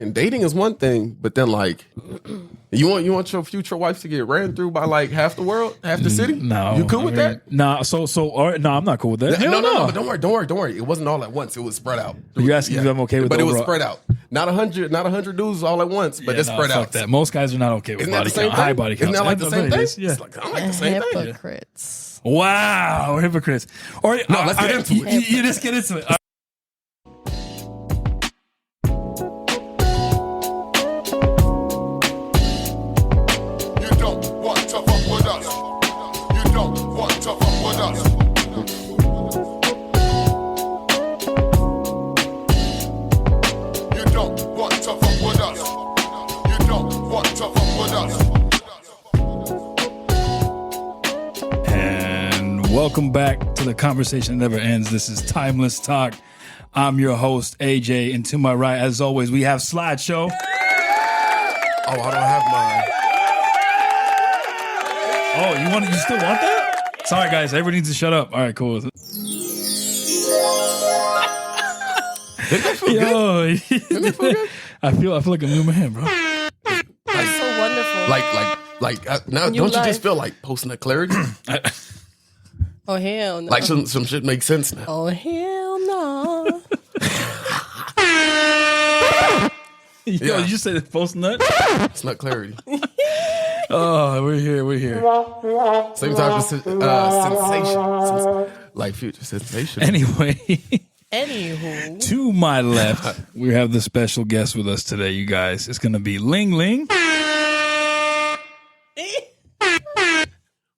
And dating is one thing, but then like, you want your future wife to get ran through by like half the world, half the city? No, you cool with that? Nah, all right, no, I'm not cool with that. No, but don't worry. It wasn't all at once. It was spread out. You're asking if I'm okay with but the it was overall. spread out. Not 100 dudes all at once, but it's spread out. That. Most guys are not okay with Isn't body count. High body count. Isn't that like the same thing? Yeah. It's like, I like the same thing. Hypocrites. Wow, hypocrites. All right, no, let's get into it. You just get into it. Welcome back to the conversation that never ends. This is Timeless Talk. I'm your host, AJ, and to my right, as always, we have Slideshow. Oh, I don't have mine. Oh, you still want that? Sorry, guys, everybody needs to shut up. All right, cool. Didn't that feel good? Didn't that feel good? I feel like a new man, bro. That's so wonderful. Like now, don't you just feel like posting that clarity? Oh, hell no. Like some shit makes sense now. Oh, hell no. Yo, you say the post nut? It's not clarity. Oh, we're here. Same type of sensation. Like future sensation. Anyway. Anywho. To my left, we have the special guest with us today, you guys. It's going to be Ling Ling.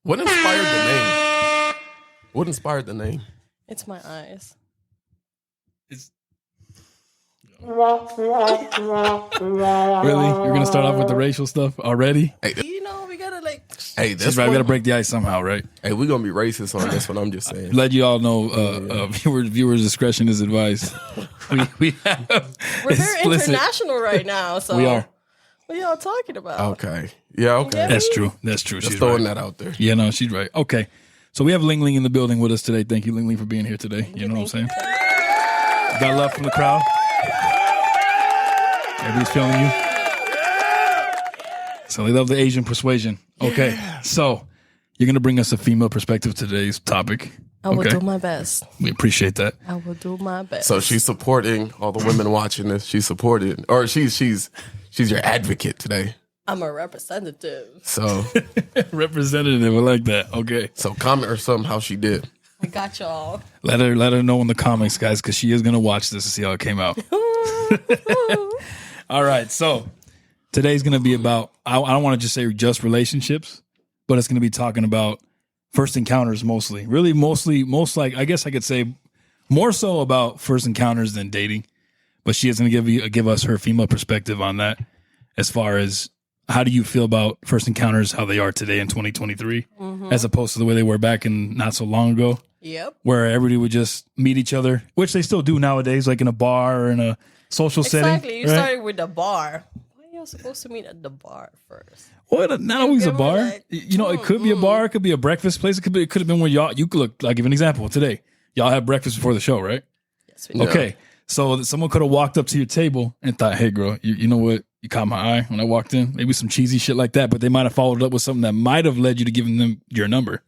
What inspired the name? What inspired the name? It's my eyes. Really? You're going to start off with the racial stuff already? Hey, You know, we gotta like. hey, That's right. We got to break the ice somehow, right? Hey, we're gonna be racist on this one. I'm just saying. Let you all know, viewers' discretion is advised. we have We're very explicit- international right now, so. We are. What are y'all talking about? Okay. Yeah. Okay. Yeah. That's true. Just She's throwing right. that out there. Yeah, no, she's right. Okay. So we have Ling Ling in the building with us today. Thank you, Ling Ling, for being here today. You know what I'm saying? Got love from the crowd. Everybody's feeling you. So they love the Asian persuasion. Okay. So you're going to bring us a female perspective to today's topic. I will do my best. We appreciate that. I will do my best. So she's supporting all the women watching this. She's supported, or she's your advocate today. I'm a representative. So Representative, I like that. Okay. so comment or something how she did. I got y'all. Let her know in the comments, guys, because she is going to watch this to see how it came out. All right. So today's going to be about, I don't want to just say just relationships, but it's going to be talking about first encounters mostly. Really, I guess I could say more so about first encounters than dating. But she is going to give us her female perspective on that as far as how do you feel about first encounters, how they are today in 2023, as opposed to the way they were back in not so long ago, Yep. where everybody would just meet each other, which they still do nowadays, like in a bar or in a social setting. Exactly. You right? started with the bar. Why are you supposed to meet at the bar first? Well, not always a give me bar. like, It could be a bar. It could be a breakfast place. It could have been where you could look. I'll give an example today. Y'all had breakfast before the show, right? Yes, we do. Okay. So someone could have walked up to your table and thought, hey, girl, you know what? You caught my eye when I walked in. Maybe some cheesy shit like that, but they might have followed up with something that might have led you to giving them your number.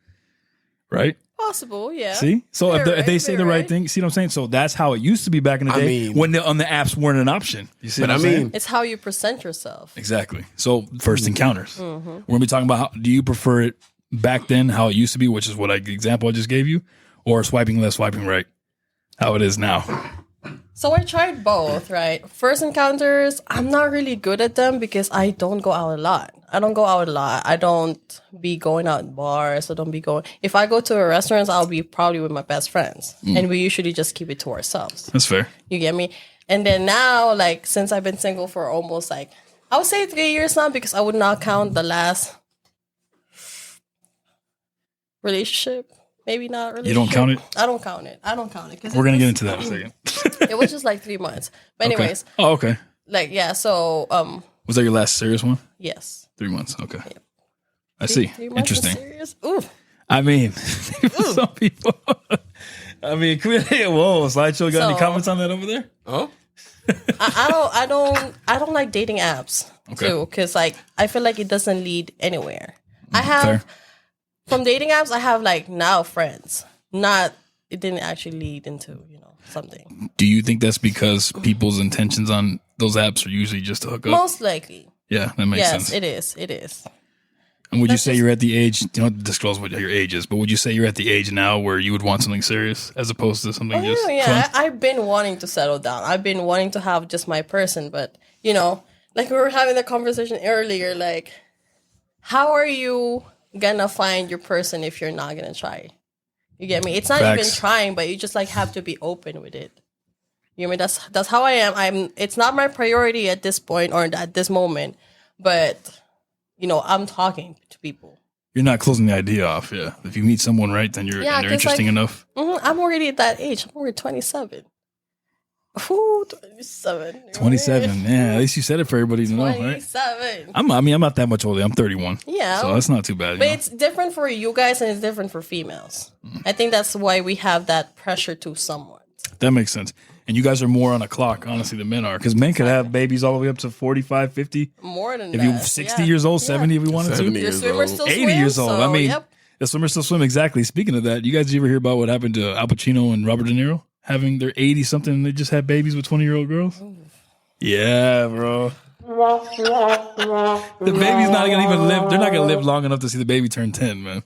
Right? Possible, yeah. See? So if they say the right right. thing, see what I'm saying? So that's how it used to be back in the day when on the apps weren't an option. You see what I'm saying? It's how you present yourself. Exactly. So first encounters. We're going to be talking about how do you prefer it back then, how it used to be, which is what the example I just gave you, or swiping left, swiping right, how it is now. So I tried both, right? First encounters, I'm not really good at them because I don't go out a lot. I don't be going out in bars. If I go to a restaurant, I'll be probably with my best friends. And we usually just keep it to ourselves. That's fair. You get me? And then now, like, since I've been single for almost I would say 3 years now because I would not count the last relationship. Maybe not relationship. You don't count it? I don't count it. 'Cause We're going to get into that in a second. it was just like 3 months. But anyways, Okay. Oh, okay. like, yeah, so, Was that your last serious one? yes. 3 months. Okay. I see. 3 months is Interesting. serious? Ooh. I mean, some people. I mean, whoa, Slideshow got any So- comments on that over there? Oh, I don't like dating apps too, because like I feel like it doesn't lead anywhere. I have from dating apps, I have like now friends. It didn't actually lead into something. Do you think that's because people's intentions on those apps are usually just to hook up? Most likely. Yeah, that makes sense. Yes, it is. And would you say you're at the age, you don't disclose what your age is, but would you say you're at the age now where you would want something serious as opposed to something just fun? I've been wanting to settle down. I've been wanting to have just my person, but like we were having the conversation earlier, like how are you gonna find your person if you're not gonna try? You get me? It's not even trying, but you just like have to be open with it. You know what I mean? That's how I am. It's not my priority at this point or at this moment, but I'm talking to people. You're not closing the idea off, yeah. If you meet someone right, then you're interesting enough. I'm already at that age. I'm already 27. Ooh, 27. 27, yeah. At least you said it for everybody to know, right? 27. I'm not that much older. I'm 31. Yeah. So that's not too bad. But it's different for you guys and it's different for females. I think that's why we have that pressure too somewhat. That makes sense. And you guys are more on a clock, honestly, than men are. Because men could have babies all the way up to 45, 50. More than if that. If you're 60 years old, 70 if you wanted to. Your swimmer still 80 swims, years old. So, I mean, the swimmers still swim. Exactly. Speaking of that, you guys ever hear about what happened to Al Pacino and Robert De Niro? Having their 80-something and they just had babies with 20-year-old girls? Ooh. Yeah, bro. The baby's not going to even live. They're not going to live long enough to see the baby turn 10, man.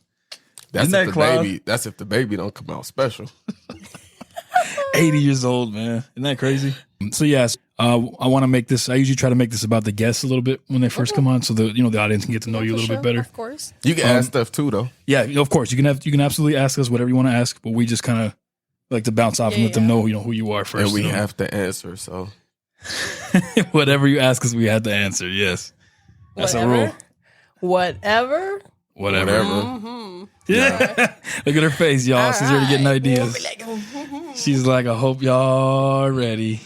That's if the baby don't come out special. 80 years old, man. Isn't that crazy? So yes, I want to make this. I usually try to make this about the guests a little bit when they first come on, so the audience can get to know you a little bit better. Of course, you can ask stuff too, though. Yeah, of course you can absolutely ask us whatever you want to ask, but we just kind of like to bounce off and let them know who you are first. And we have to answer. So whatever you ask us, we have to answer. Yes, that's a rule. Whatever. Mm-hmm. Yeah. Look at her face, y'all. She's already getting ideas. She's like, I hope y'all are ready.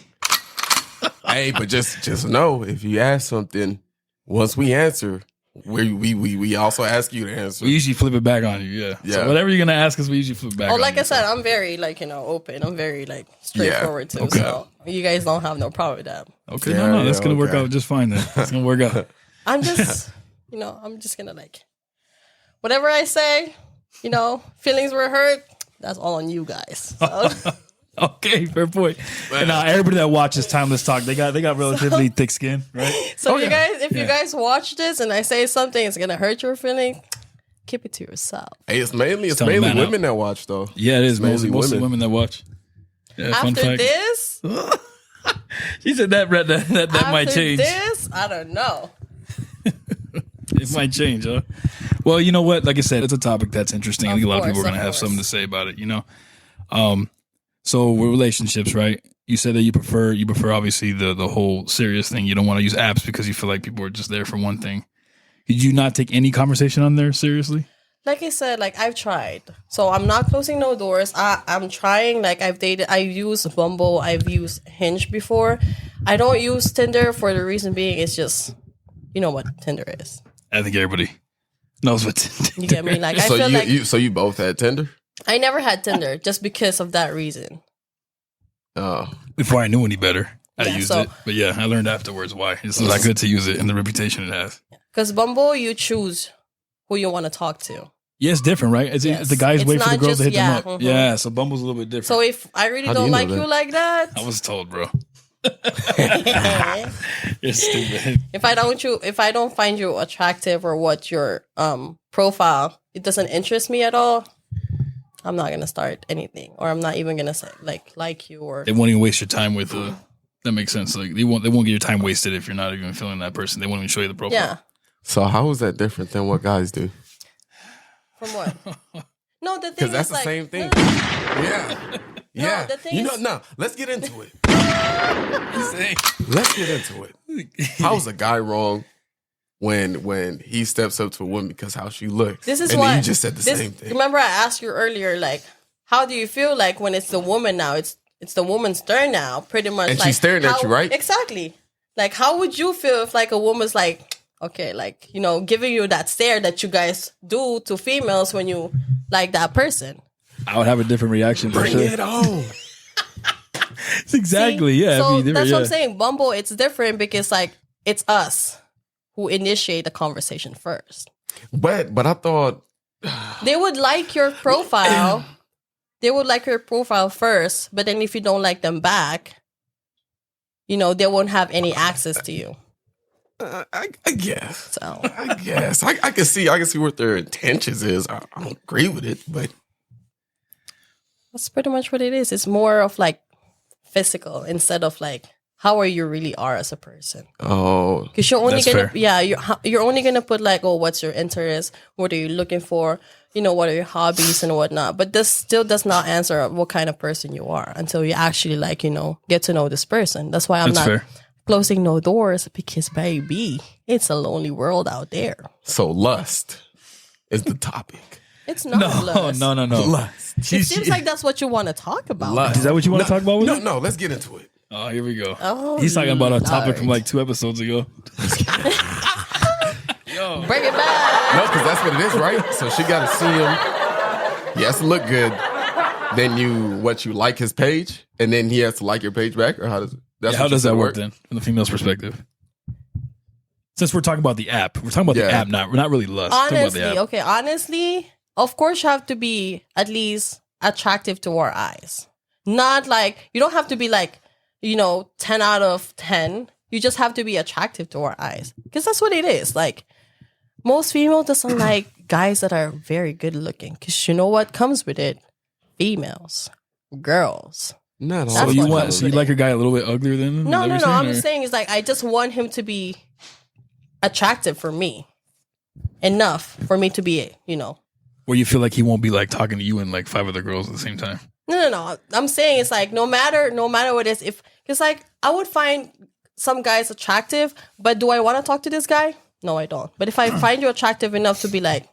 Hey, but just know if you ask something, once we answer, we also ask you to answer. We usually flip it back on you, yeah. So whatever you're gonna ask us, we usually flip it back. Oh, like I said, I'm very open. I'm very straightforward too. Okay. So you guys don't have no problem with that. Okay, no, that's gonna work out just fine then. It's gonna work out. I'm just, I'm just gonna whatever I say, feelings were hurt. That's all on you guys. So. Okay, fair point. And now everybody that watches Timeless Talk, they got relatively thick skin, right? So you guys watch this and I say something, it's gonna hurt your feeling. Keep it to yourself. Hey, it's mainly women that watch though. Yeah, it is mostly women that watch. Yeah, after this, she said that might change. After this, I don't know. It might change, huh? Well, you know what? Like I said, it's a topic that's interesting. I think a lot of people are going to have something to say about it, So with relationships, right? You said that you prefer obviously the whole serious thing. You don't want to use apps because you feel like people are just there for one thing. Did you not take any conversation on there seriously? Like I said, I've tried. So I'm not closing no doors. I'm trying. I've used Bumble. I've used Hinge before. I don't use Tinder for the reason being it's just, you know what Tinder is. I think everybody knows what Tinder is. You get me? I so feel so you both had Tinder? I never had Tinder just because of that reason. Oh. Before I knew any better, I used it. But yeah, I learned afterwards why. It's not good to use it and the reputation it has. Because Bumble, you choose who you want to talk to. Yeah, it's different, right? The guys wait for the girls to hit them up. Mm-hmm. Yeah, so Bumble's a little bit different. So if I really don't like you like that. I was told, bro. You're stupid. If I don't find you attractive or what your profile, it doesn't interest me at all, I'm not gonna start anything, or I'm not even gonna say like you, or they won't even waste your time with. That makes sense. They won't get your time wasted if you're not even feeling that person. They won't even show you the profile. Yeah. So how is that different than what guys do? From what? No, the thing is because that's the same thing. Yeah. Yeah. No, the thing is, no, let's get into it. Let's get into it. How's a guy wrong when he steps up to a woman because how she looks? This is and why you just said the same thing. Remember I asked you earlier, how do you feel when it's the woman now? It's the woman's turn now, pretty much. And she's staring at you, right? Exactly. How would you feel if a woman's okay, giving you that stare that you guys do to females when you like that person? I would have a different reaction. Bring it on. It's exactly. See? Yeah. So I mean, that's yeah. what I'm saying. Bumble, it's different because like it's us who initiate the conversation first. But I thought They would like your profile. They would like your profile first, but then if you don't like them back, they won't have any access to you. I guess. So I guess I can see what their intentions is. I don't agree with it, but that's pretty much what it is. It's more of like physical instead of like how you really are as a person. oh, Because you're only That's gonna, fair. you're only gonna put like, oh, what's your interest? What are you looking for? What are your hobbies and whatnot? But this still does not answer what kind of person you are until you actually like, get to know this person. That's why I'm That's not fair. closing no doors because baby, it's a lonely world out there. so lust is the topic. It's not lust. No. Lust. It seems like that's what you want to talk about. Lust. Is that what you want to talk about with it? No, let's get into it. Oh, here we go. Oh, He's talking about a topic from Lord. like 2 episodes ago. Bring it back. No, because that's what it is, right? So she got to see him. He has to look good. Then you like his page, and then he has to like your page back, or how does it? That's How what you does said that work then, from the female's perspective? Since we're talking about the app, we're talking about the Yeah. app, we're not really lust. We're talking about the app. Honestly, of course you have to be at least attractive to our eyes. Not like, you don't have to be like, 10 out of 10. You just have to be attractive to our eyes. Because that's what it is. Like, most females doesn't like guys that are very good looking. Because you know what comes with it? Females. Girls. Not all. So That's you what want, comes so you with like it. a guy a little bit uglier than him? No. Is that what you're I'm saying, just or- saying is like, I just want him to be attractive for me. Enough for me to be, Where you feel like he won't be like talking to you and like 5 other girls at the same time. No. I'm saying it's like no matter what it is, because like I would find some guys attractive, but do I want to talk to this guy? No, I don't. But if I find you attractive enough to be like,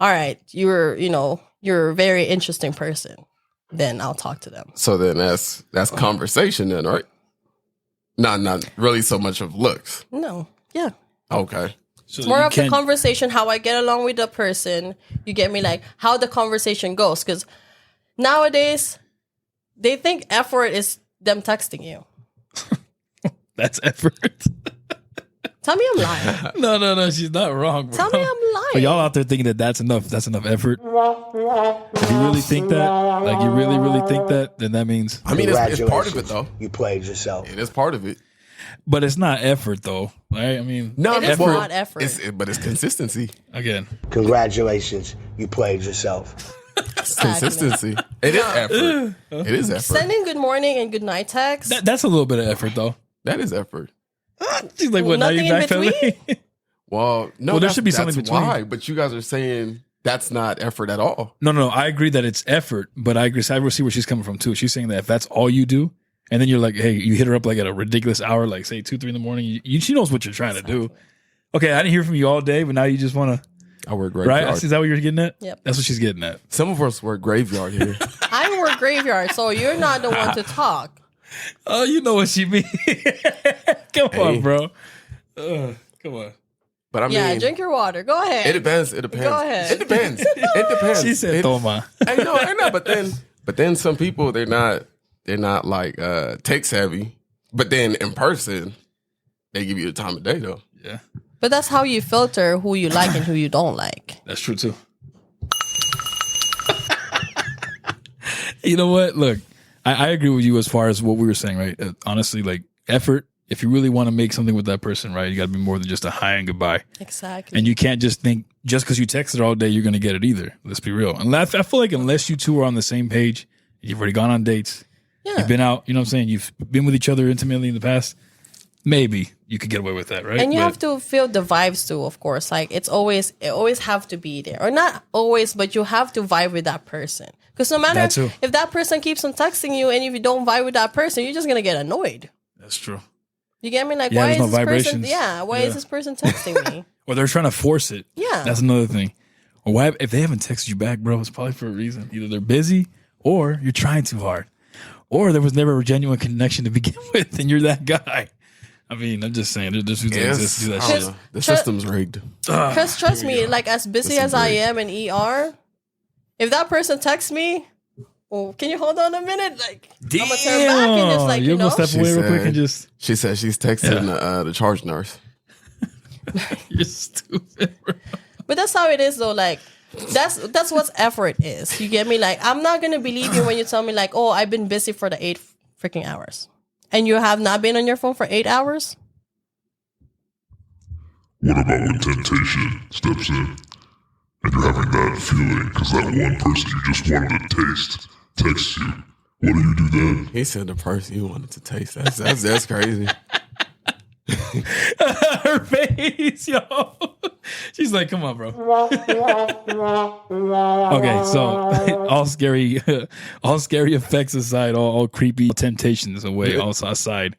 all right, you're a very interesting person, then I'll talk to them. So then that's conversation then, right? Not really so much of looks. No, yeah. Okay. So More you of the can't- conversation, how I get along with the person. You get me, like how the conversation goes. Because nowadays, they think effort is them texting you. That's effort. Tell me I'm lying. No, she's not wrong, bro. Tell me I'm lying. But y'all out there thinking that that's enough effort. If you really think that, like you really, really think that, then that means. I mean, it's part of it though. You played yourself. It is part of it. But it's not effort though, right? I mean, No, It is well, not effort. but it's consistency. again, Congratulations, you played yourself. It's consistency. It is effort. It is effort. Sending good morning and good night text. that's a little bit of effort though. That is effort. She's like, what? Now Nothing you in backpedaling? Well, no, Well, there that's- should be something that's between. why. But you guys are saying that's not effort at all. No. I agree that it's effort, but I agree. I see where she's coming from too. She's saying that if that's all you do, and then you're like, hey, you hit her up like at a ridiculous hour, like say 2, 3 in the morning. She knows what you're trying to do. Okay, I didn't hear from you all day, but now you just want to. I work Right? graveyard. Is that what you're getting at? Yep. That's what she's getting at. Some of us work graveyard here. I work graveyard, so you're not the one to talk. Oh, you know what she mean. Come Hey. on, bro. Come on. But I mean, Yeah, drink your water. Go ahead. it depends. It depends. Go ahead. It depends. It depends. She said, It- "Toma." I know. But then some people they're not like tech savvy. But then in person, they give you the time of day though. Yeah, But that's how you filter who you like and who you don't like. that's true too. You know what? Look, I agree with you as far as what we were saying, right? Honestly, like effort. If you really want to make something with that person, right, you got to be more than just a hi and goodbye. Exactly. And you can't just think just because you texted all day, you're going to get it either. Let's be real. And I feel like unless you two are on the same page, you've already gone on dates, you've been out, you know what I'm saying? You've been with each other intimately in the past, maybe you could get away with that, right? And you But- have to feel the vibes too, of course. Like it always have to be there. Or not always, but you have to vibe with that person. Because no That matter too. if that person keeps on texting you and if you don't vibe with that person, you're just gonna get annoyed. That's true. You get me? Like Yeah, why there's is no this person vibrations. why is this person texting me? Or they're trying to force it. Yeah. That's another thing. Or why if they haven't texted you back, bro, it's probably for a reason. Either they're busy or you're trying too hard. Or there was never a genuine connection to begin with and you're that guy. I mean, I'm just saying, there's who exists to do that I don't shit. know. The system's rigged. Because trust me, like as busy as I am in ER, if that person texts me, oh, can you hold on a minute? Like, I'm gonna turn back and just like, You're gonna step away real quick and just. She said she's texting the charge nurse. You're stupid, bro. But that's how it is, though. Like, that's what effort is. You get me? Like, I'm not gonna believe you when you tell me like, oh, I've been busy for the 8 freaking hours, and you have not been on your phone for 8 hours. What about when temptation steps in and you're having that feeling because that one person you just wanted to taste texts you? What do you do then? He said the person you wanted to taste. That's crazy. Her face, yo. She's like, come on, bro. Okay, so all scary effects aside, all creepy temptations away, also aside.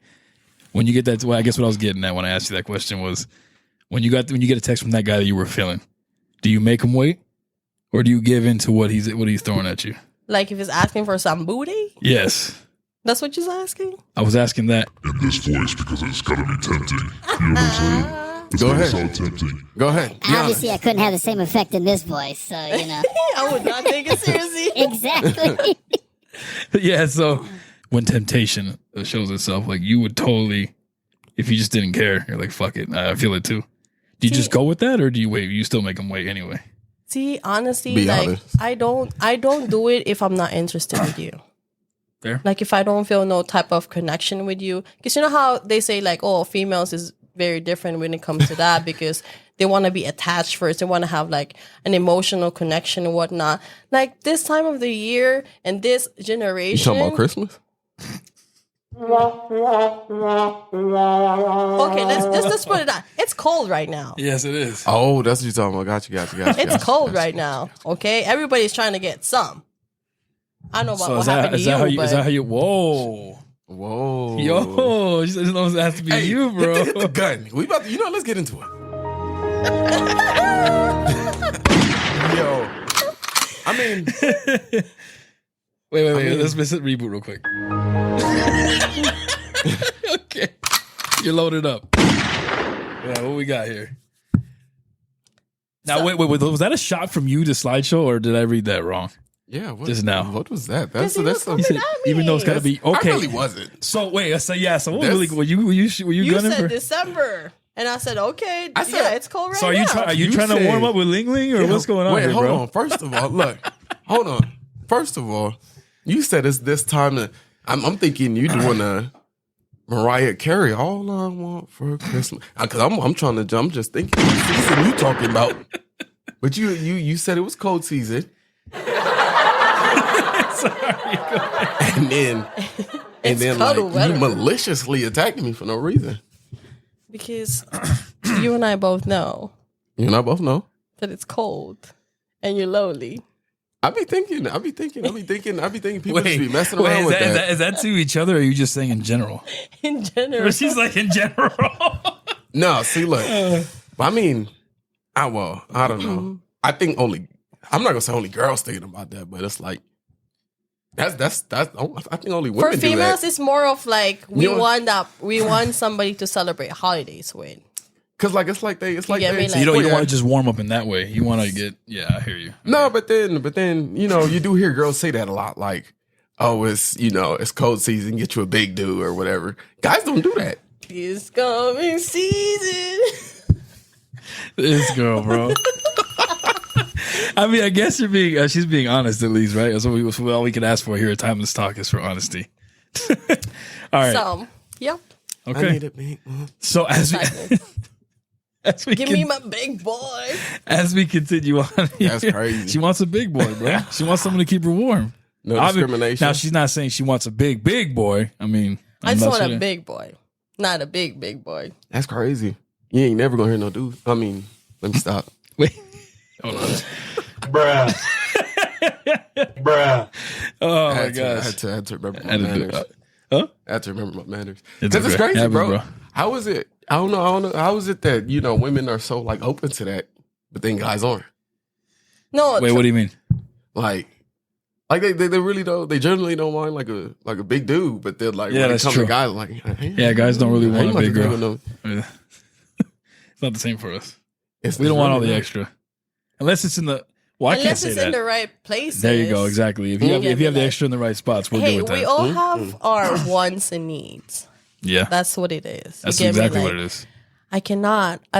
When you get that, well, I guess what I was getting at when I asked you that question was, when you get a text from that guy that you were feeling, do you make him wait, or do you give in to what he's throwing at you? Like if he's asking for some booty? Yes. That's what you're asking? I was asking that. In this voice, because it's gotta be tempting. You know what I'm saying? It's Go gotta ahead. sound tempting. Go ahead. Be Obviously, I honest. couldn't have the same effect in this voice, so, you know. I would not take it seriously. Exactly. Yeah, so when temptation shows itself, like you would totally, if you just didn't care, you're like, fuck it, I feel it too. Do you just go with that, or do you wait? You still make them wait anyway? See, honestly, Be like honest. I don't do it if I'm not interested with you. Fair. Like if I don't feel no type of connection with you, because you know how they say like, oh, females is very different when it comes to that because they want to be attached first. They want to have like an emotional connection and whatnot. Like this time of the year and this You generation. talking about Christmas? Okay, let's put it on. It's cold right now. Yes, it is. Oh, that's what you're talking about. Got you. It's cold right now. Okay, everybody's trying to get some. I know about So what is that, happened is to that you, how you? but Is that how you? Whoa, Whoa. yo! She said it has to be Hey, you, bro. Hit the gun. We about to, let's get into it. Yo. I mean, Wait. Let's hit reboot real quick. Okay, you're loaded up. Yeah, what we got here? Now, wait. Was that a shot from you to slideshow, or did I read that wrong? yeah. What, Just now. What was that? Because he was coming You said, at me. even though it's got to be okay. I really wasn't. So wait, so yeah, so what This- really were you You gunning said for? December, and I said okay. I said- yeah, it's cold right So are you now. trying? You trying to said- warm up with Ling Ling, or what's going on Wait, here, hold bro? on. First of all, look. Hold on. First of all, you said it's this time to. I'm thinking you doing a Mariah Carey. All I want for Christmas. Because I'm trying to. I'm just thinking what season you talking about. But you said it was cold season. And then like cuddle weather. you maliciously attacked me for no reason. Because you and I both know You and I both know. that it's cold and you're lonely. I be thinking people just be messing around is with that, that. Is that to each other, or are you just saying in general? In general, She's like in general. No, see, look. I mean, I don't know. I think I'm not gonna say only girls thinking about that, but it's like that's. I think only women for do females, that. it's more of like we You know- want somebody to celebrate holidays with. Cause like it's like get me? they. Like- So you don't Yeah. want to just warm up in that way. You want to get. Yeah, I hear you. No, but then you do hear girls say that a lot. Like, oh, it's cold season, get you a big dude or whatever. Guys don't do that. This coming season. This girl, bro. I mean, I guess you're being. She's being honest at least, right? So all we can ask for here at Timeless Talk is for honesty. All right. So, yep. I Okay. need a big one. So as we Give me my big boy. as we continue on, That's crazy. She wants a big boy, bro. She wants someone to keep her warm. No discrimination. Now she's not saying she wants a big boy. I mean, I just want a big. big boy, not a big boy. That's crazy. You ain't never gonna hear no dude. I mean, let me stop. Wait, hold on. Bruh. Bruh. Oh I my had gosh. to remember my I had to do- manners. huh? I had to remember my manners. It's Because it's okay. crazy, Happens, bro. bro. How is it? I don't know. How is it that, women are so like open to that, but then guys aren't? No, Wait, what do you mean? Like they really don't. They generally don't mind like a big dude, but they're like Yeah, when it that's comes true. to guys like Yeah, guys don't really I want ain't a about big to girl. think of no- It's not the same for us. It's- We don't it's want all really the not. extra, unless it's in the. Well, I can't Unless say it's that. in the right places. There you go. Exactly. If you have, Yeah, if you have the like, extra in the right spots, we're Hey, good with that. we all have our wants and needs. Yeah, That's what it is. that's You get me? exactly Like, what it is. I cannot I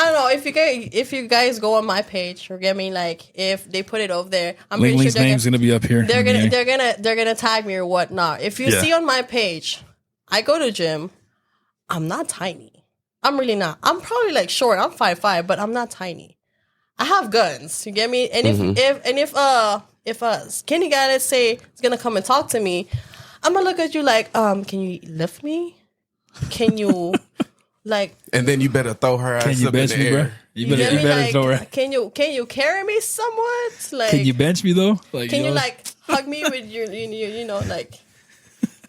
don't know if you guys go on my page or get me like if they put it over there, I'm Ling pretty Ling's sure name's gonna be up here. they're in the gonna beginning. they're gonna tag me or whatnot. If you Yeah. see on my page, I go to gym. I'm not tiny. I'm really not. I'm probably like short. I'm 5'5", but I'm not tiny. I have guns. You get me? And if a skinny guy, let's say, is gonna come and talk to me, I'm gonna look at you like, can you lift me? Can you like? And then you better throw her Can ass you up in bench the me, bro? air. You get better me? Like, throw her. Can you carry me somewhat? Like, Can you bench me though? Like, can you know? like hug me with your you know like.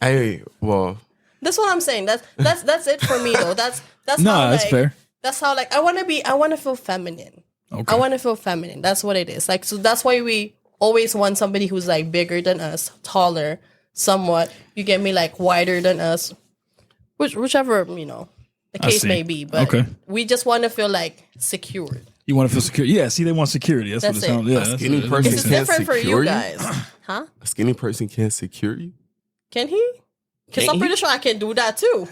Hey, well, That's what I'm saying. That's it for me though. That's No, how, that's like, fair. That's how like I want to feel feminine. Okay. I want to feel feminine. That's what it is. Like so that's why we always want somebody who's like bigger than us, taller, somewhat. You get me, like wider than us, whichever the case see. may be. But Okay. we just want to feel like secured. You want to feel secure? Yeah. See, they want security. That's what That's it sounds. it. Yeah. A That's skinny what it is. person It's can't different for secure you you? guys, huh? a skinny person can't secure you. Can he? Because I'm pretty sure I can do that too.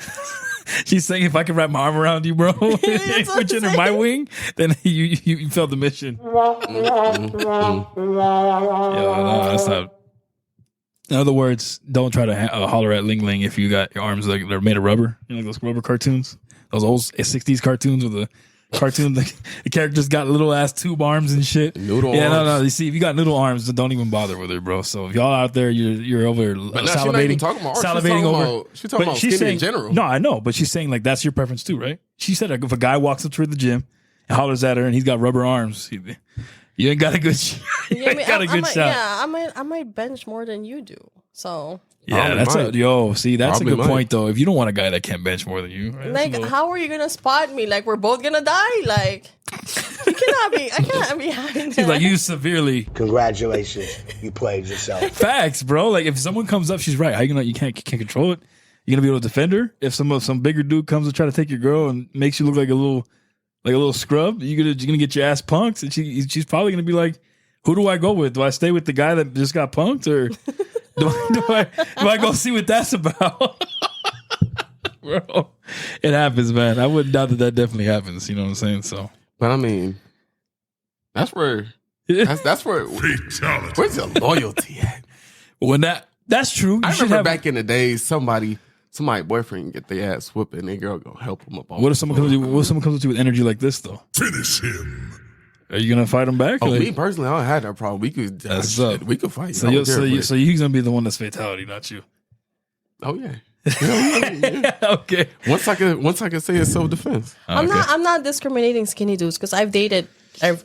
She's saying if I can wrap my arm around you, bro, what put I'm you under my saying. wing, then you felt the mission. Yeah, no, that's not. In other words, don't try to holler at Ling Ling if you got your arms like they're made of rubber. You know, like those rubber cartoons, those old '60s cartoons with the cartoon the characters got little ass tube arms and shit. Noodle yeah, arms. no. You see, if you got noodle arms, then don't even bother with it, bro. So if y'all out there, you're over But now she's not even salivating, talking about art. She's salivating talking over. about- she's talking But about she's skinny in saying- general. No, I know, but she's saying like that's your preference too, right? She said if a guy walks up to her at the gym and hollers at her and he's got rubber arms, you ain't got a good. You Yeah, ain't got a good might, shot. Yeah, I might bench more than you do. So Yeah, Probably that's might. see, that's Probably a good might. point though. If you don't want a guy that can't bench more than you, right? That's like, a little- how are you gonna spot me? Like, we're both gonna die? Like, you cannot be. I cannot be having she's that. like you severely Congratulations, you played yourself. facts, bro. Like if someone comes up, she's right. How you can't control it? You gonna be able to defend her? If some bigger dude comes to try to take your girl and makes you look like a little scrub, you're gonna get your ass punked, and she's probably gonna be like, who do I go with? Do I stay with the guy that just got punked, or do I go see what that's about? Bro, it happens, man. I wouldn't doubt that definitely happens. You know what I'm saying? So But I mean, that's where that's where Fatality. where's the loyalty at? when that's true. I You should remember have- back in the days, somebody boyfriend get their ass whooped and their girl go help him up. What if someone comes to you with energy like this though? Finish him. Are you gonna fight him back? Oh, Like- me personally, I don't have that problem. We could That's up. we could fight. So I you don't care, so but- he's gonna be the one that's fatality, not you. oh yeah. Okay. Once I can say it's self defense. I'm not discriminating skinny dudes because I've dated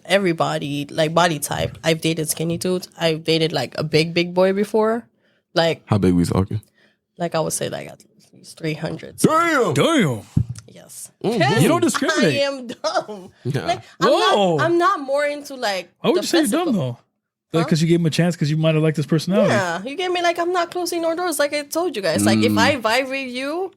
everybody, like body type. I've dated skinny dudes. I've dated like a big boy before. Like How big we talking? I would say like at least 300. Damn. Damn. Yes. You don't discriminate. I am dumb. Yeah. Like Whoa. I'm not more into like. Why would the you say you're dumb physical. though? Because you gave him a chance because you might have liked his personality. Yeah, you get me. Like I'm not closing no doors. Like I told you guys. Like if I vibe with you,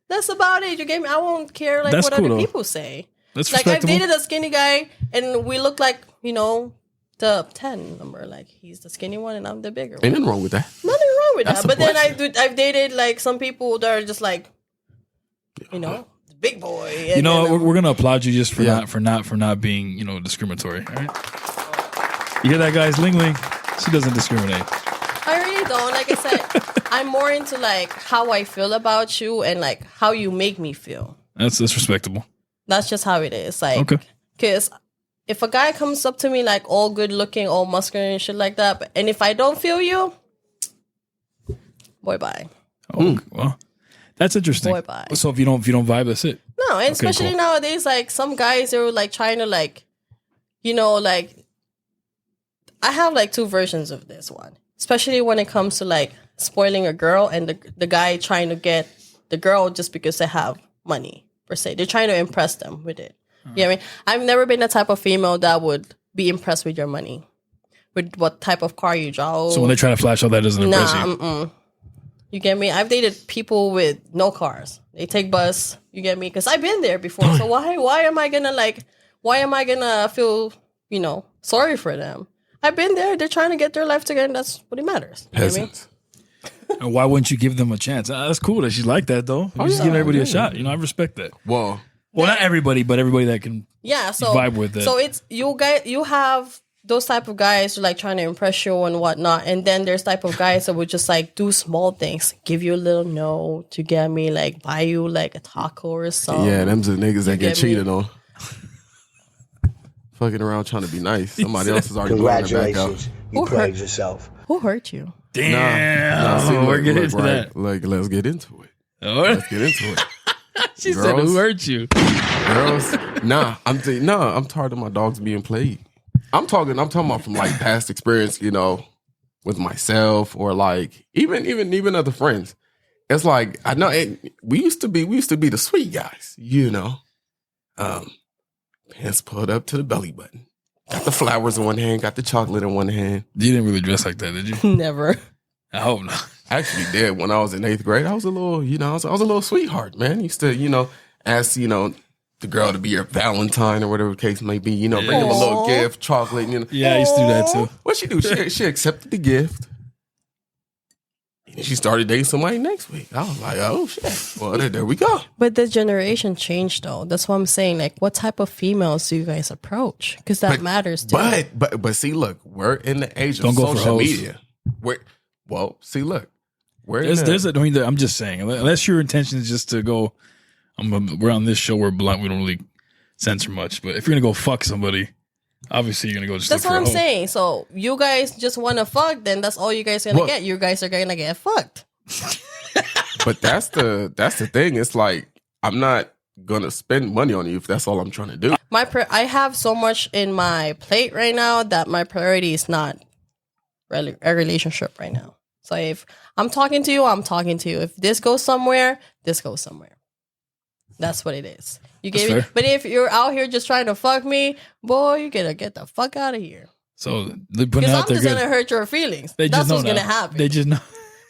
that's about it. You get me. I won't care like That's what cool, other though. people say. That's Like I've respectable. dated a skinny guy, and we look like the 10 number. Like he's the skinny one, and I'm the bigger one. Ain't nothing wrong with that. Nothing wrong with That's that. a But then blessing. I've dated like some people that are just like, the big boy. And You know, then, we're gonna applaud you just for Yeah. not being discriminatory. All right? You hear that, guys? Ling Ling, she doesn't discriminate. I really don't. Like I said, I'm more into like how I feel about you and like how you make me feel. That's respectable. That's just how it is. Like, Okay. because if a guy comes up to me like all good looking, all muscular and shit like that, and if I don't feel you, boy, bye. Oh, well, that's interesting. Boy, bye. So if you don't vibe, that's it. No, and especially cool. nowadays, like some guys are like trying to like, like I have like two versions of this one, especially when it comes to like spoiling a girl and the guy trying to get the girl just because they have money per se. They're trying to impress them with it. You know what I mean? I've never been the type of female that would be impressed with your money, with what type of car you drive. So when they try to flash all that, doesn't impress you. Nah, you get me? I've dated people with no cars. They take bus. You get me? Because I've been there before. So why am I gonna feel sorry for them. I've been there. They're trying to get their life together, and that's what it matters. You know what I mean? Peasants. And why wouldn't you give them a chance? That's cool that she's like that, though. You just give everybody a shot. I respect that. Well, not everybody, but everybody that can vibe with that. So it's you have those type of guys who like trying to impress you and whatnot, and then there's type of guys that would just like do small things, give you a little note to get me, like buy you like a taco or something. yeah, them's the niggas that get get me? cheated on. Fucking around trying to be nice. Somebody else is already blowing their back out. Congratulations. You Who played hurt- yourself. Who hurt you? Damn. See, we're getting into that. Like, let's get into it. Oh, Let's get into it. she said, Girls. who hurt you? Girls, I'm tired of my dogs being played. I'm talking about from like past experience, with myself or like even other friends. It's like I know we used to be the sweet guys, pants pulled up to the belly button, got the flowers in one hand, got the chocolate in one hand. You didn't really dress like that, did you? Never. I hope not. I actually did when I was in 8th grade. I was a little, I was a little sweetheart, man. Used to, ask, the girl to be your Valentine or whatever the case may be. Bring them a little gift, chocolate. Yeah, I used to do that too. What she do? She accepted the gift. And she started dating somebody next week. I was like, oh shit. Well, there we go. But the generation changed though. That's what I'm saying. Like, what type of females do you guys approach? Because that matters too. But see, look, we're in the age of Don't go for social hoes. media. I'm just saying, unless your intention is just to go, we're on this show, we're blunt, we don't really censor much. But if you're gonna go fuck somebody, obviously you're gonna go just. That's look what for I'm a hoe. saying. So you guys just want to fuck, then that's all you guys gonna Well- get. You guys are gonna get fucked. But that's the thing. It's like I'm not gonna spend money on you if that's all I'm trying to do. I have so much in my plate right now that my priority is not really a relationship right now. So if I'm talking to you, I'm talking to you. If this goes somewhere, this goes somewhere. That's what it is. You That's gave me, fair. but if you're out here just trying to fuck me, boy, you gotta get the fuck out of here. So they're putting Because it I'm out there just good. gonna hurt your feelings. They That's just know what's gonna now. happen. They just know.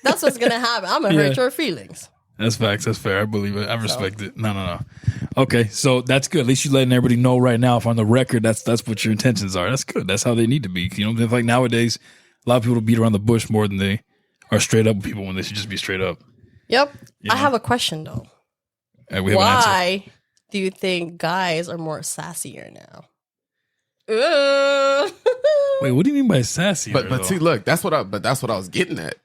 That's what's gonna happen. I'm gonna hurt Yeah. your feelings. That's facts. That's fair. I believe it. I respect it. No. Okay, so that's good. At least you're letting everybody know right now. If on the record, that's what your intentions are. That's good. That's how they need to be. It's like nowadays, a lot of people beat around the bush more than they are straight up with people when they should just be straight up. Yep. Yeah. I have a question though. And we have an answer. Why do you think guys are more sassier now? Wait, what do you mean by sassy? But see, look, that's what I was getting at.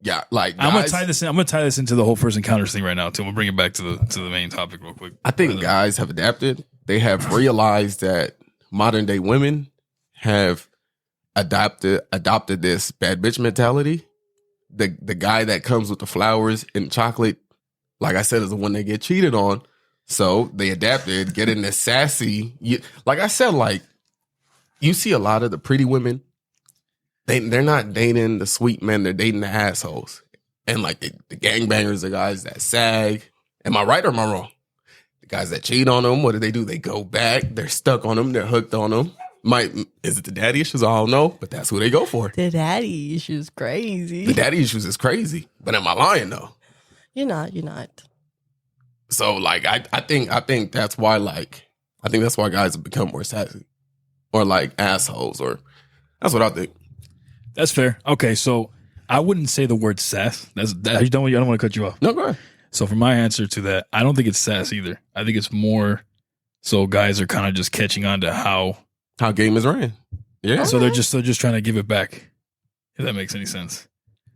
Yeah, like I'm gonna guys- tie this in. I'm gonna tie this into the whole first encounters thing right now too. We'll bring it back to the main topic real quick. I think guys have adapted. They have realized that modern day women have adopted this bad bitch mentality. The guy that comes with the flowers and chocolate, like I said, is the one they get cheated on. So they adapted, getting this sassy. Like I said, like you see a lot of the pretty women. They're not dating the sweet men. They're dating the assholes. And like the gangbangers, the guys that sag. Am I right or am I wrong? The guys that cheat on them, what do? They go back. They're stuck on them. They're hooked on them. Is it the daddy issues? I don't know, but that's who they go for. The daddy issue's crazy. The daddy issues is crazy. But am I lying though? You're not. So like I think that's why that's why guys have become more sassy. Or like assholes, or that's what I think. That's fair. Okay, so I wouldn't say the word sass. I don't want to cut you off. No, go ahead. So for my answer to that, I don't think it's sass either. I think it's more so guys are kind of just catching on to how game is ran. Yeah. so they're just trying to give it back. If that makes any sense.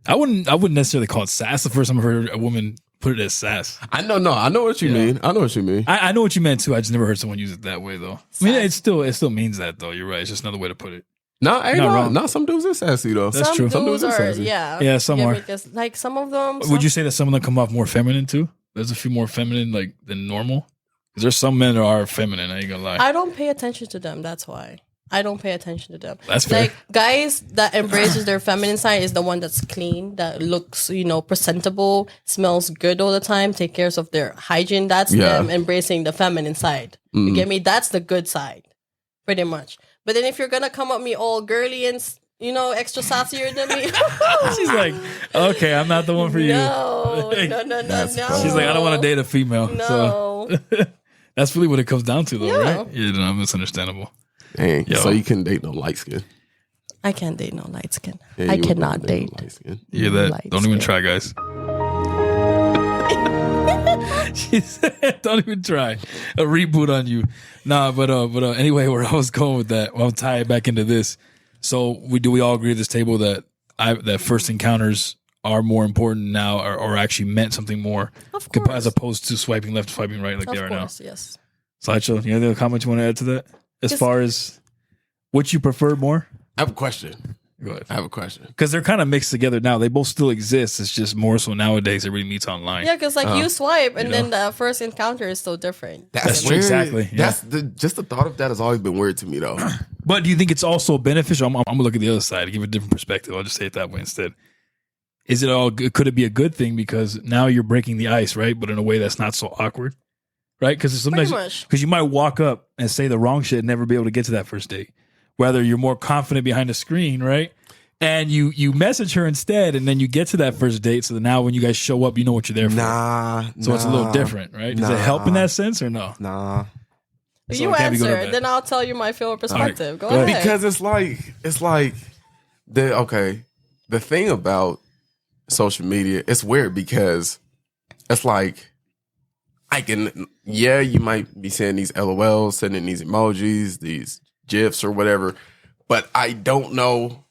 I wouldn't necessarily call it sass. The first time I heard a woman put it as sass. I know what you mean. I know what you mean. I know what you meant too. I just never heard someone use it that way though. I mean, it still means that though. You're right. It's just another way to put it. No, some dudes are sassy though. That's true. Some dudes dudes are are, sassy. yeah. Some are. Because, like some of them. Would you say that some of them come off more feminine too? There's a few more feminine like than normal. Because there's some men that are feminine. I ain't gonna lie. I don't pay attention to them. That's why. I don't pay attention to them. That's fair. Like guys that embraces their feminine side is the one that's clean, that looks, presentable, smells good all the time, take care of their hygiene. That's them embracing the feminine side. You get me? That's the good side, pretty much. But then if you're gonna come at me all girly and extra sassier than me, She's like, okay, I'm not the one for you. no. She's like, I don't want to date a female. No. So that's really what it comes down to, though, Yeah. right? Yeah, no, that's understandable. Dang. Yo. So you couldn't date no light skin. I can't date no light skin. Yeah, I you wouldn't cannot date. no light skin. You hear that? Light Don't even skin. try, guys. She said, "Don't even try." A reboot on you. Nah, but anyway, where I was going with that, I'll tie it back into this. So we all agree at this table that that first encounters are more important now, or actually meant something more, Of course. as opposed to swiping left, swiping right like they are Of now. course, yes. Sideshow, you have any comments you want to add to that? As Just- far as what you prefer more? I have a question. Go ahead. I have a question. Because they're kind of mixed together now. They both still exist. It's just more so nowadays everybody meets online. Yeah, because you swipe and You then the first encounter is so different. That's weird. exactly, yeah. That's just the thought of that has always been weird to me, though. But do you think it's also beneficial? I'm going to look at the other side to give a different perspective. I'll just say it that way instead. Is it all good? Could it be a good thing because now you're breaking the ice, right? But in a way that's not so awkward, right? Because sometimes much. because you might walk up and say the wrong shit and never be able to get to that first date. Whether you're more confident behind the screen, right? And you message her instead, and then you get to that first date. So that now when you guys show up, you know what you're there for. So it's a little different, right? Does it help in that sense or no? Nah. So You it can't be good or answer, bad. then I'll tell you my feel perspective. Go Go ahead. ahead. Because it's like the thing about social media, it's weird because it's like you might be saying these LOLs, sending these emojis, these GIFs or whatever, but I don't know.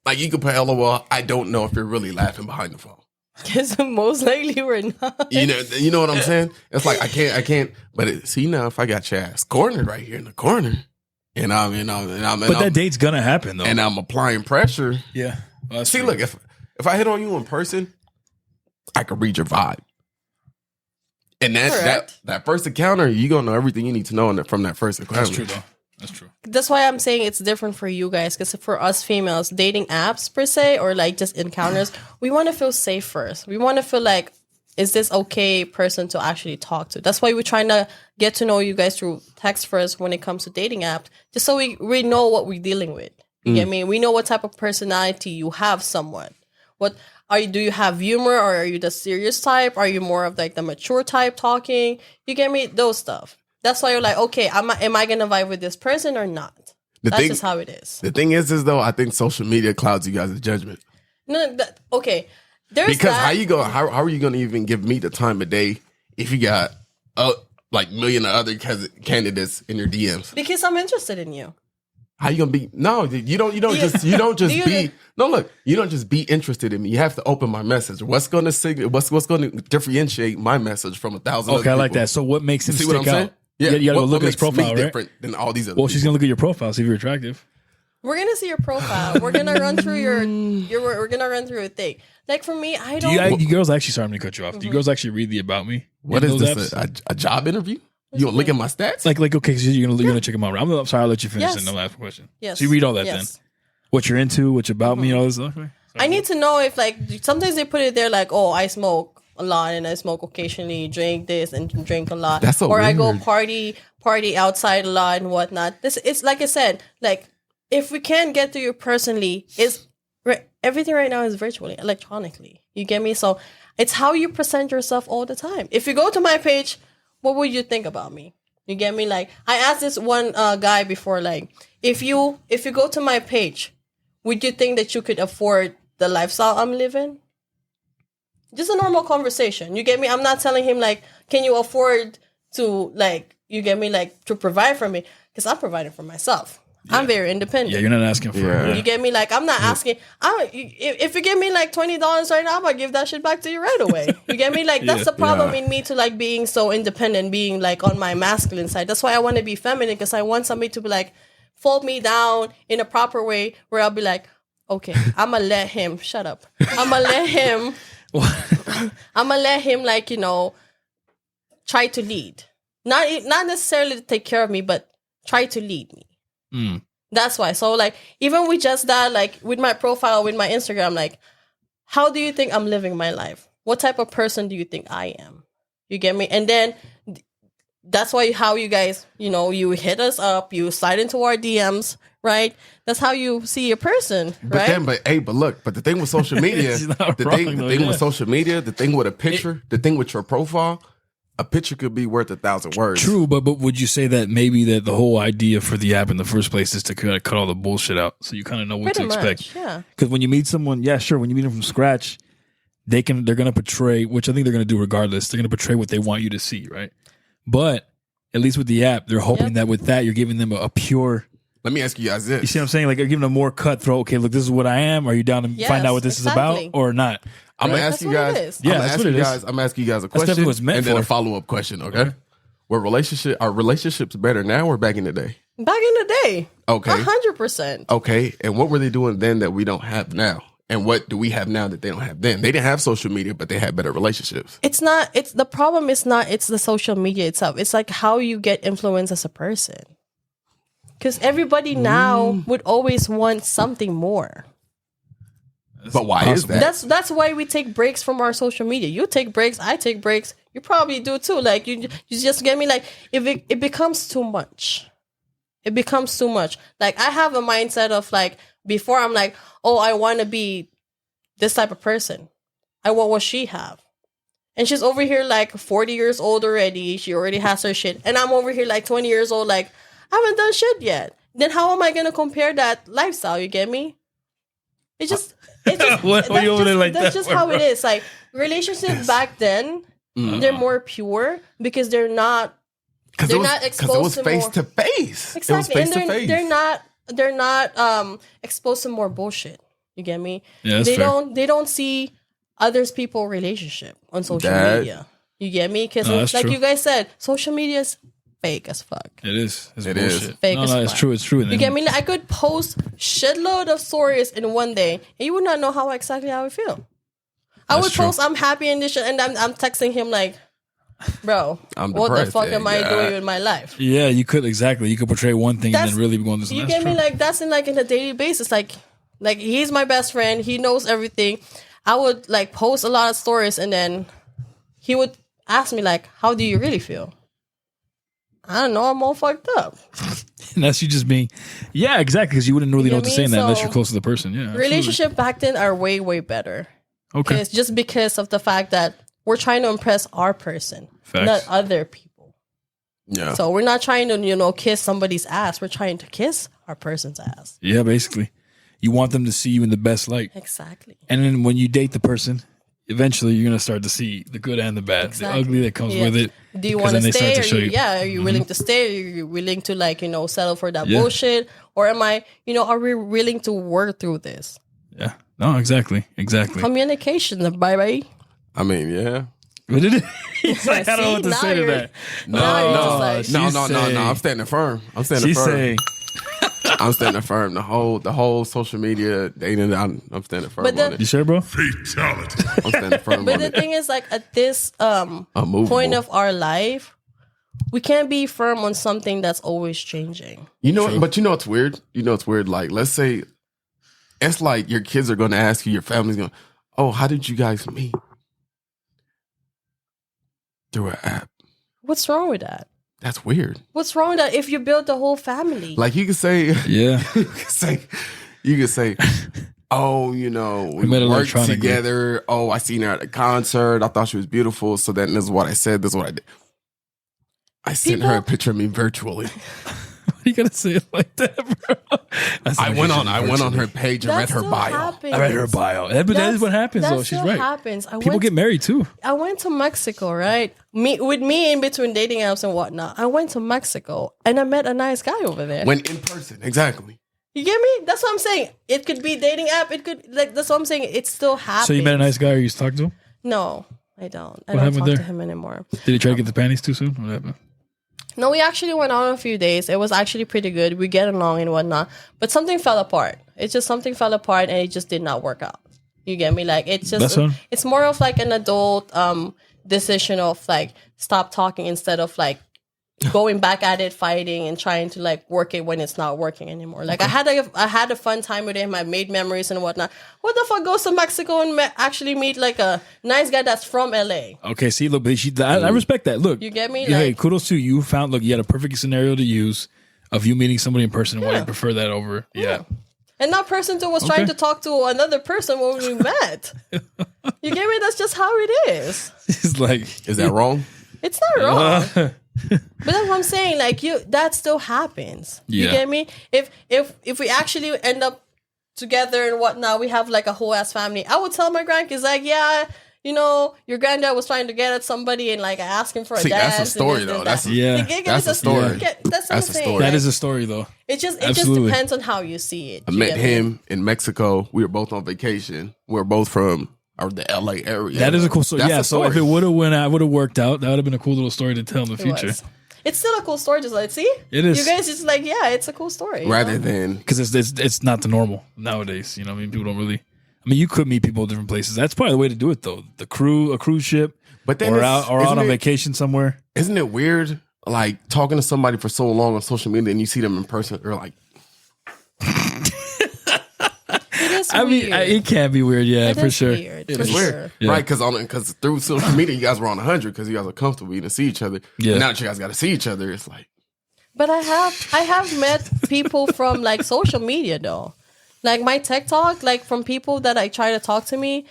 Like you can put LOL, I don't know if you're really laughing behind the phone. Because most likely we're not. You know what I'm saying? It's like I can't. But see now, if I got your ass cornered right here in the corner, and But that date's gonna happen though. and I'm applying pressure. Yeah. Well, that's See, true. look, if I hit on you in person, I can read your vibe. And Correct. that first encounter, you gonna know everything you need to know from that first encounter. That's true though. That's true. That's why I'm saying it's different for you guys. Because for us females, dating apps per se, or like just encounters, we want to feel safe first. We want to feel like, is this okay person to actually talk to? That's why we're trying to get to know you guys through text first when it comes to dating apps, just so we know what we're dealing with. You get me? We know what type of personality you have somewhat. What do you have humor, or are you the serious type? Are you more of like the mature type talking? You get me? Those stuff. That's why you're like, okay, am I gonna vibe with this person or not? That's just how it is. The thing is though, I think social media clouds you guys' judgment. No, okay. There's Because that. how are you gonna even give me the time of day if you got like million of other candidates in your DMs? Because I'm interested in you. How you gonna be? No, you don't just you don't just be interested in me. You have to open my message. What's gonna differentiate my message from 1,000? Okay, other I like people? that. So what makes him See stick what I'm saying? out? Yeah, you gotta go look at his makes me profile, right? different than all these other. Well, she's people? gonna look at your profile, see if you're attractive. We're gonna see your profile. We're gonna run through we're gonna run through a thing. Like for me, I Do don't. you girls actually? Sorry, I'm gonna cut you off. Do you girls actually read the about me? What in is those this? apps? A job interview? You gonna look at my stats? Like okay, so you're gonna check them out. I'm sorry, I'll let you finish Yes. in the last question. Yes. So you read all that Yes. then. What you're into, what you're about me, all this. Okay. I need to know if like sometimes they put it there like, oh, I smoke a lot and I smoke occasionally, drink this and drink a lot. That's so or I go weird. party outside a lot and whatnot. It's like I said, like if we can't get to you personally, everything right now is virtually, electronically. You get me? So it's how you present yourself all the time. If you go to my page, what would you think about me? You get me? Like I asked this one guy before, like if you go to my page, would you think that you could afford the lifestyle I'm living? Just a normal conversation. You get me? I'm not telling him like, can you afford to like, you get me, like to provide for me? Because I'm providing for myself. Yeah. I'm very independent. Yeah, you're not asking for it. You get me? Like, I'm not asking. If you give me like $20 right now, I'm gonna give that shit back to you right away. You get me? Like, that's the problem in me to like being so independent, being like on my masculine side. That's why I want to be feminine, because I want somebody to be like, fold me down in a proper way where I'll be like, okay, I'm gonna let him, shut up. I'm gonna let him like, you know, try to lead. Not necessarily to take care of me, but try to lead me. That's why. So like, even with just that, like with my profile, with my Instagram, like, how do you think I'm living my life? What type of person do you think I am? You get me? And then that's why how you guys, you know, you hit us up, you slide into our DMs, right? That's how you see a person, right? But the thing with social media, She's not the wrong, thing though, with yeah. social media, the thing with a picture, the thing with your profile, a picture could be worth 1,000 words. True, but would you say that maybe that the whole idea for the app in the first place is to kind of cut all the bullshit out, so you kind of know what Pretty to expect? much, yeah. Because when you meet someone, yeah, sure, when you meet them from scratch, they're gonna portray, which I think they're gonna do regardless. They're gonna portray what they want you to see, right? But at least with the app, they're hoping that with that you're giving them a pure. Let me ask you guys this. You see what I'm saying? Like you're giving them a more cutthroat. Okay, look, this is what I am. Are you down to find out what this is about or not? I'm gonna ask you guys. I'm gonna ask you guys a question definitely what's meant and then for. a follow-up question. Okay. Are relationships better now or back in the day? Back in the day. Okay. 100%. Okay. And what were they doing then that we don't have now? And what do we have now that they don't have then? They didn't have social media, but they had better relationships. It's the problem is not it's the social media itself. It's like how you get influenced as a person. Because everybody now would always want something more. But why is that? That's why we take breaks from our social media. You take breaks, I take breaks. You probably do too. Like you just get me. Like if it becomes too much, it becomes too much. Like I have a mindset of like before I'm like, oh, I want to be this type of person. I want what she have, and she's over here like 40 years old already. She already has her shit, and I'm over here like 20 years old. Like I haven't done shit yet. Then how am I gonna compare that lifestyle? You get me? It's just that's just how it is. Like relationships back then, they're more pure because they're not exposed because it was to face more, to face. exactly, It was face to face. they're not exposed to more bullshit. You get me? Yeah, that's fair. They don't see others people relationship on social media. You get me? Because like true. you guys said, social media is fake as fuck. It is. It's It bullshit. is. Fake as It's fuck. true. It's true. You get me? Like, I could post shitload of stories in one day, and you would not know how exactly how I feel. I That's would true. post I'm happy in this shit, and I'm texting him like, bro, I'm what the depressed, fuck yeah, am I yeah. doing in my life? Yeah, you could exactly. You could portray one thing and then really be going to You something. get me? Like that's in a daily basis. Like he's my best friend. He knows everything. I would like post a lot of stories, and then he would ask me like, how do you really feel? I don't know. I'm all fucked up. And that's you just being, yeah, exactly. Because you wouldn't really know what to say in that unless So, you're close to the person. Yeah, absolutely. Relationship back then are way, way better. Okay. It's just because of the fact that we're trying to impress our person, Facts. not other people. Yeah. So we're not trying to, kiss somebody's ass. We're trying to kiss our person's ass. Yeah, basically, you want them to see you in the best light, Exactly. and then when you date the person, eventually you're gonna start to see the good and the bad, Exactly. the ugly that comes Yeah. with it. Do you because want then to they stay? start to show you. Are you willing to stay? Are you willing to settle for that Yeah. bullshit? Or am I, are we willing to work through this? Yeah. No, exactly. Communication, bye. I mean, yeah. But it, he's like, I don't know what to now say to you're- that. Now you're just like, No. I'm standing firm. I'm standing She's firm. saying, I'm standing firm. The whole social media dating. I'm standing firm But on you it. sure, bro? Fatality. I'm standing firm But on the it. thing is, like, at this Unmovable. point of our life, we can't be firm on something that's always changing. But you know what's weird? Like, let's say it's like your kids are going to ask you, your family's going, oh, how did you guys meet? Through an app. What's wrong with that? That's weird. What's wrong with that if you build the whole family? Like you could say, Yeah. you could say, oh, we met worked electronically. together. Oh, I seen her at a concert. I thought she was beautiful. So then this is what I said. This is what I did. I sent her a picture of me virtually. You gotta say it like that, bro. I went on her page and That read her still bio. happens. I read her bio. But that is what happens, That though. She's still right. happens. People get married too. I went to Mexico, right? With me in between dating apps and whatnot. I went to Mexico and I met a nice guy over there. Went in person, exactly. You get me? That's what I'm saying. It could be dating app. It could that's what I'm saying. It still happens. So you met a nice guy, or you used to talk to him? No, I don't. I What don't happened talk there? to him anymore. Did he try to get the panties too soon? What happened? No, we actually went out a few days. It was actually pretty good. We get along and whatnot. But something fell apart. It's just something fell apart and it just did not work out. You get me? Like it's That's just all. it's more of like an adult decision of like stop talking instead of like going back at it, fighting and trying to like work it when it's not working anymore. Like I had a fun time with him. I made memories and whatnot. What the fuck goes to Mexico and actually meet like a nice guy that's from LA? Okay, see, look, but I respect that. Look, You get me? Yeah, hey, Like- kudos to you. You had a perfect scenario to use of you meeting somebody in person and why you prefer that over. Yeah. And that person too was trying to talk to another person when we met. You get me? That's just how it is. It's like, Is that wrong? It's not wrong. But that's what I'm saying. Like that still happens. You Yeah. get me? If we actually end up together and whatnot, we have like a whole ass family. I would tell my grandkids like, yeah, you know, your granddad was trying to get at somebody and like ask him for a See, dance. that's a story and this, though. and That's that. Yeah. That's a story. That's what That's I'm a saying. story. That Like, is a story, though. it just Absolutely. depends on how you see it. I You met get me? him in Mexico. We were both on vacation. We were both from the LA area. That is a cool story. That's Yeah. a So if story. it would have worked out, that would have been a cool little story to tell in the It future. was. It's still a cool story. Just like, see, It is. You guys just like, yeah, it's a cool story. you rather know? than Because it's not the normal nowadays. You know, what I mean, people don't really. I mean, you could meet people in different places. That's probably the way to do it, though. A cruise ship, But then or it's- out isn't on it- vacation somewhere. Isn't it weird, like talking to somebody for so long on social media and you see them in person, or like, It is I mean, weird. it can be weird, yeah, It for is sure. weird, it's for weird, sure. Yeah. right? Because through social media, you guys were on 100 because you guys are comfortable, you didn't see each other. Yeah. Now that you guys got to see each other, it's like, But I have met people from like social media though. Like my TikTok, like from people that I try to talk to me,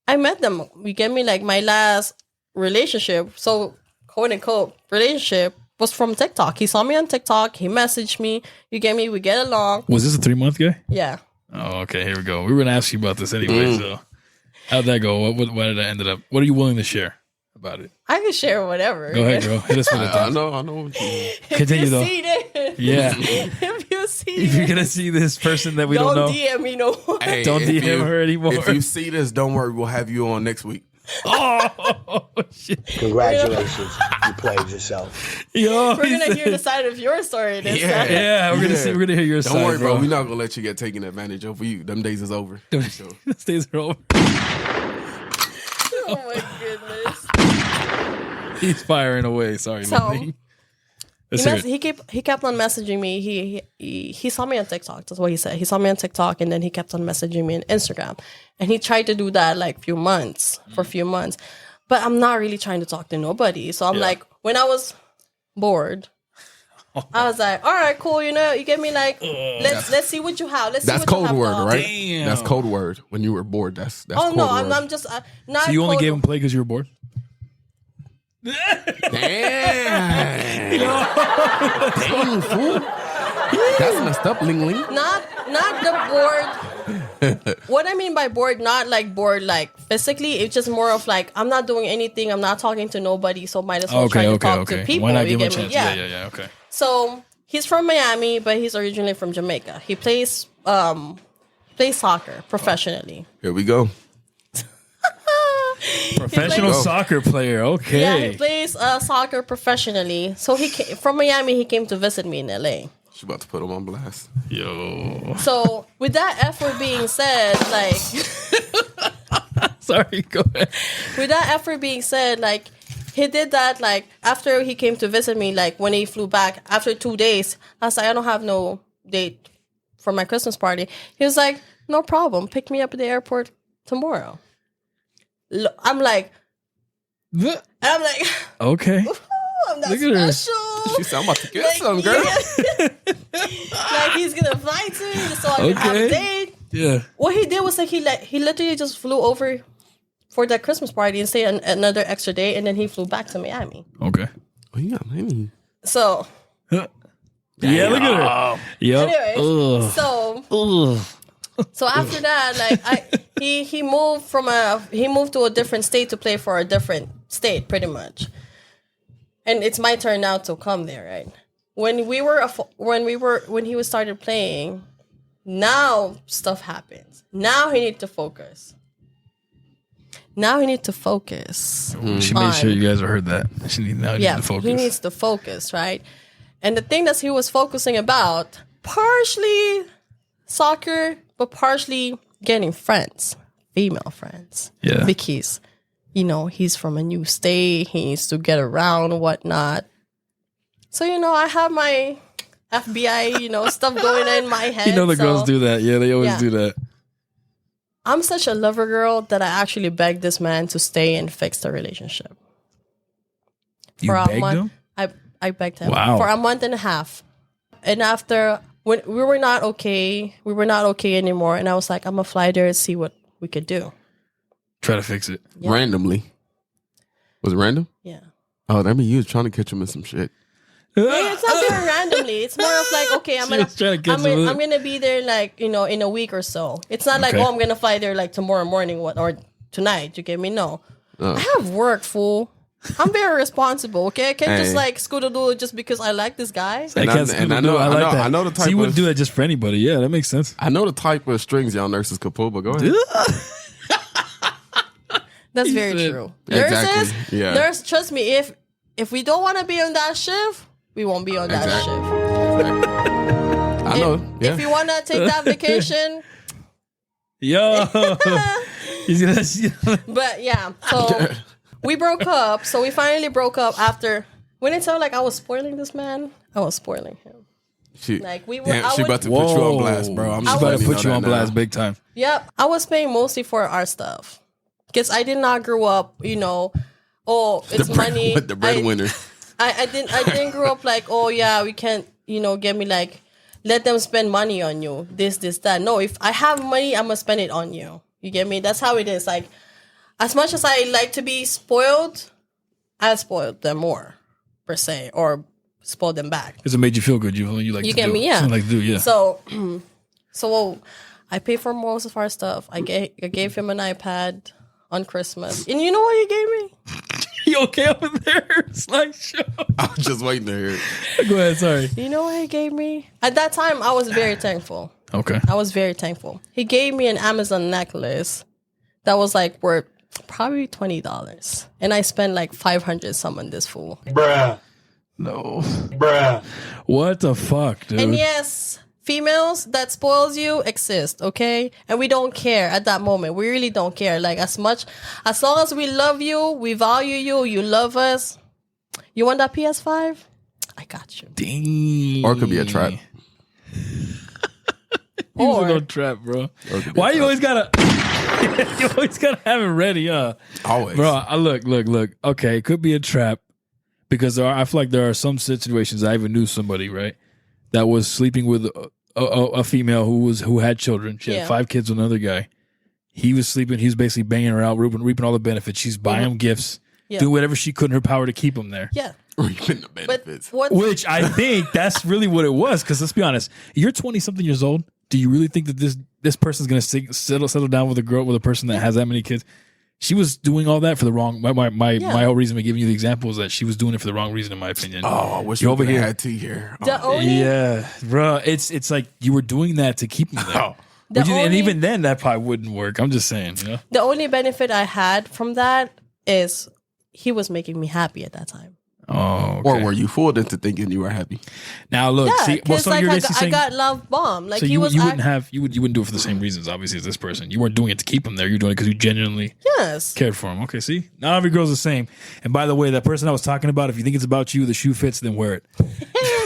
I met them. You get me? Like my last relationship, so quote unquote relationship was from TikTok. He saw me on TikTok, he messaged me, you get me, we get along. Was this a 3-month guy? Yeah. Oh, okay. Here we go. We were gonna ask you about this anyway. So, how'd that go? Why did I end up? What are you willing to share about it? I can share whatever. Go ahead, girl. Hit us with it. I then. know what you mean. Continue If you though. see it, Yeah. if you see If you're it, gonna see this person that we don't don't know, DM me no more. Hey, don't if DM you- her anymore. If you see this, don't worry, we'll have you on next week. Oh shit! Congratulations, you played yourself. Yo, We're gonna hear the side of your story this Yeah. time. Yeah, we're gonna Yeah. see. We're gonna hear your Don't side, worry, bro. bro. We're not gonna let you get taken advantage of. Them days is over. So, Stays are over. Oh my goodness. He's firing away. Sorry, So, Ling Ling. Let's hear it. He kept on messaging me. He saw me on TikTok. That's what he said. He saw me on TikTok, and then he kept on messaging me on Instagram. And he tried to do that like for a few months. But I'm not really trying to talk to nobody. So I'm like, when I was bored, I was like, all right, cool. You know, you get me like, let's see what you have. Let's see that's what you code have, word, dog. right? Damn. That's code word. When you were bored, that's Oh code no, word. I'm just not. So you only code gave him play because you were bored? Damn. Damn, fool. That's messed up, Ling Ling. not the bored. What I mean by bored, not like bored like physically. It's just more of like I'm not doing anything. I'm not talking to nobody. So might as well try to talk to people. Why not you give him a get me? chance? Yeah. Okay. So he's from Miami, but he's originally from Jamaica. He plays soccer professionally. Here we go. Professional He's soccer player. Okay. Yeah, he plays soccer professionally. So from Miami. He came to visit me in LA. She's about to put him on blast. Yo. So with that effort being said, like Sorry. Go ahead. with that effort being said, like he did that like after he came to visit me, like when he flew back after 2 days, I was like, I don't have no date for my Christmas party. He was like, no problem, pick me up at the airport tomorrow. I'm like, Okay. I'm not Look at her. special. She said, I'm about to get Like, some, girl. yeah. Like he's gonna fly to me so I can have a Okay. date. Yeah. What he did was like he literally just flew over for that Christmas party and stayed another extra day, and then he flew back to Miami. Okay. Oh, yeah, man. So Yeah. Look at her. Yep. anyways, Ugh. so after that, like he moved to a different state to play for a different state, pretty much. And it's my turn now to come there, right? When he started playing, now stuff happens. Now he needs to focus. She made sure you guys heard that. She need to focus. He needs to focus, right? And the thing that he was focusing about, partially soccer, but partially getting friends, female friends. Yeah. Because, he's from a new state. He needs to get around, whatnot. So, I have my FBI, stuff going on in my head. the so girls do that. Yeah, they always Yeah. do that. I'm such a lover girl that I actually begged this man to stay and fix the relationship. You a begged month. him? I begged him Wow. for a month and a half. And after, when we were not okay anymore. And I was like, I'm going to fly there and see what we could do. Try to fix it. Yeah. Randomly. Was it random? Yeah. Oh, that mean you was trying to catch him in some shit. It's not very randomly. It's more of like, okay, I'm gonna be there like, in a week or so. It's not like, I'm gonna fly there like tomorrow morning or tonight. You get me? No. I have work, fool. I'm very responsible, okay? I can't just like scoot-a-doo just because I like this guy. I like that. I know the type so you wouldn't do that just for anybody. Yeah, that makes sense. I know the type of strings y'all nurses could pull, but go ahead. That's very true. Exactly. Nurse, trust me, if we don't want to be on that shift, we won't be on that shift. I know. Yeah. If you want to take that vacation. Yo. But yeah, so we broke up. So we finally broke up after. When it sounded like I was spoiling this man, I was spoiling him. She about to put you on blast, bro. I'm just about to put you on blast big time. Yep. I was paying mostly for our stuff. Because I did not grow up, it's money. With the breadwinner. I didn't grow up like, oh yeah, we can't, get me like, let them spend money on you. This, that. No, if I have money, I'm gonna spend it on you. You get me? That's how it is. Like, as much as I like to be spoiled, I spoiled them more, per se, or spoiled them back. Because it made you feel good. You like you to get do. me? Yeah. Like to do, yeah. So I paid for most of our stuff. I gave him an iPad on Christmas. And you know what he gave me? You okay over there? Slideshow. I was just waiting to hear it. Go ahead, sorry. You know what he gave me? At that time, I was very thankful. Okay. I was very thankful. He gave me an Amazon necklace that was like worth probably $20. And I spent like 500 some on this fool. Bruh. No. Bruh. What the fuck, dude? And yes, females that spoils you exist, okay? And we don't care at that moment. We really don't care. Like as long as we love you, we value you, you love us. You want that PS5? I got you. Dang. Or it could be a trap. Or no trap, bro. Why you always gotta you always gotta have it ready, Always. Bro, look. Okay, it could be a trap. Because I feel like there are some situations. I even knew somebody, right, that was sleeping with a female who had children. She had 5 kids with another guy. He was sleeping. He was basically banging her out, reaping all the benefits. She's buying him gifts, doing whatever she could in her power to keep him there. Yeah. Reaping the benefits. Which I think that's really what it was. Because let's be honest, you're 20-something years old. Do you really think that this person's going to settle down with a person that has that many kids? She was doing all that for the wrong. My whole reason for giving you the example is that she was doing it for the wrong reason, in my opinion. Oh, I wish you over here had tea here. Yeah, bro, it's like you were doing that to keep me there. And even then, that probably wouldn't work. I'm just saying. The only benefit I had from that is he was making me happy at that time. Oh, okay. Or were you fooled into thinking you were happy? Now look, see, so like you're I got love bombed. Like so you wouldn't do it for the same reasons, obviously, as this person. You weren't doing it to keep him there. You're doing it because you genuinely cared for him. Okay, see, not every girl's the same. And by the way, that person I was talking about, if you think it's about you, the shoe fits, then wear it.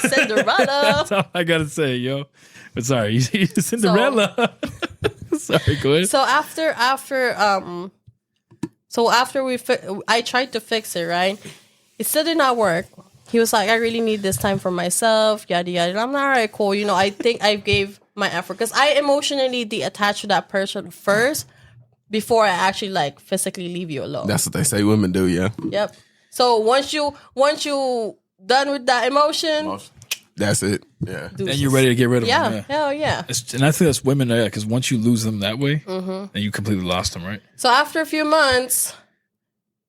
Cinderella. That's all I gotta say, yo. But sorry, Cinderella. Sorry, go ahead. So after I tried to fix it, right? It still did not work. He was like, I really need this time for myself, yada, yada. I'm like, all right, cool. I think I gave my effort because I emotionally attached to that person first before I actually like physically leave you alone. That's what they say women do, yeah. Yep. So once you done with that emotion, that's it. Yeah. And you're ready to get rid of them. Yeah. Hell yeah. And I think that's women, because once you lose them that way, then you completely lost them, right? So after a few months,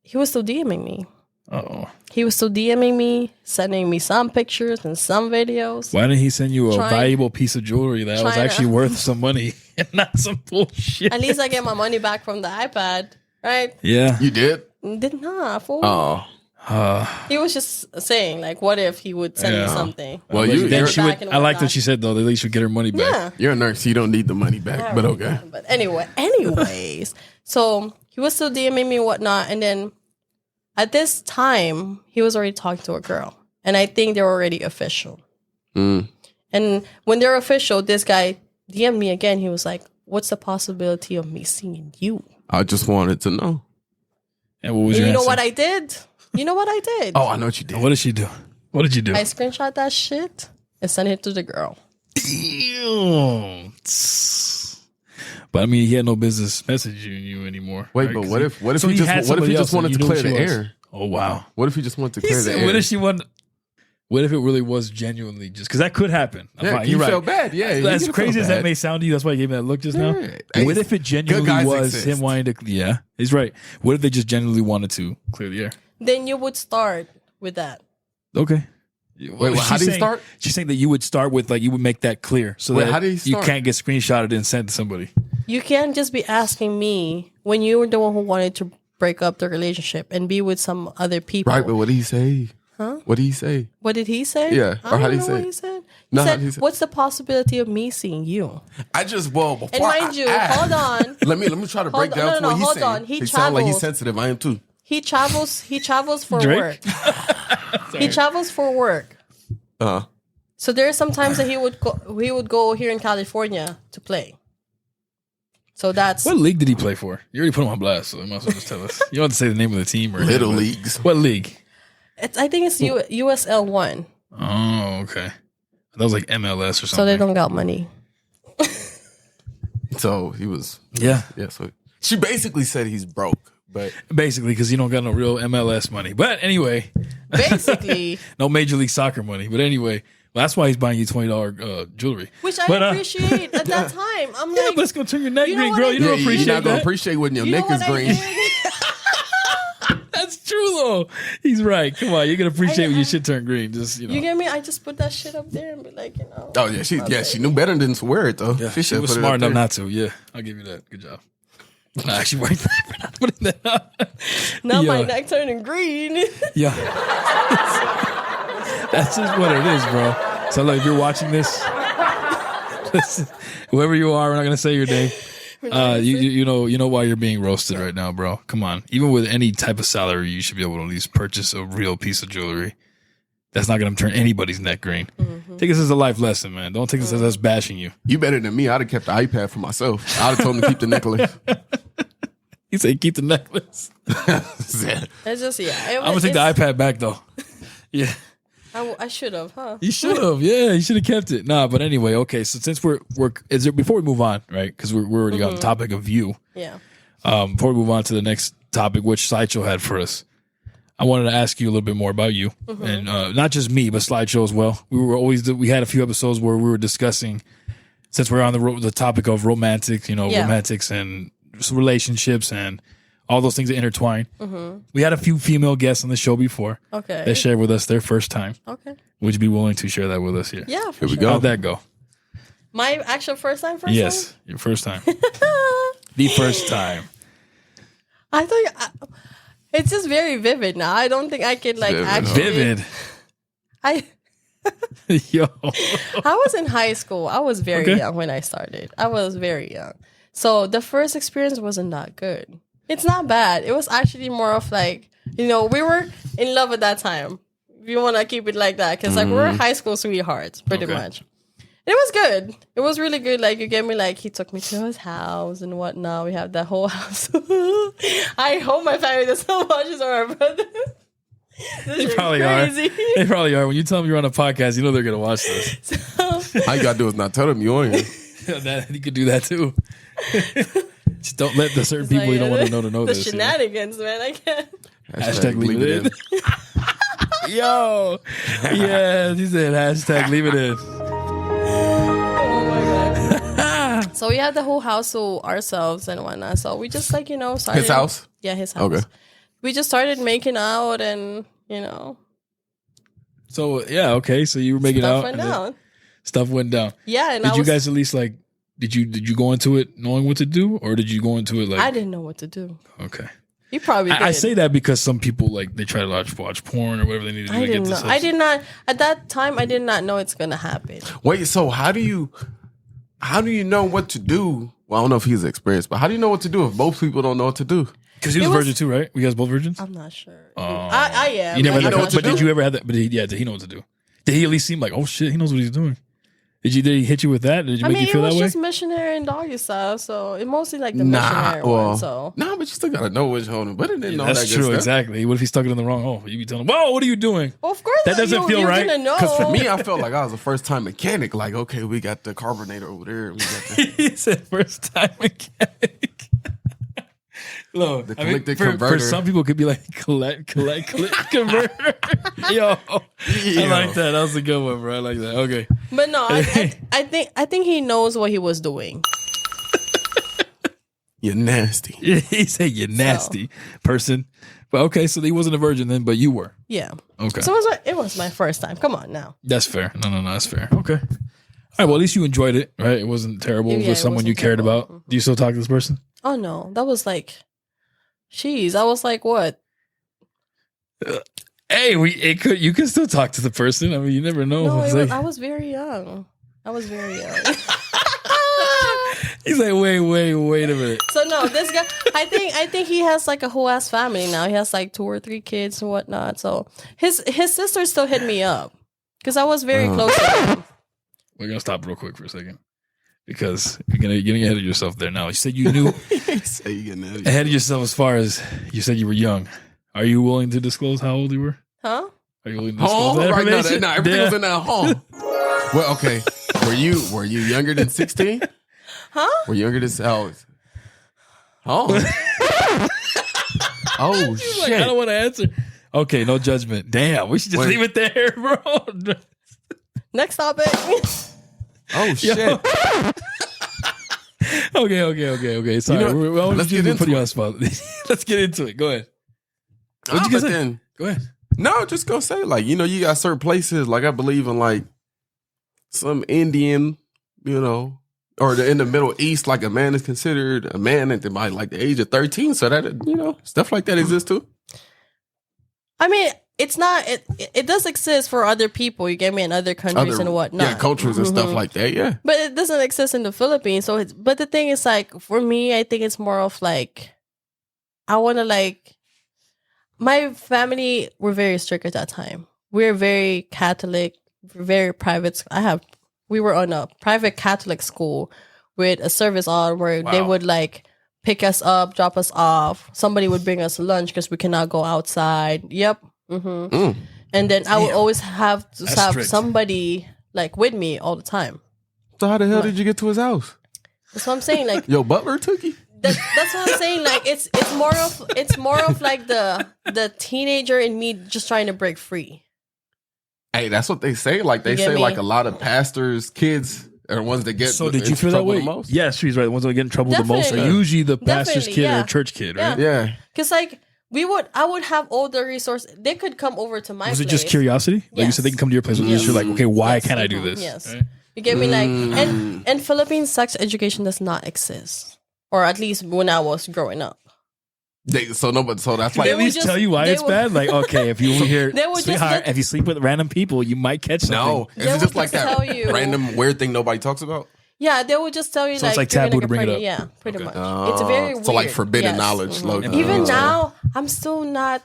he was still DMing me. Uh-oh. He was still DMing me, sending me some pictures and some videos. Why didn't he send you a valuable piece of jewelry that was actually worth some money and not some bullshit? At least I get my money back from the iPad, right? Yeah. You did? Did not, fool. Oh. He was just saying, like, what if he would send me something? Well, I like what she said, though. At least she would get her money back. Yeah. You're a nurse, so you don't need the money back, but okay. But anyways, so he was still DMing me and whatnot, and then at this time, he was already talking to a girl. And I think they were already official. And when they're official, this guy DM'd me again. He was like, what's the possibility of me seeing you? I just wanted to know. And what was your answer? You know what I did? Oh, I know what you did. What did she do? What did you do? I screenshot that shit and sent it to the girl. Damn. But I mean, he had no business messaging you anymore. Wait, right? but 'Cause what if so he he had just somebody else wanted and to you knew clear who the she was. air? Oh wow. What if he just wanted to clear the What air? if she wanted? What if it really was genuinely just because that could happen? Yeah, Fine, you you're felt right. bad. Yeah, you As could crazy feel as that bad. may sound to you, that's why I gave him that look just now. Hey, What if it good genuinely guys was exist. him wanting to? Yeah, he's right. What if they just genuinely wanted to clear the air? Then you would start with that. Okay. Wait, how do you start? She's saying that you would start with you would make that clear so Wait, that how do you you start? can't get screenshotted and sent to somebody. You can't just be asking me when you were the one who wanted to break up the relationship and be with some other people. Right, but what did he say? Huh? What did he say? What did he say? Yeah, I or how don't did he know say? what he said. No, He how said, did he say? "What's the possibility of me seeing you?" Before And mind you, hold on. Let me try to break on, down no, to no, what he's hold saying. on. He sounds like he's travels. sensitive. I am too. He travels for Drake? work. He travels for work. So there are some times that he would go here in California to play. So that's What league did he play for? You already put him on blast, so you might as well just tell us. You don't have to say the name of the team or Little anything, but leagues. What league? I think it's USL 1. Oh, okay. That was like MLS or something. So they don't got money. So he was. Yeah, Yeah. So she basically said he's broke, but basically because you don't got no real MLS money. But anyway, Basically, no Major League Soccer money. But anyway, that's why he's buying you $20 jewelry. which I But, appreciate at that time. I'm Yeah, like, but it's gonna turn your neck You know green, what girl. I You did? don't appreciate you're not gonna that. appreciate when your you know neck is what I green. did? That's true though. He's right. Come on, you're gonna appreciate when your shit turn green. Just You get me? I just put that shit up there and be like, Oh yeah, she knew better than to wear it though. Yeah, she should was put it smart up enough there. not to. Yeah, I'll give you that. Good job. I actually worked for not putting that up. Now my Yeah. neck turning green. Yeah. That's just what it is, bro. So look, if you're watching this, listen, whoever you are, we're not gonna say your name. You know why you're being roasted right now, bro. Come on. Even with any type of salary, you should be able to at least purchase a real piece of jewelry. That's not gonna turn anybody's neck green. Take this as a life lesson, man. Don't take this as us bashing you. You better than me. I'd have kept the iPad for myself. I'd have told him to keep the necklace. He said keep the necklace. It's just, I'm gonna take the iPad back though. Yeah. I should have, huh? You should have, yeah. You should have kept it. Nah, but anyway, okay. So since we're is there before we move on, right? Because we're already on the topic of you. Yeah. Before we move on to the next topic, which Slideshow had for us, I wanted to ask you a little bit more about you, and not just me, but Slideshow as well. We had a few episodes where we were discussing, since we're on the topic of romantics, romantics and relationships and all those things that intertwine. We had a few female guests on the show before. Okay. That shared with us their first time. Okay. Would you be willing to share that with us here? Yeah, for Here we sure. go. How'd that go? My actual first time? Yes, your first time. The first time. I thought it's just very vivid now. I don't think I could Vivid, huh? actually. Vivid. I Yo. was in high school. I was very Okay. young when I started. I was very young. So the first experience wasn't that good. It's not bad. It was actually more of like, we were in love at that time. If you want to keep it like that. Because we were high school sweethearts, pretty Okay. much. It was good. It was really good. Like, you get me, like, he took me to his house and whatnot. We have that whole house. I hope my family doesn't watch this or our brother. They probably are. They probably are. When you tell them you're on a podcast, you know they're going to watch this. All you gotta do is not tell them you on here. You could do that too. Just don't let the certain people you don't want to know the this. shenanigans, man. I can't. Hashtag leave it in. Yo. Yeah, he said hashtag leave it in. Oh my god. So we had the whole house to ourselves and whatnot. So we just started. His house? Yeah, his house. Okay. We just started making out and So, yeah, okay. So you were making stuff out. went and then down. Stuff went down. Yeah, and Did you guys at least did you go into it knowing what to do, or did you go into it I didn't know what to do. okay? He probably did. I say that because some people they try to watch porn or whatever they need to do I to get didn't know. this. I did not at that time. I did not know it's gonna happen. Wait, so how do you know what to do? Well, I don't know if he's experienced, but how do you know what to do if both people don't know what to do? Because he was It a was- virgin too, right? You guys both virgins. I'm not sure. I am. You never but had I'm that, not but sure. did you ever have that? But did he know what to do? Did he at least seem like, oh shit, he knows what he's doing? Did he hit you with that? Did you make you feel it that was way? just missionary and doggy style, so it mostly like the missionary one. So but you still gotta know which home. But it didn't know That's that good true, stuff. exactly. What if he stuck it in the wrong hole? You be telling him, "Whoa, what are you doing?" well, of course That doesn't feel you're right, gonna know. Because for me, I felt like I was a first time mechanic. Like, okay, we got the carbonator over there. We got the, He said first time mechanic. Look, The I mean, collected for converter. some people, it could be like collect converter. Yo, I like that. That was a good one, bro. I like that. Okay, But no, I think he knows what he was doing. you're nasty. he said you're nasty person. But okay, so he wasn't a virgin then, but you were. Yeah. Okay, So it was my first time. Come on now. that's fair. No, that's fair. Okay. All right. Well, at least you enjoyed it, right? It wasn't terrible. It Yeah, was it someone you wasn't cared terrible. about. Do you still talk to this person? Oh no, that was like, jeez, I was like, what? Hey, you can still talk to the person. I mean, you never know. No, It's like- I was very young. he's like, wait a minute. So no, this guy, I think he has like a whole ass family now. He has like 2 or 3 kids and whatnot. So his sister still hit me up because I was very close to him. We're gonna stop real quick for a second because you're getting ahead of yourself there. Now you said you knew Say you getting out ahead of yourself as far as you said you were young. Are you willing to disclose how old you were? Huh? Are you willing to disclose home that right now. information? Nah, everything Yeah. was in that home. Well, okay. Were you younger than 16? Huh? Were you younger than oh Like, shit. I don't want to answer. Okay, no judgment. Damn, we should just Wait. leave it there, bro. Next topic. Oh shit. Okay. Sorry, You know what? let's Let's get put into you on the spot. Let's get into it. Go ahead. What'd you But say? then, Go ahead. no, just go say like, you got certain places, like I believe in like some Indian, or in the Middle East, like a man is considered a man at like the age of 13. So that, stuff like that exists too. I mean, it's not. It does exist for other people. You get me, in other countries and whatnot. Yeah, cultures and stuff like that. Yeah. But it doesn't exist in the Philippines. So, but the thing is, like, for me, I think it's more of like, I want to like, my family were very strict at that time. We're very Catholic, very private. We were on a private Catholic school with a service on where they would like pick us up, drop us off. Somebody would bring us lunch because we cannot go outside. Yep. And then I would always have to have strict. somebody like with me all the time. So how the hell did you get to his house? That's what I'm saying. Like Yo, butler took you? that's what I'm saying. Like it's more of like the teenager in me just trying to break free. Hey, that's what they say. Like they You get say, me? like a lot of pastors' kids are the ones that get. So did you into feel that trouble way? the most? Yeah, she's right. The ones that get in trouble the most are Definitely. usually the pastor's Definitely, kid or yeah. a church kid, Yeah. right? Yeah. Cause like I would have all the resources. They could come over to my Was place. it just curiosity? Like you Yes. said, they can come to your place with Yes. you're like, okay, why Yes. can't I do Mhm. this? Yes. Right? You get me? Like and Philippine sex education does not exist, or at least when I was growing up. So that's They like at would least just- tell you why they it's would- bad. Like, okay, if you over here, They would just sweetheart, look- if you sleep with random people, you might catch something. no. Is They it would just like just that tell you- random weird thing nobody talks about? Yeah, they would just tell you So it's like you're taboo gonna to get bring it pregnant. up. Yeah, pretty Okay. much. It's very weird. So like forbidden Yes. knowledge. Mhm. Low-key. Even Oh. now, I'm still not,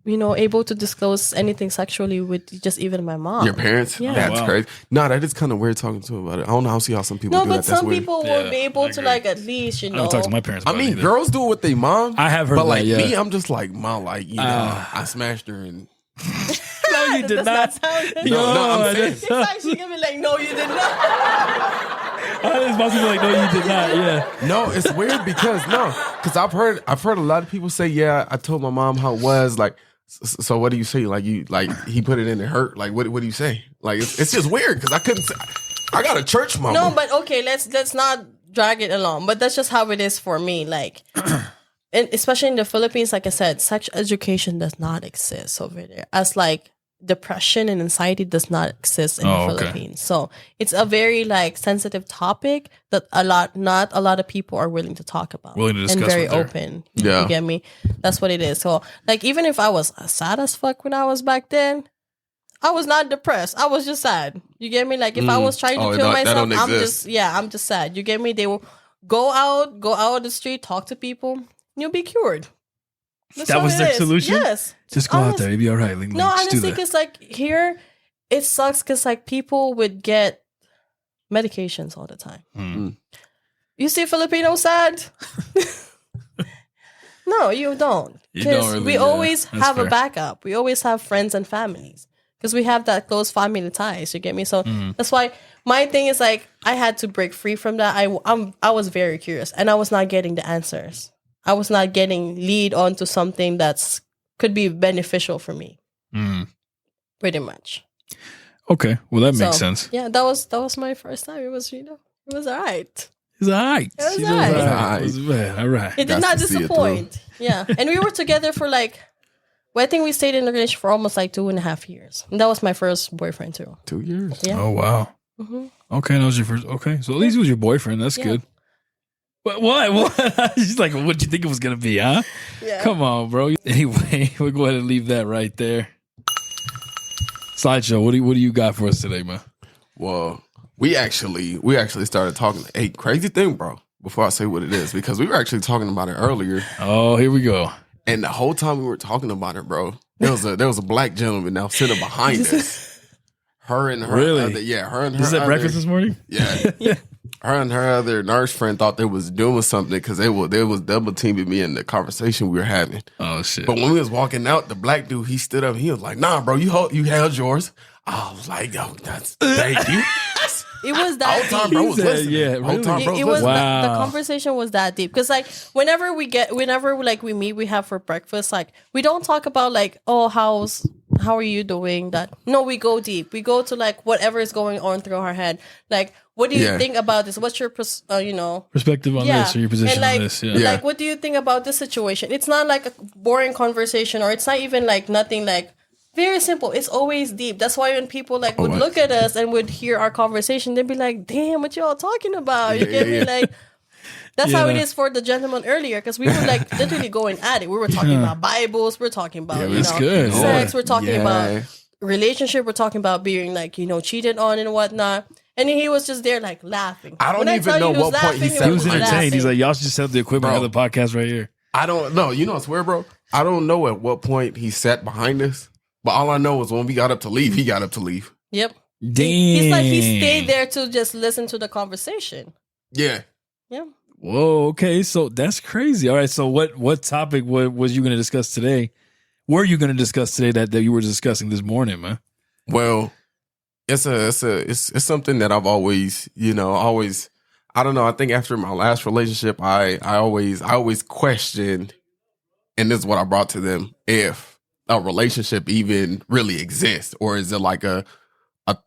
able to disclose anything sexually with just even my mom. Your parents? Yeah. That's Wow. crazy. No, that is kind of weird talking to them about it. I don't know how some people No, do but that. That's some weird. people Yeah, will be I able to agree. like at least I don't talk to my parents I about it mean, either. girls do it with their mom. I have heard but that, like yeah. me, I'm just like, mom, like I smashed her and No, you did Does not. that sound good? No, I'm saying. It's actually gonna be like, no, you did not. I was about to be like, no, you did not. Yeah. no, it's weird because I've heard a lot of people say, yeah, I told my mom how it was. Like, so what do you say? Like he put it in and hurt. Like what do you say? Like it's just weird because I couldn't say. I got a church mama. No, but okay, let's not drag it along. But that's just how it is for me. Like, and especially in the Philippines, like I said, sex education does not exist over there. As like depression and anxiety does not exist in the okay. Philippines. So it's a very like sensitive topic that not a lot of people are willing to talk about. Willing to discuss and very with their- open. Yeah. You get me? That's what it is. So like even if I was sad as fuck when I was back then, I was not depressed. I was just sad. You get me? Like if I was trying to Oh, kill that myself, don't exist. I'm just sad. You get me? They will go out on the street, talk to people, and you'll be cured. That's That all was it their is. solution? Yes. Just go out Honest- there. You'll be all right. Ling Ling. No, Just do honestly, that. because like here, it sucks because like people would get medications all the time. You see Filipino sad? No, you don't. You don't Because really, we yeah. always That's have a fair. backup. We always have friends and families. Because we have that close family ties. You get me? So that's why my thing is like I had to break free from that. I was very curious, and I was not getting the answers. I was not getting lead onto something that's could be beneficial for me. Pretty much. Okay, well that makes So, sense. Yeah, that was my first time. It was it was all right. It's all right. was She all right. does It's all right. It's bad. All right. It did Got not to see it disappoint. Yeah, and we were together for like. Well, I think we stayed in the relationship for almost like 2.5 years. And that was my first boyfriend too. 2 years. Yeah. Oh wow. Okay, that was your first. Okay, so at least it was your boyfriend. That's Yeah. good. But what? She's like, what did you think it was gonna be, huh? Yeah. Come on, bro. Anyway, we'll go ahead and leave that right there. Sideshow, what do you got for us today, man? Well, we actually started talking. Hey, crazy thing, bro. Before I say what it is, because we were actually talking about it earlier, Oh, here we go. and the whole time we were talking about it, bro, there was a black gentleman now sitting behind us. Her and her, Really? her and her. This is at other- breakfast this morning? Yeah. Her and her other nurse friend thought they was doing something because they was double teaming me in the conversation we were having. Oh shit. But when we was walking out, the black dude, he stood up. He was like, "Nah, bro, you held yours." I was like, "Yo, thank you." It was Whole that time, deep. bro was He said, listening. yeah, Whole time, really? bro It was was listening. the Wow. conversation was that deep because like whenever we meet, we have for breakfast, like we don't talk about like, oh, how are you doing that? No, we go deep. We go to like whatever is going on through our head. Like, what do you Yeah. think about this? What's your Perspective on yeah, this or your position and like, on this? Yeah. Yeah. like what do you think about this situation? It's not like a boring conversation, or it's not even like nothing like. Very simple. It's always deep. That's why when people like would look at us and would hear our conversation, they'd be like, "Damn, what y'all talking about?" You get me? Like, that's how it is for the gentleman earlier, because we were like literally going at it. We were talking about Bibles. We're talking about that's good. sex. Yeah. We're talking Yeah. about relationship. We're talking about being like cheated on and whatnot. And he was just there like laughing. I don't When even tell know you he was what point he laughing, said He was behind entertained. He's laughing. like, y'all should just set up the equipment Bro. of the podcast right here. I don't know. You know what's weird, bro? I don't know at what point he sat behind us, but all I know is when we got up to leave, he got up to leave. Yep. Damn. He's like he stayed there to just listen to the conversation. Yeah. Yeah. Whoa, okay. So that's crazy. All right. So what topic was you going to discuss today? Were you going to discuss today that you were discussing this morning, man? Well, it's something that I've always, I don't know. I think after my last relationship, I always questioned, and this is what I brought to them, if a relationship even really exists, or is it like a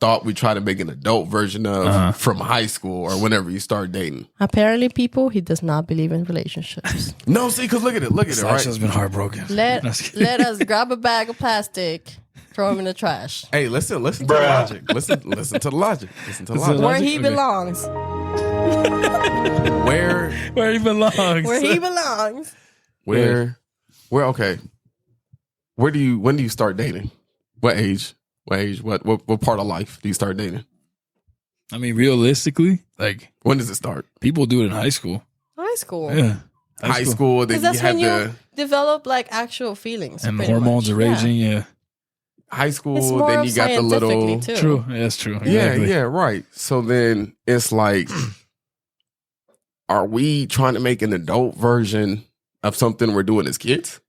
thought we try to make an adult version of from high school or whenever you start dating. Apparently, people, he does not believe in relationships. No, see, because look at it, right? Sasha's been heartbroken. Let us grab a bag of plastic, throw him in the trash. Hey, listen to the logic. Listen to the logic. Listen to the logic. Where he Okay. belongs. Where Where he belongs. Where he belongs. okay. When do you start dating? What age? What part of life do you start dating? I mean, realistically, like When does it start? people do it in high school. High school. Yeah. High school, then Because you that's have when the you develop like actual feelings. And the pretty hormones much. are raging. Yeah. Yeah. high It's school, more then of you got the little scientifically, too. True. Yeah, that's true. Yeah, Exactly. yeah, right. So then it's like, are we trying to make an adult version of something we're doing as kids?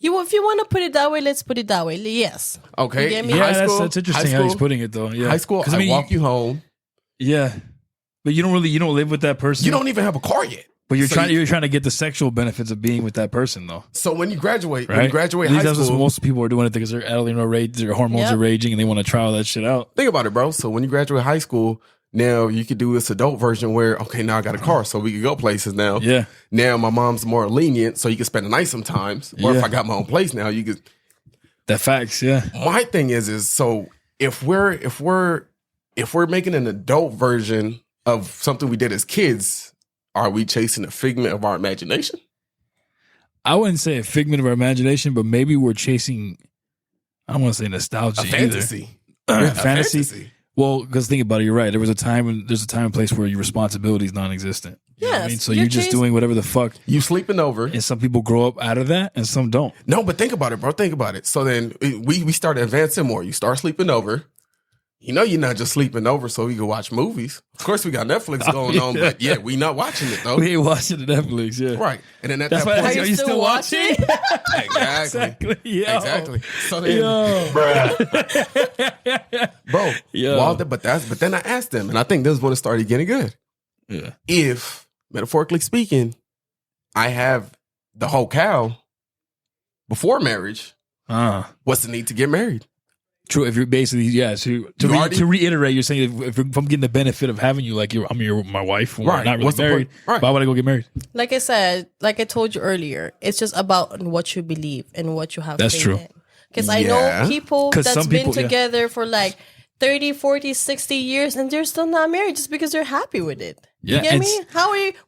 If you want to put it that way, let's put it that way. Yes. Okay. You get me? Yeah, High school, that's interesting high how he's school- putting it though. Yeah. High school, 'Cause I walk you home. Yeah. But you don't live with that person. You don't even have a car yet. But you're So you're trying to get the sexual benefits of being with that person though. So when you graduate, Right? when you graduate At least high that's what school, most people are doing it because their adrenaline rate, their hormones Yep. are raging and they want to try all that shit out. think about it, bro. So when you graduate high school, now you could do this adult version where, okay, now I got a car, so we could go places now. Yeah. Now my mom's more lenient, so you can spend the night sometimes. Or if Yeah. I got my own place now, you could. That facts, yeah. My thing is so if we're making an adult version of something we did as kids, are we chasing a figment of our imagination? I wouldn't say a figment of our imagination, but maybe we're chasing, I don't want to say nostalgia A either. fantasy. Fantasy. Well, because think about it, you're right. There's a time and place where your responsibility is non-existent. You know what I Yes, mean? So you're you're just chasing- doing whatever the fuck. You sleeping over. And some people grow up out of that and some don't. No, but think about it, bro. Think about it. So then we start advancing more. You start sleeping over. you know, you're not just sleeping over so we can watch movies. Of course, we got Netflix going on, but yeah, we not watching it though. We ain't watching the Netflix, yeah. Right. And then at That's that why point, are you still watching? exactly. Yo. Exactly. So then, bro, Yo. but then I asked them, and I think this is when it started getting good. Yeah. If, metaphorically speaking, I have the whole cow before marriage, what's the need to get married? True. If you're basically, to reiterate, you're saying if I'm getting the benefit of having you, like I'm my wife, we're Right. not really What's the married. point? Right. Why would I go get married? Like I said, like I told you earlier, it's just about what you believe and what you have. That's faith true. in. Because I know people 'Cause that's some been people, yeah. together for like 30, 40, 60 years and they're still not married just because they're happy with it. Yeah, You get and me?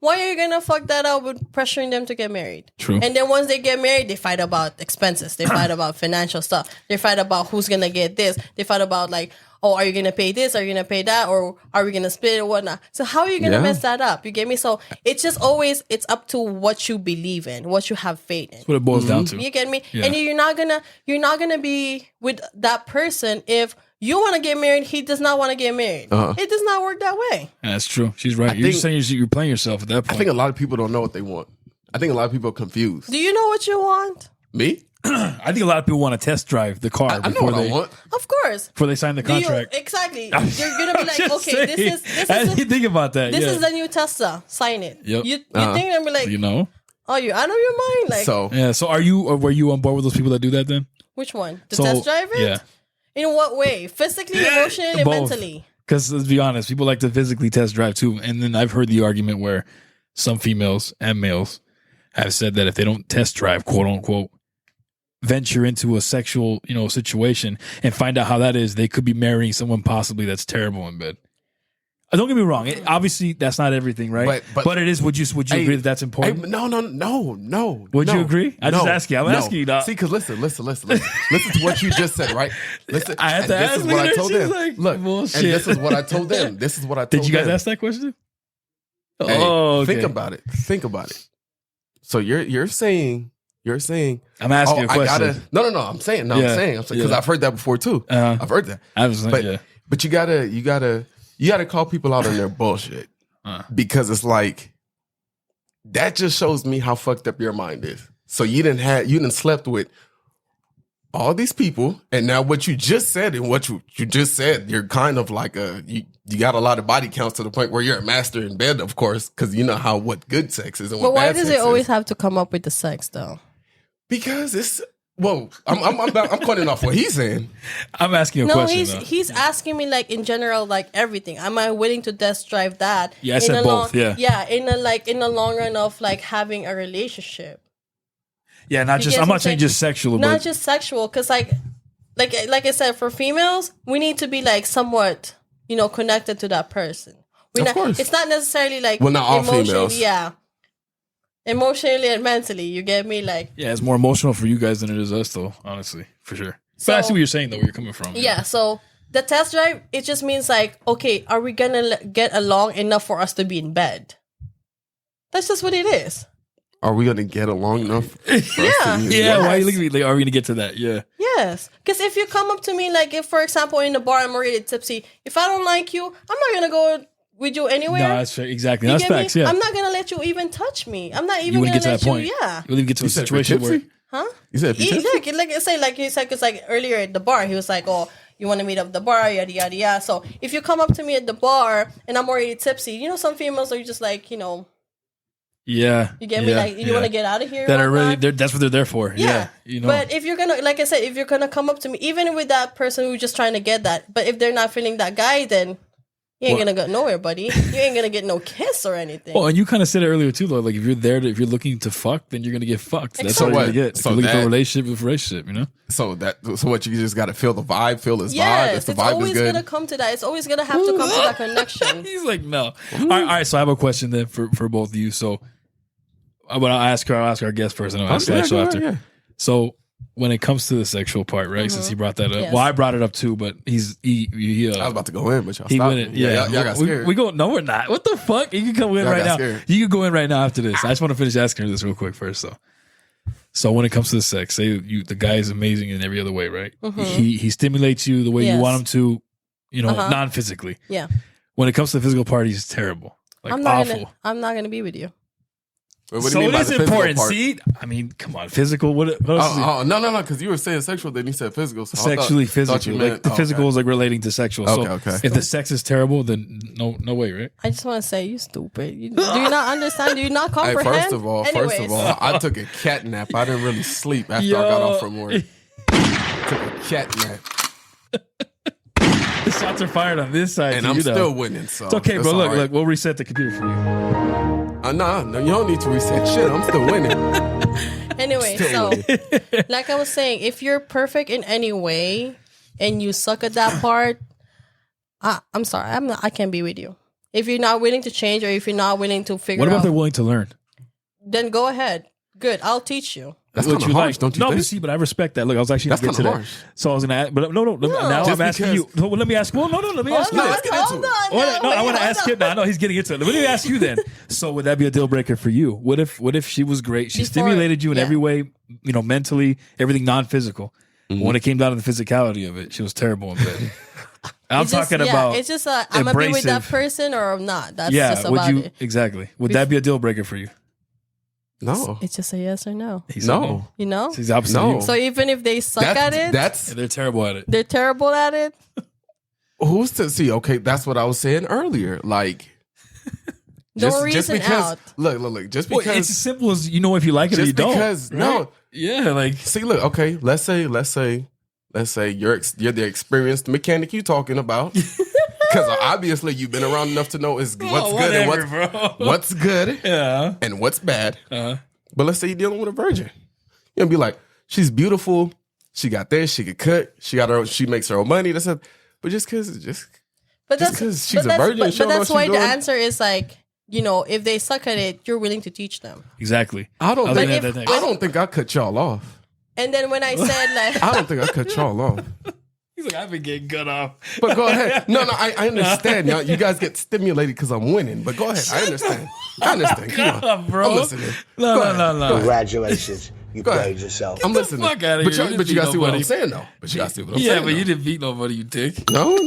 Why are you gonna fuck that up with pressuring them to get married? True. And then once they get married, they fight about expenses. They fight about financial stuff. They fight about who's gonna get this. They fight about like, oh, are you gonna pay this? Are you gonna pay that? Or are we gonna split it or whatnot? So how are you gonna mess that up? You get me? So it's just always it's up to what you believe in, what you have faith in. That's what it boils down to. You get me? Yeah. And you're not gonna be with that person if you want to get married, he does not want to get married. It does not work that way. Yeah, that's true. She's right. You're just saying you're playing yourself at that point. I think a lot of people don't know what they want. I think a lot of people are confused. Do you know what you want? Me? I think a lot of people want to test drive the car I know before what I want. Of course. before they sign the contract. Exactly. You're gonna be like, Just okay, saying. this How is do you think about that? this Yeah. is the new Tesla. Sign it. Yep. You think I'm like, You know? oh, you out of your mind? Like, So Yeah. So were you on board with those people that do that then? which one? The So, test drive it? Yeah. In what way? Physically, emotionally, and Both. mentally? Because let's be honest, people like to physically test drive too. And then I've heard the argument where some females and males have said that if they don't test drive, quote unquote, venture into a sexual, situation and find out how that is, they could be marrying someone possibly that's terrible in bed. Don't get me wrong. Obviously, that's not everything, right? But it is. Would you agree that that's important? No. Would you agree? I just ask you. I'm asking you. See, because listen to what you just said, right? Listen, I had to this ask. is what I told She's them. like, Look, bullshit. and this is what I told them. This is what I told them. Did you guys ask that question? Hey, okay. Think about it. So you're saying. I'm asking a question. I'm saying because I've heard that before too. I've heard that. But you gotta call people out on their bullshit because it's like that just shows me how fucked up your mind is. So you didn't slept with all these people, and now what you just said and what you just said, you're kind of like you got a lot of body counts to the point where you're a master in bed, of course, because you know what good sex is and what But why bad does sex it always is. have to come up with the sex though? Because it's I'm cutting off what he's saying. I'm asking a No, question. he's asking me like in general, like everything. Am I willing to test drive that? Yeah, I said both. Yeah, in the long run of like having a relationship. Yeah, not just. I'm not saying just sexual, not but just sexual. Because like I said, for females, we need to be like somewhat, connected to that person. Of course. It's not necessarily like Well, not all emotionally, females. yeah. Emotionally and mentally, you get me? Like, yeah, it's more emotional for you guys than it is us, though. Honestly, for sure. But I see what you're saying, though. Where you're coming from. yeah. So the test drive, it just means like, okay, are we gonna get along enough for us to be in bed? That's just what it is. Are we gonna get along enough? For us to be- Yeah. Why are you Yes. looking at me? Like, are we gonna get to that? Yeah. Yes, because if you come up to me like, if for example in the bar I'm already tipsy, if I don't like you, I'm not gonna go with you anywhere. No, that's fair. Exactly. You That's get me? facts. Yeah. I'm not gonna let you even touch me. I'm not You even wouldn't gonna get to that let point. you. Yeah. You wouldn't even get to a You said if you're situation where. tipsy? Huh? You said if you're tipsy? Like he said, because like earlier at the bar, he was like, "Oh, you want to meet up at the bar, yada yada yada." So if you come up to me at the bar and I'm already tipsy, some females are just like, Yeah. you get me, like you want to get out of here. That are whatnot. really. That's what they're there for. Yeah. But if you're gonna, like I said, if you're gonna come up to me, even with that person who's just trying to get that, but if they're not feeling that guy, then you ain't gonna go nowhere, buddy. You ain't gonna get no kiss or anything. Well, and you kind of said it earlier too, though. Like if you're looking to fuck, then you're gonna get fucked. That's all Exactly. you're gonna get. If So you're looking for a that- relationship, So what, you just gotta feel the vibe, feel his vibe. yes, If the it's vibe is always good, gonna come to that. It's always gonna have to come to that connection. He's like, no. All right. So I have a question then for both of you. So, but I'll ask our guest first, and I'll ask Slash after. Yeah. So when it comes to the sexual part, right? Since he brought that up, Yes. well, I brought it up too, but he I was about to go in, but y'all he stopped. went in. me. Yeah, y'all got scared. We go. No, we're not. What the fuck? You can come in Y'all right got now. scared. You can go in right now after this. I just want to finish asking her this real quick first, though. So when it comes to the sex, say the guy is amazing in every other way, right? He stimulates you the way you Yes. want him to. you know, non-physically. Yeah. When it comes to physical parties, it's terrible. Like awful. I'm not gonna be with you. Wait, what do So you mean it by is the physical important. part? See, I mean, come on, physical. What else is it? Oh, no, because you were saying sexual, then you said physical. So Sexually, physical. you Like meant- the oh, physical okay. is like relating to sexual. Okay. If the sex is terrible, then no way, right? I just want to say you stupid. Do you not understand? Do you not Hey, comprehend? first of all, Anyways. I took a cat nap. I didn't really sleep after I got off from work. Took a cat nap, The shots are fired on this side, and so I'm you know. still winning. So It's okay, it's bro. all Look, right. we'll reset the computer for you. No, you don't need to reset shit. I'm still winning. Anyway, Still so like I was saying, if you're perfect in any way and you suck at that part, I'm sorry, I can't be with you. If you're not willing to change or if you're not willing to figure What about out, if they're willing to learn? then go ahead. Good, I'll teach you. That's What kind of harsh, don't you no, think? but see, but I respect that. Look, I was actually That's going to get to kinda that. harsh. So I was going to ask, but no. Now Just I'm asking you. because- Well, let me ask. Well, no, let me ask you. no, this. let's get into it. I want to ask him. No, I know he's getting into it. Let me ask you then. So would that be a deal breaker for you? What if she was great? She Before- stimulated you in yeah. every way, you know, mentally, everything non-physical. Mm-hmm. When it came down to the physicality of it, she was terrible in bed. I'm It's just- talking about. It's just I'm gonna be with that abrasive. person or I'm not. That's Yeah, just would about you it. exactly? Would that be a deal breaker for you? No, It's just a yes or no. He said no. You know. He's the opposite. No. of you. So even if they suck at it, That's They're terrible at it. they're terrible at it. who's to see. Okay, that's what I was saying earlier. Like, Don't reason out. Look. Just Well, because it's as simple as you know if you like it or you just don't. because right? no. Yeah, like See, look. Okay, let's say you're the experienced mechanic you talking about. Because obviously you've been around enough to know what's good and what's good yeah. and what's bad. Uh-huh. But let's say you're dealing with a virgin. You'll be like, she's beautiful. She got this. She could cook. She makes her own money. That's it. But just because But Just that's 'cause she's but a that's- virgin, she But don't know that's what why she's the doing. answer is like, you know, if they suck at it, you're willing to teach them. Exactly. I don't was think gonna add that next. I don't think I cut y'all off. And then when I said like, I don't think I cut y'all off. He's like, I've been getting cut off. But go ahead. No, I understand. Y'all, you guys get stimulated because I'm winning. But go ahead. I understand. Come on. bro. I'm listening. No, Go no, ahead. no, no. Congratulations. You Go ahead. played yourself. I'm listening. fuck outta but here. you, You but you didn't guys see beat what I'm nobody. saying, though. But you guys see what I'm Yeah, saying. but you though. didn't beat nobody, you dick. No.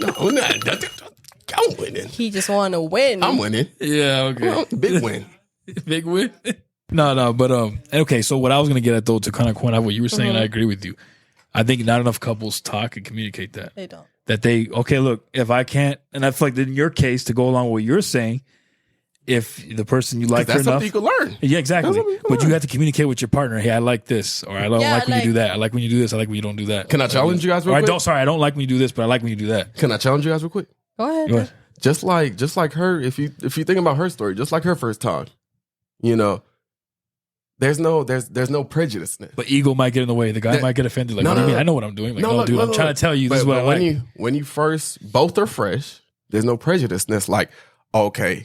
I'm winning. he just want to win. I'm winning. Yeah, okay. Well, big win. Big win. No, but okay. So what I was gonna get at though, to kind of point out what you were saying, Mm-hmm. I agree with you. I think not enough couples talk and communicate that. They don't. That they okay, look, if I can't, and I feel like in your case, to go along with what you're saying, if the person you like her That's enough, something you can learn. yeah, exactly. That's something you can But you learn. have to communicate with your partner. Hey, I like this, or I don't Yeah, like when you do like- that. I like when you do this. I like when you don't do that. Can I challenge you guys real Or I quick? don't. Sorry, I don't like when you do this, but I like when you do that. Can I challenge you guys real quick? Go ahead. Go ahead. Just like her, if you think about her story, just like her first time, you know, there's no prejudice. But ego might get in the way. The guy That- might get offended. Like, No, what do you no, mean? no. I know what I'm doing. Like, No, no, look, dude, look, I'm trying look. to tell you this is what I when like. when you first both are fresh, there's no prejudiceness. Like, okay,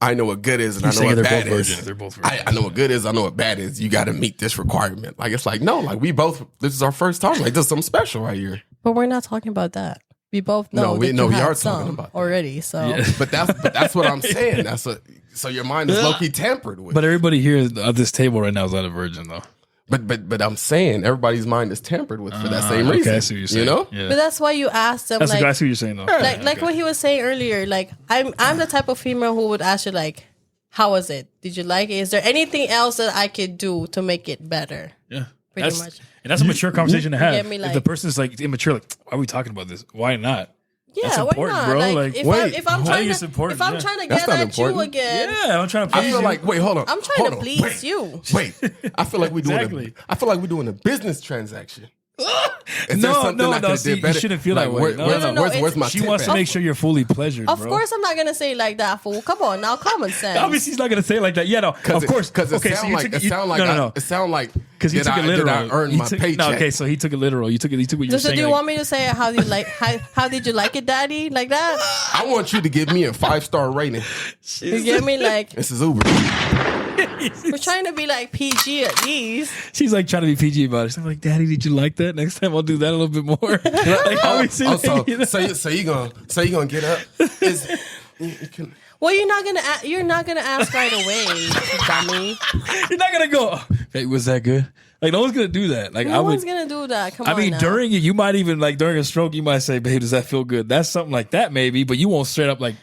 I know what good is and You're I know saying what they're bad both is. virgins. They're both virgins. I know what good is. I know what bad is. You got to meet this requirement. Like, it's like, no, like we both. This is our first time. Like, this is something special right here. But we're not talking about that. We both know. No, we- that no, you we had are some talking about that. already. So Yeah. But that's what I'm saying. So your mind is low key tampered with. But everybody here at this table right now is not a virgin, though. But I'm saying everybody's mind is tampered with for that same reason. Okay, I see what you're saying. You know? Yeah. but that's why you asked them That's like I see what you're saying, though. like what he was saying earlier. Like I'm the type of female who would ask you like, how was it? Did you like it? Is there anything else that I could do to make it better? Yeah. Pretty That's, much. And that's a mature conversation to have. get me, If like- the person's like immature, like, why are we talking about this? Why not? Yeah, That's why important, not? bro. Like, Like, if, wait, if I'm I trying think it's to, important, if I'm yeah. trying to That's get not at you important. again, Yeah, I'm trying to I please feel you. like wait, hold on. I'm trying Hold to on. please Wait. you. Wait, I feel like we're doing Exactly. a business transaction. Is there No, something I no, could've see, did you better? shouldn't feel that way. Where, No, where's, no, no, where's, it's- where's my She tip wants at? to make sure you're fully pleasured, Of bro. course, I'm not gonna say it like that, fool. Come on now, common sense. Obviously, he's not going to say it like that. Yeah, no, of course. because it okay, sound you like took it sound like no. it sound like Because he did took it literal. Did I earn He my took- paycheck? No, okay, so he took it literal. You took what you're So saying. do you like- want me to say how did you like how did you like it, Daddy? Like that? I want you to give me a 5-star rating. You get me? Like This is Uber. we're trying to be like PG at least. She's like trying to be PG about it. She's like, Daddy, did you like that? Next time I'll do that a little bit more. Like, obviously, Also, you know? so you gonna get up? Is you can, Well, you're not gonna ask right away, dummy. You're not gonna go. Hey, was that good? Like no one's gonna do that. Like No one's gonna do that. Come on. I mean, now. during it, you might even like during a stroke, you might say, "Babe, does that feel good?" That's something like that, maybe. But you won't straight up like.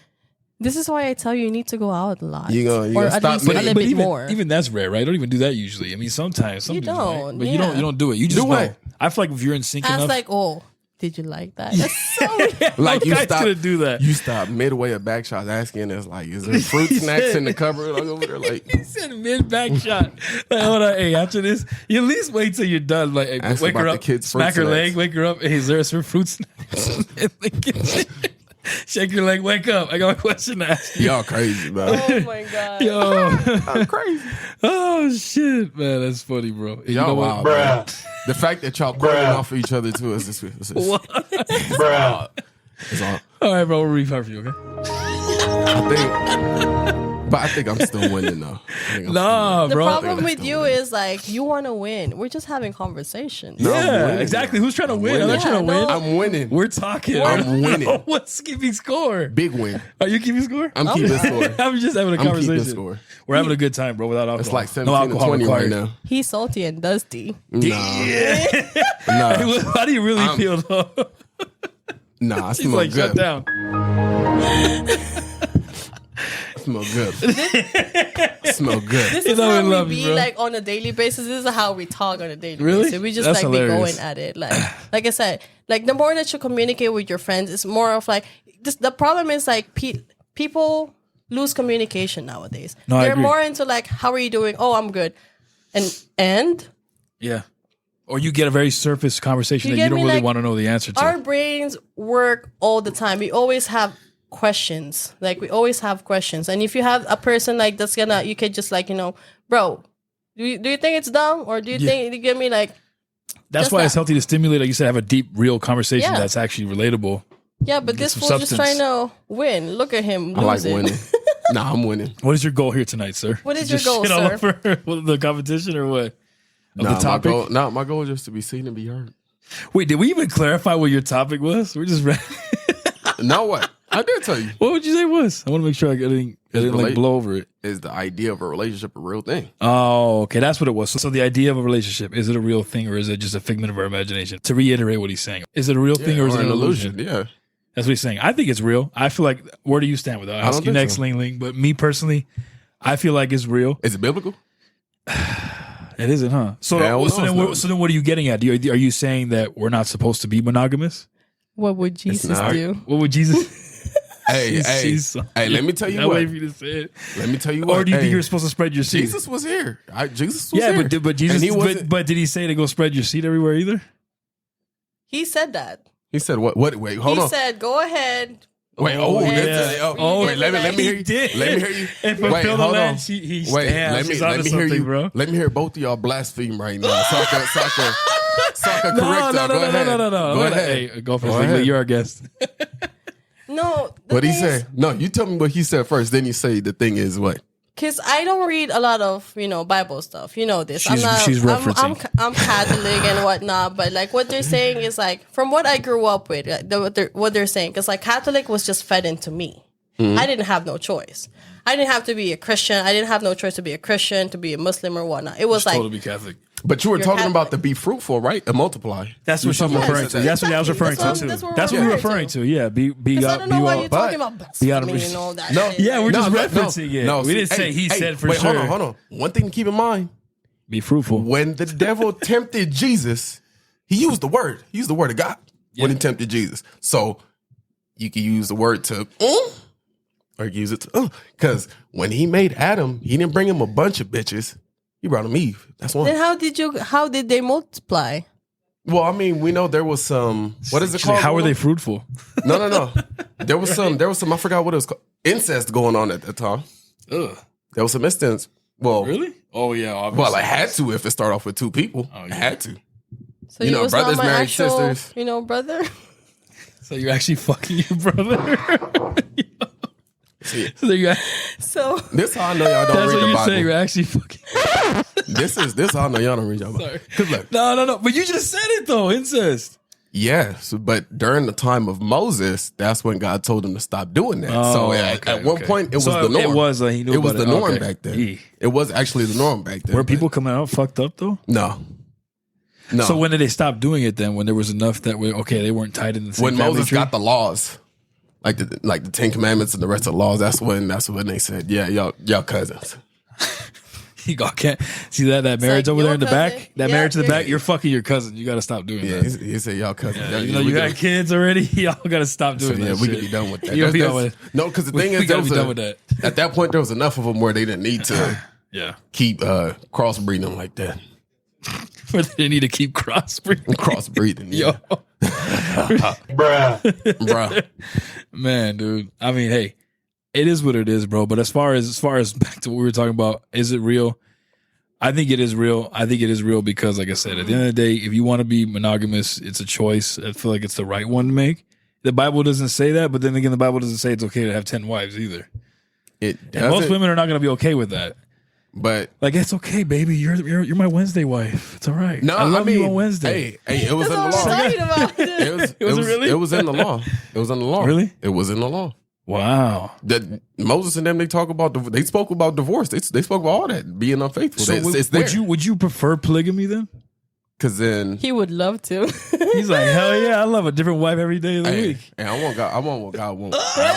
This is why I tell you need to go out a lot. You or gonna at stop least me. a little But bit even, more. even that's rare, right? I don't even do that usually. I mean, sometimes some You dudes don't, might, but yeah. you don't do it. You just Do know. what? I feel like if you're in sync I was enough, like, oh, did you like that? That's so weird. Like no you guy's stop, gonna do that. You stop midway of back shots asking us like, is there fruit snacks in the cupboard? Like over there, like He said mid back shot. Like, hold on, hey, after this, you at least wait till you're done. Like, hey, Ask wake her about up, the kids' smack fruit her leg, snacks. wake her up. Hey, is there some fruit snacks? in the kitchen? Shake your leg, wake up. I got a question to ask you. y'all crazy, bro. Oh my god. Yo, I'm crazy. oh shit, man, that's funny, bro. And you Y'all know wild, what? bro. The fact that y'all quoting off of each other too is this. What? Bruh. It's all. All right, bro, we'll refire for you, okay? I think I'm still winning though. I think I'm Nah, The bro. problem with you is like you want to win. We're just having conversations. I'm Yeah, winning. exactly. Who's trying to win? I'm not winning. trying to Yeah, win. no. I'm winning. We're talking. I'm winning. What's keeping score? Big win. Are you keeping score? I'm keeping score. I'm just having a I'm conversation. keeping score. We're having a good time, bro. Without alcohol. It's like no 17 to alcohol 20 required. right now. He's salty and dusty. Nah, Hey, nah, how do you really feel though? nah. I He's smell like, shut good. down. Smell good. Smell good. This You is know we how love we you, be bro. like on a daily basis. This is how we talk on a daily Really? basis. We just That's like be hilarious. going at it. Like I said, like the more that you communicate with your friends, it's more of like this. The problem is like people lose communication nowadays. No, I They're agree. more into like, how are you doing? Oh, I'm good. And Yeah. Or you get a very surface conversation You that you get don't me, really like, want to know the answer to. our brains work all the time. We always have questions. Like we always have questions. And if you have a person like that's gonna, you could just like, bro, do you think it's dumb? Or do you think you get me like, That's just why that. it's healthy to stimulate, like you said, have a deep, real conversation Yeah. that's actually relatable. yeah, but this some fool's just substance. trying to win. Look at him I like losing. winning. Nah, I'm winning. What is your goal here tonight, sir? What is Just your goal, shit all sir? over with the competition or what? Of Nah, the topic? my goal is just to be seen and be heard. Wait, did we even clarify what your topic was? We're just Now what? I did tell you. what would you say it was? I want to make sure I didn't like relate- blow over it. Is the idea of a relationship a real thing? Oh, okay, that's what it was. So the idea of a relationship, is it a real thing or is it just a figment of our imagination? To reiterate what he's saying, is it a real thing or is it an illusion? Yeah. That's what he's saying. I think it's real. I feel like, where do you stand with that? I'll ask don't you think next, so. Ling Ling. But me personally, I feel like it's real. Is it biblical? It isn't, huh? So, Hell no, so, then, it's not. so then what are you getting at? Are you saying that we're not supposed to be monogamous? What would Jesus not. do? What would Jesus? Hey, hey, let me tell you I what. wait for you to say it. Let me tell you what. Or do you think Hey, you're supposed to spread your seed? Jesus was here. Jesus was Yeah, here. but Jesus, And he wasn't. but did he say to go spread your seed everywhere either? He said that. He said what? What? Wait, hold He on. said, go ahead. Wait. Oh, Oh, yeah. that's Oh, wait. Let me hear you. did. Let me hear you. And Wait, fulfill the hold land. on. He Wait. damn, Let me she's let onto me hear something, you, bro. Let me hear both of y'all blaspheme right now. So I can No, correct no, y'all. Go ahead. no. Go ahead. Hey, go for Go it. ahead. You're our guest. No. What he say? No, you tell me what he said first. Then you say the thing is what. Because I don't read a lot of, Bible stuff. You know this. She's referencing. I'm Catholic and whatnot, but like what they're saying is like from what I grew up with, what they're saying. Because like Catholic was just fed into me. I didn't have no choice. I didn't have to be a Christian. I didn't have no choice to be a Christian, to be a Muslim or whatnot. It was like Totally Catholic. But you were You're talking Catholic. about to be fruitful, right? And multiply. That's what she's talking about referring to. that. That's what I was Exactly. referring to That's too. what That's what we're we're referring referring to. Yeah, be because I don't know why you're but- talking about be out of blasphemy and all that. No, shit. Yeah, we're just No, referencing it. We see, didn't say he said for wait, sure. Hold on. One thing to keep in mind: Be fruitful. when the devil tempted Jesus, he used the word. He used the word of God when he tempted Jesus. So you can use the word to, or you can use it to, because when he made Adam, he didn't bring him a bunch of bitches. He brought him Eve. That's one. Then how did they multiply? Well, I mean, we know there was some. What is it Actually, called? how are they fruitful? No. There was some. I forgot what it was called. Incest going on at that time. Ugh. There was some instance. Well, Really? Oh yeah, obviously. well, I had to if it started off with two people. Oh, I yeah. had to. So You he know, was brothers not my married actual, sisters. brother. So you're actually fucking your brother. See, So you So this how I know y'all don't that's read what the you're Bible. saying. You're actually fucking. This how I know y'all don't read y'all Bible. Sorry. 'Cause look, No. But you just said it though. Incest. yes, but during the time of Moses, that's when God told him to stop doing that. so at one point, it was So the norm. It was. He knew It was about the norm Okay. back then. Eeh. It was actually the norm back then. Were but- people coming out fucked up though? No, No. So when did they stop doing it then? When there was enough that were okay, they weren't tied in the same When family Moses tree? got the laws, like the 10 Commandments and the rest of the laws, that's when they said, yeah, y'all cousins. You can't see that marriage like, over there your in the cousin. back. That Yeah, marriage in the yeah. back. You're fucking your cousin. You got to stop doing Yeah, that. he said y'all cousins. Yeah, you know you got kids already. Y'all got to stop doing that. we shit. can be done with that. You gotta be done with it. No, because the We thing is, gotta be done with that. At that point, there was enough of them where they didn't need to Yeah, keep crossbreeding them like that. but they need to keep crossbreeding. Crossbreeding, Yo, bruh. man, dude. I mean, hey, it is what it is, bro. But as far as back to what we were talking about, is it real? I think it is real. I think it is real because, like I said, at the end of the day, if you want to be monogamous, it's a choice. I feel like it's the right one to make. The Bible doesn't say that, but then again, the Bible doesn't say it's okay to have 10 wives either. It And most doesn't, women are not going to be okay with that. but Like, it's okay, baby. You're my Wednesday wife. It's all right. no, I love mean, you on Wednesday. Hey, it was in the That's what law. I'm talking about. It was really? It was in the law. It was in the law. Really? It was in the law. Wow. That Moses and them, they spoke about divorce. They spoke about all that, being unfaithful. So it's there. would you prefer polygamy then? Because then, He would love to. He's like, hell yeah, I love a different wife every day of the hey, week. I want what God wants. I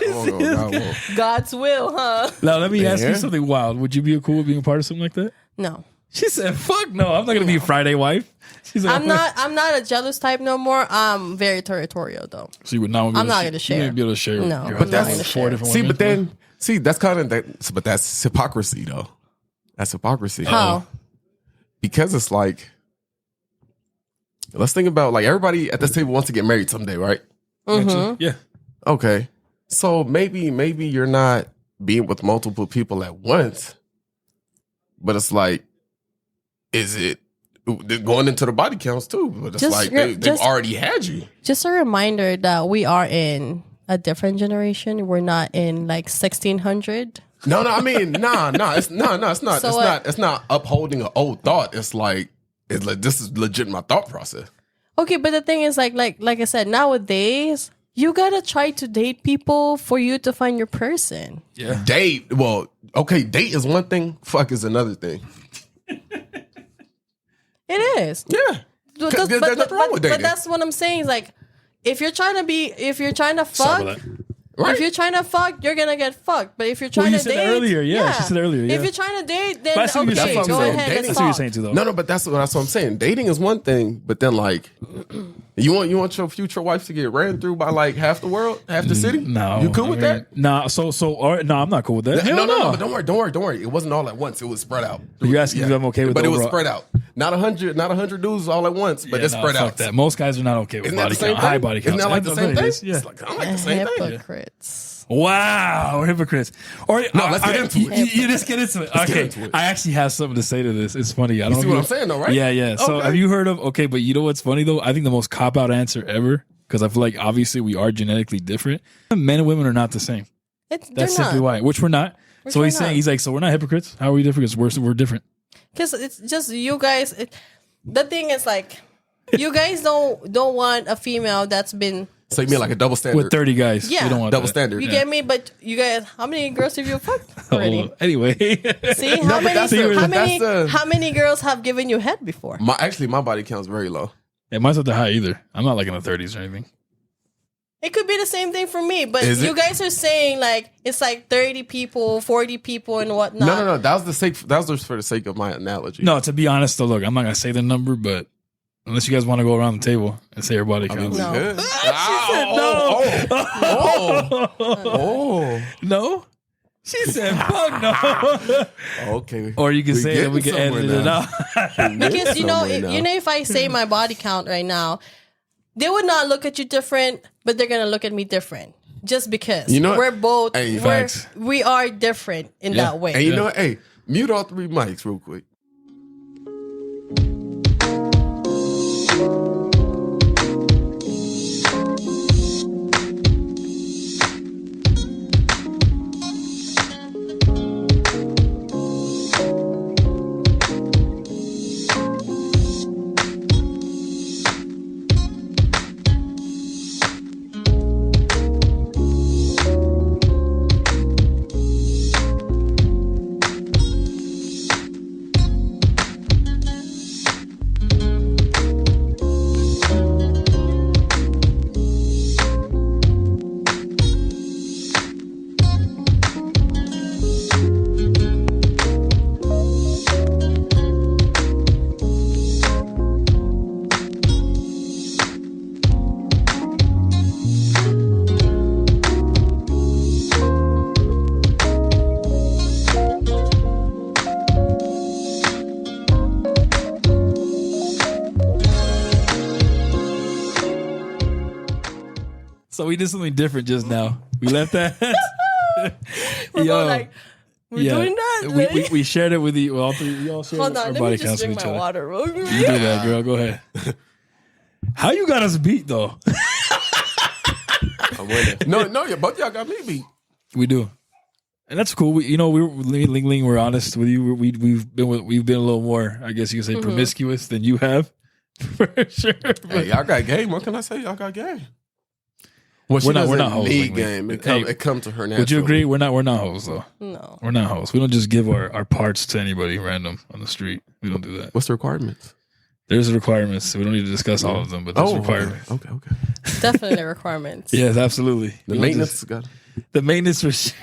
want what God wants. God's will, huh? Now let me ask you Yeah. something wild. Would you be cool with being a part of something like that? No. She said, "Fuck no, I'm not gonna be a Friday wife." She's like, I'm not a jealous type no more. I'm very territorial though. So you would not. I'm not gonna share. You wouldn't be able to share. No, your I'm husband not with gonna four share. different See, women. but then, that's kind of that. But that's hypocrisy, though. That's hypocrisy. How? Because it's like, let's think about like everybody at this table wants to get married someday, right? yeah, Okay, so maybe you're not being with multiple people at once, but it's like, is it going into the body counts too? But it's Just- like you're- they've just- already had you. Just a reminder that we are in a different generation. We're not in like 1600. No, I mean, it's not. So what? It's not upholding an old thought. It's like this is legit my thought process. Okay, but the thing is, like I said, nowadays you gotta try to date people for you to find your person. yeah. Date, well, okay, date is one thing. Fuck is another thing. It is. Yeah, But, there's nothing wrong with dating. but that's what I'm saying. Is like, if you're trying to Stop fuck, with that. right. if you're trying to fuck, you're gonna get fucked. But if you're trying you to said date, that earlier. Yeah, she said earlier, yeah. If you're trying to date, then But I see what you're okay, saying. go Dating- ahead. That's Let's what you're talk. saying too, though. No, but that's what I'm saying. Dating is one thing, but then like, you want your future wife to get ran through by like half the world, half the city? No, you cool with that? Nah. So, all right, no, I'm not cool with that. Hell No. But don't worry. It wasn't all at once. It was spread out. You're asking if I'm okay with but the it was overall- spread out. Not 100 dudes all at once, but Yeah, it's no, spread fuck out. that. Most guys are not okay with Isn't that body the same count. High thing? body count. Isn't that like the same thing? Yeah. It's like, I like the same thing. Hypocrites. Wow, we're hypocrites. Or No, let's get into it. You just get into it. Let's get Okay, into it. I actually have something to say to this. It's funny. I don't You know see if what I'm saying though, right? Yeah. So Okay. have you heard of? Okay, but you know what's funny though? I think the most cop out answer ever, because I feel like obviously we are genetically different. Men and women are not the same. They're That's simply not. why. Which we're not. Which So we're he's saying not. he's like, so we're not hypocrites. How are we different? Because we're different. Because it's just you guys. The thing is, like, you guys don't want a female that's been. So you mean like a double standard? With 30 guys, Yeah. we don't want double that. standard. You Yeah. get me? But you guys, how many girls have you fucked already? Oh, anyway, See No, but that's the- how many girls have given you head before? My body count's very low. yeah, mine's not that high either. I'm not like in the 30s or anything. It could be the same thing for me, but Is you it? guys are saying like it's like 30 people, 40 people, and whatnot. No. That was just for the sake of my analogy. No, to be honest, though, look, I'm not gonna say the number, but unless you guys want to go around the table and say everybody I mean, counts. we No. good. no. No? She said, fuck no. Okay. Or you can We say that we can getting edit it somewhere out. Because you know, Somewhere now. if I say my body count right now, they would not look at you different, but they're gonna look at me different. Just because You know what? we're both Hey, facts. we are different in Yeah. that way. And you Yeah. know what? Hey, mute all 3 mics real quick. So we did something different just now. We left that. We're both like, we're doing that. We shared it with you. All three. We all shared Hold our on, let body me just counts with drink each my other. water real quick. You do that, girl. Go ahead. How you got us beat though? I'm winning. No, both y'all got me beat. We do, and that's cool. Ling Ling. We're honest with you. We've been a little more, I guess you could say, promiscuous than you have, for sure. Hey, y'all got game. What can I say? Y'all got game. Well, we're not hoes. Need game. It comes to her naturally. Would you agree? We're not hoes though. No. We're not hoes. We don't just give our parts to anybody random on the street. We don't do that. What's the requirements? There's requirements. We don't need to discuss all of them, but there's requirements. Okay. Definitely requirements. Yes, absolutely. The maintenance got the maintenance for sure.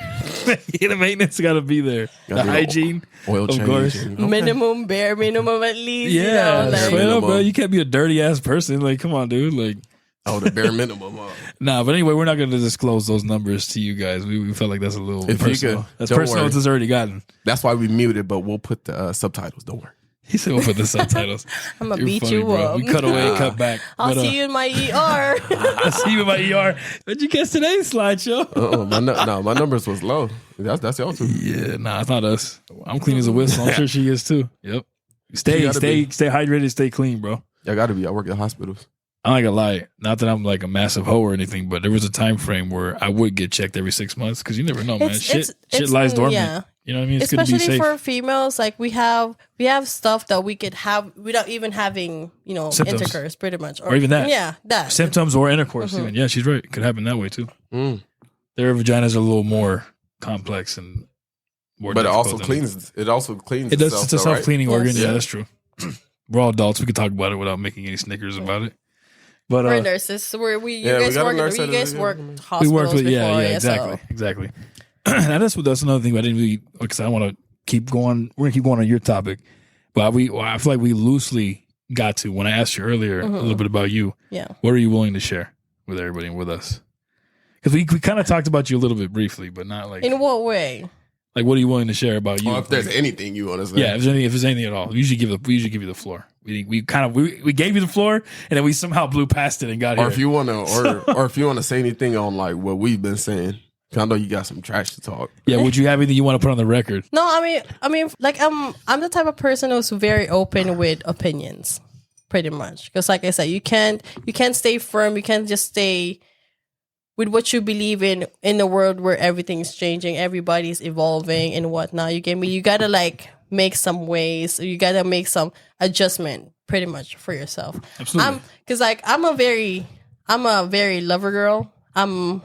The maintenance got to be there. The hygiene, oil of change, course. Minimum, bare minimum at least. Yeah, you know, straight up, bro. You can't be a dirty ass person. Like, come on, dude. Like, the bare minimum. Nah, but anyway, we're not going to disclose those numbers to you guys. We felt like that's a little personal. That's personal. It's already gotten. That's why we muted, but we'll put the subtitles. Don't worry. He said we'll put the subtitles. I'm going to beat you bro. up. We cut away, cut back. I'll see you in my ER. I'll see you in my ER. What'd you guess today's slideshow? My numbers was low. That's y'all too. Yeah, nah, it's not us. I'm clean as a whistle. I'm sure she is too. Yep. Stay hydrated, stay clean, bro. Y'all got to be. I work at hospitals. I'm not gonna lie. Not that I'm like a massive hoe or anything, but there was a time frame where I would get checked every 6 months because you never know, man. Shit lies dormant. Yeah. You know what I mean? It's especially good to be safe. for females. Like we have stuff that we could have without even having Symptoms. intercourse, pretty much, or even that. Yeah, that symptoms or intercourse. Even yeah, she's right. It could happen that way too. Their vaginas are a little more complex and more. But it also cleans. It also cleans. It does. It's a self-cleaning organ. Yes. Yeah, that's true. We're all adults. We can talk about it without making any snickers about it. But we're nurses. So you guys worked hospitals we worked with before, exactly. And that's another thing I didn't really, because I want to keep going. We're gonna keep going on your topic, but I feel like we loosely got to when I asked you earlier a little bit about you. Yeah, what are you willing to share with everybody and with us? Because we kind of talked about you a little bit briefly, but not like in what way. Like, what are you willing to share about you? Or if there's anything you want to say. Yeah, if there's anything at all. We usually give you the floor. We gave you the floor, and then we somehow blew past it and got here. If you want to, or if you want to say anything on like what we've been saying, 'cause I know you got some trash to talk. Yeah, would you have anything you want to put on the record? No, I mean, like I'm the type of person who's very open with opinions, pretty much. Because like I said, you can't stay firm. You can't just stay with what you believe in a world where everything's changing, everybody's evolving and whatnot. You get me? You gotta like make some ways. You gotta make some adjustment, pretty much, for yourself. Absolutely. Because like I'm a very lover girl. I'm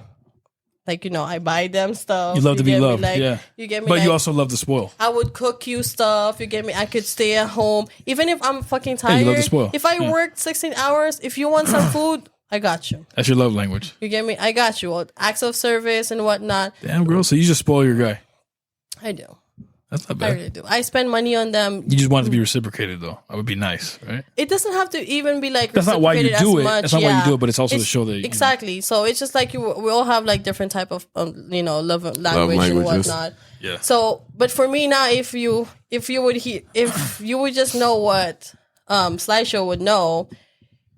like, I buy them stuff. You love to be loved, like, yeah. You get me? But like, you also love to spoil. I would cook you stuff. You get me? I could stay at home, even if I'm fucking tired. Yeah, you love to spoil. If I worked 16 hours, if you want some food, I got you. That's your love language. You get me? I got you. Acts of service and whatnot. Damn, girl. So you just spoil your guy. I do. That's not I bad. really do. I spend money on them. You just want it to be reciprocated, though. That would be nice, right? It doesn't have to even be like that's not why you do it. That's not why you do it, but it's also to show that exactly. So it's just like we all have like different type of love language and whatnot. Yeah. So, but for me now, if you would just know what Slideshow would know,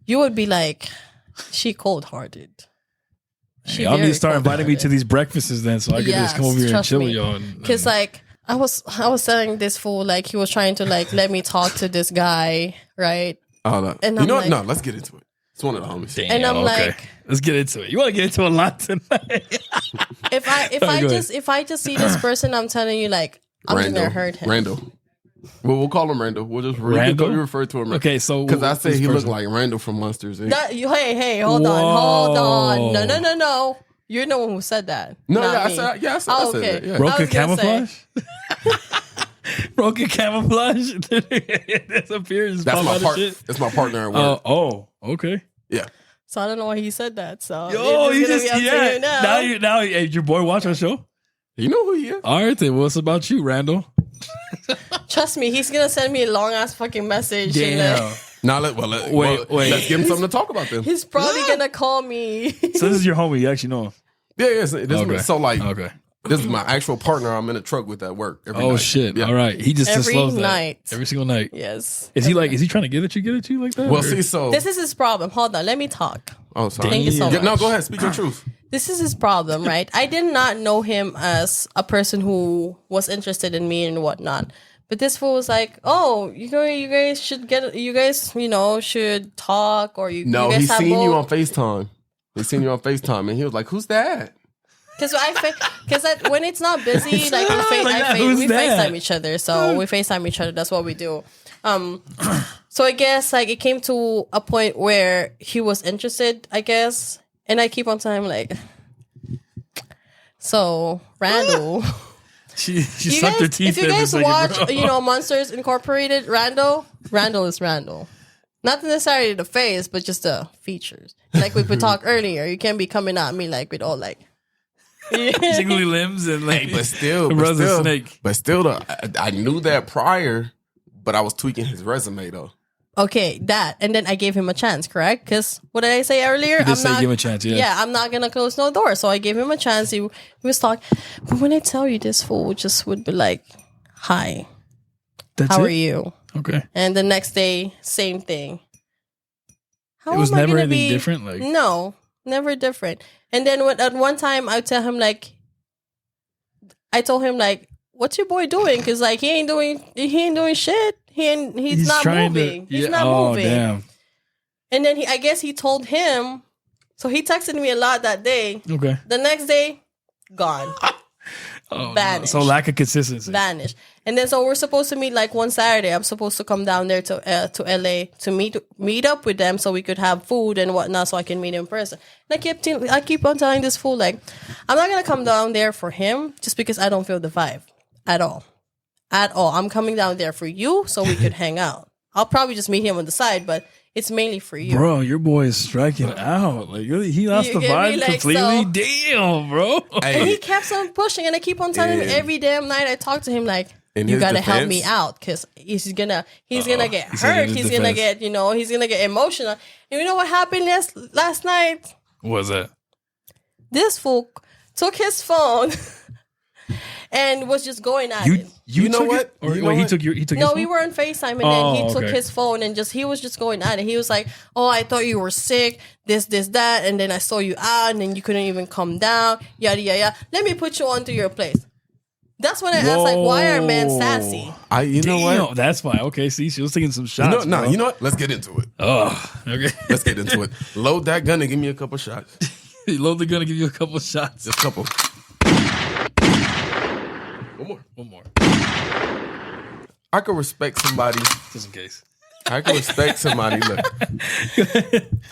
you would be like, she cold hearted. Hey, I'll need to start inviting me to these breakfasts then, so I can just come over here and chill with y'all. Because like I was telling this fool, like he was trying to like let me talk to this guy, right? Oh no. And no, let's get into it. It's one of the homies. Damn, and I'm like, let's get into it. You want to get into a lot tonight? if I just see this person, I'm telling you, like, I'm just gonna hurt him. Randall. Well, we'll call him Randall. We'll just Randall? you refer to him. Okay, so because I say he looked like Randall from Monsters Inc. Hey, hold on. No. You're the one who said that. No, not I me. said that. Yeah. Broken camouflage. Broken camouflage. Disappears. That's my partner. It's my partner at work. Okay. Yeah. So I don't know why he said that. So you just now your boy watch our show. You know who he is. All right, then. What's about you, Randall? Trust me, he's gonna send me a long ass fucking message. Damn. Now let's give him something to talk about then. He's probably gonna call me. So this is your homie. You actually know him. Yeah. So like, okay. This is my actual partner. I'm in a truck with at work. Every Oh night. shit! Yeah. All right, he just Every disclosed night. that every single night. Yes. Is he like? Is he trying to get at you like that? Well, or- see, so This is his problem. Hold on, let me talk. oh, sorry. Thank you so Yeah, much. no, go ahead. Speak your truth. This is his problem, right? I did not know him as a person who was interested in me and whatnot. But this fool was like, "Oh, you guys should should talk, or you No, guys he have seen you both." on FaceTime. He seen you on FaceTime, and he was like, "Who's that?" Because when it's not busy, like who's we that? FaceTime each other. So we FaceTime each other. That's what we do. So I guess like it came to a point where he was interested, I guess. And I keep on telling him like, so Randall, she you sucked her guys, teeth. if you there for a guys second, watch, bro. Monsters Incorporated, Randall is Randall. Not necessarily the face, but just the features. Like we could talk earlier, you can't be coming at me like with all like jiggly limbs and like, But still, brother snake. But still, though, I knew that prior, but I was tweaking his resume though. Okay, that. And then I gave him a chance, correct? Because what did I say earlier? You did say give him a chance, yeah. Yeah, I'm not going to close no door. So I gave him a chance. He was talking. But when I tell you, this fool just would be like, hi, That's how it? are you? Okay. And the next day, same thing. How It was am I never gonna anything be- different? Like, No, never different. And then at one time, I would tell him like, I told him like, what's your boy doing? Because like he ain't doing shit. He's not trying moving. He's yeah, not oh, moving. damn. And then I guess he told him. So he texted me a lot that day. Okay. The next day, gone, Oh, no. Vanished. So lack of consistency. vanished. And then so we're supposed to meet like one Saturday. I'm supposed to come down there to LA to meet up with them so we could have food and whatnot so I can meet in person. And I keep on telling this fool like, I'm not gonna come down there for him just because I don't feel the vibe at all. At all. I'm coming down there for you so we could hang out. I'll probably just meet him on the side, but it's mainly for you. Bro, your boy is striking out. Like, really, he lost You the get me? vibe Like, completely. so- Damn, bro. And he kept on pushing, and I keep on telling him And- every damn night I talk to him like, In you his gotta help defense- me out because he's gonna get He said in hurt. his He's gonna defense. get he's gonna get emotional. And you know what happened last night? What was that? This fool took his phone and was just going at it. You know took what? it? Or You know wait, he what? took his No, phone? we were on FaceTime and then he Oh, took okay. his phone and he was just going at it. He was like, "Oh, I thought you were sick, this, that, and then I saw you out and then you couldn't even come down, yada yada yada. Let me put you onto your place." That's when I asked, like, why are men sassy? You know Damn, what? that's fine. Okay, see, she was taking some You shots. know, bro. you know what? Let's get into it. Oh, okay. Let's get into it. Load that gun and give me a couple shots. Load the gun to give you a couple shots. Just a couple. One more. I could respect somebody. Just in case. I could respect somebody. Look,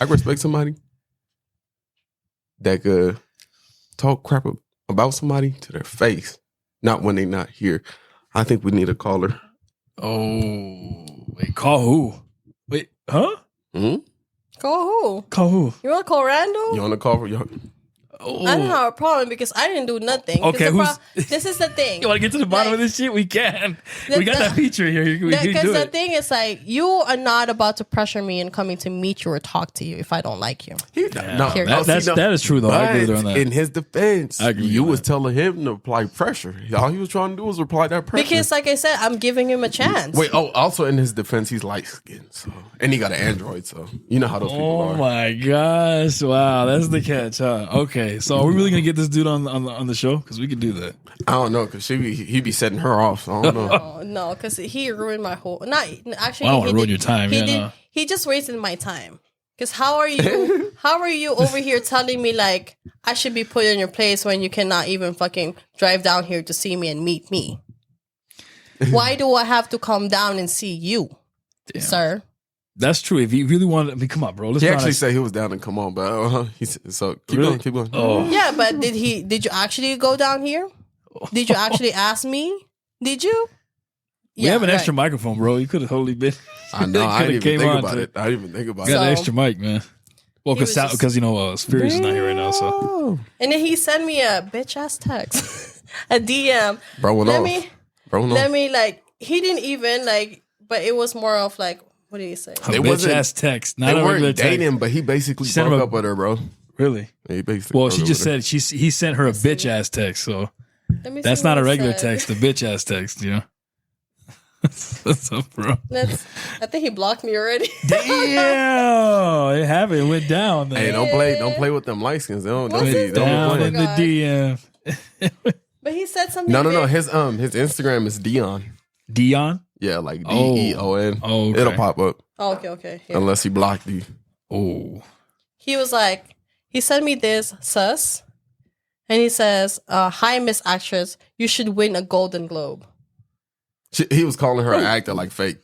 I could respect somebody that could talk crap about somebody to their face, not when they're not here. I think we need a caller. Oh, wait, call who? Wait, huh? Hmm? Call who? Call who? You want to call Randall? You on the call for your? Oh. I don't have a problem because I didn't do nothing. 'Cause Okay, this is the thing. You want to get to the bottom Like, of this shit? We can. the- We got that feature here. We can Because do the it. thing is, like, you are not about to pressure me and coming to meet you or talk to you if I don't like you. No, Here. That is true, though. I agree with her on that. In his defense, I agree you with was that. telling him to apply pressure. All he was trying to do was apply that pressure. Because, like I said, I'm giving him a chance. Wait, also in his defense, he's light skinned, so and he got an Android, so you know how those people Oh are. my gosh! Wow, that's the catch, huh? Okay, so are we really gonna get this dude on the show? Because we could do that. I don't know because he be setting her off. So I don't know. Oh, no, because he ruined my whole. Not actually. Well, I don't he wanna ruin did- your time, He yeah, did. no. He just wasted my time. Because how are you? How are you over here telling me like I should be put in your place when you cannot even fucking drive down here to see me and meet me? Why do I have to come down and see you, sir? That's true. If he really wanted, I mean, come on, bro. Let's He be actually honest. said he was down and come on, but he said, so keep Really? going, keep going. Oh, Yeah, but did you actually go down here? Did you actually ask me? Did you? we have an right. extra microphone, bro. You could have totally been. I know. I Coulda didn't came even think on about to- it. I didn't even think about Got an it. extra mic, man. Well, He was just- because Spirius is not here right now, so And then he sent me a bitch ass text, a DM. Bro went Let off. me, Bro went let off. me like. He didn't even like, but it was more of like, what did he say? a They bitch wasn't- ass text. Not They a regular weren't text. dating, but he basically Sent him broke a- up with her, bro. Really? He basically. Well, broke she up just with her. said he sent her a bitch ass text. So Let me That's see not what a it regular said. text, a bitch ass text, you know. What's up, bro? I think he blocked me already. Damn, it happened. It went down. Hey, Man. don't play with them light skins. They don't What's be his Down playing. in the DM. But he said something. No. very- His Instagram is Dion. Dion. Yeah, like Deon. Oh, okay. It'll pop up Oh, okay. Here. unless he blocked you. Oh, He was like, he sent me this sus, and he says, "Hi, Miss Actress, you should win a Golden Globe." He was calling her an actor like fake.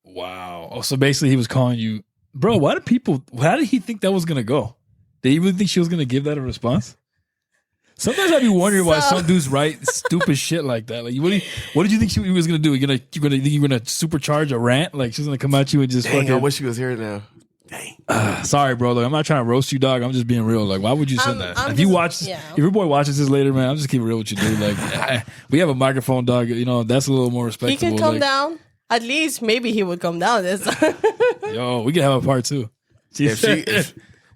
wow. Oh, so basically, he was calling you, bro. How did he think that was gonna go? Did he really think she was gonna give that a response? Sometimes I'd be wondering why some dudes write stupid shit like that. Like, what did you think she was gonna do? You're gonna supercharge a rant? Like she's gonna come at you and just Dang, I fucking. wish he was here now. Dang. Sorry, bro. Like, I'm not trying to roast you, dog. I'm just being real. Like, why would you send that? I'm If you just- watch, yeah. if your boy watches this later, man, I'm just keeping it real with you, dude. Like, we have a microphone, dog. You know, that's a little more respectable. He could come like, down. At least maybe he would come down this. Yo, we can have a part two.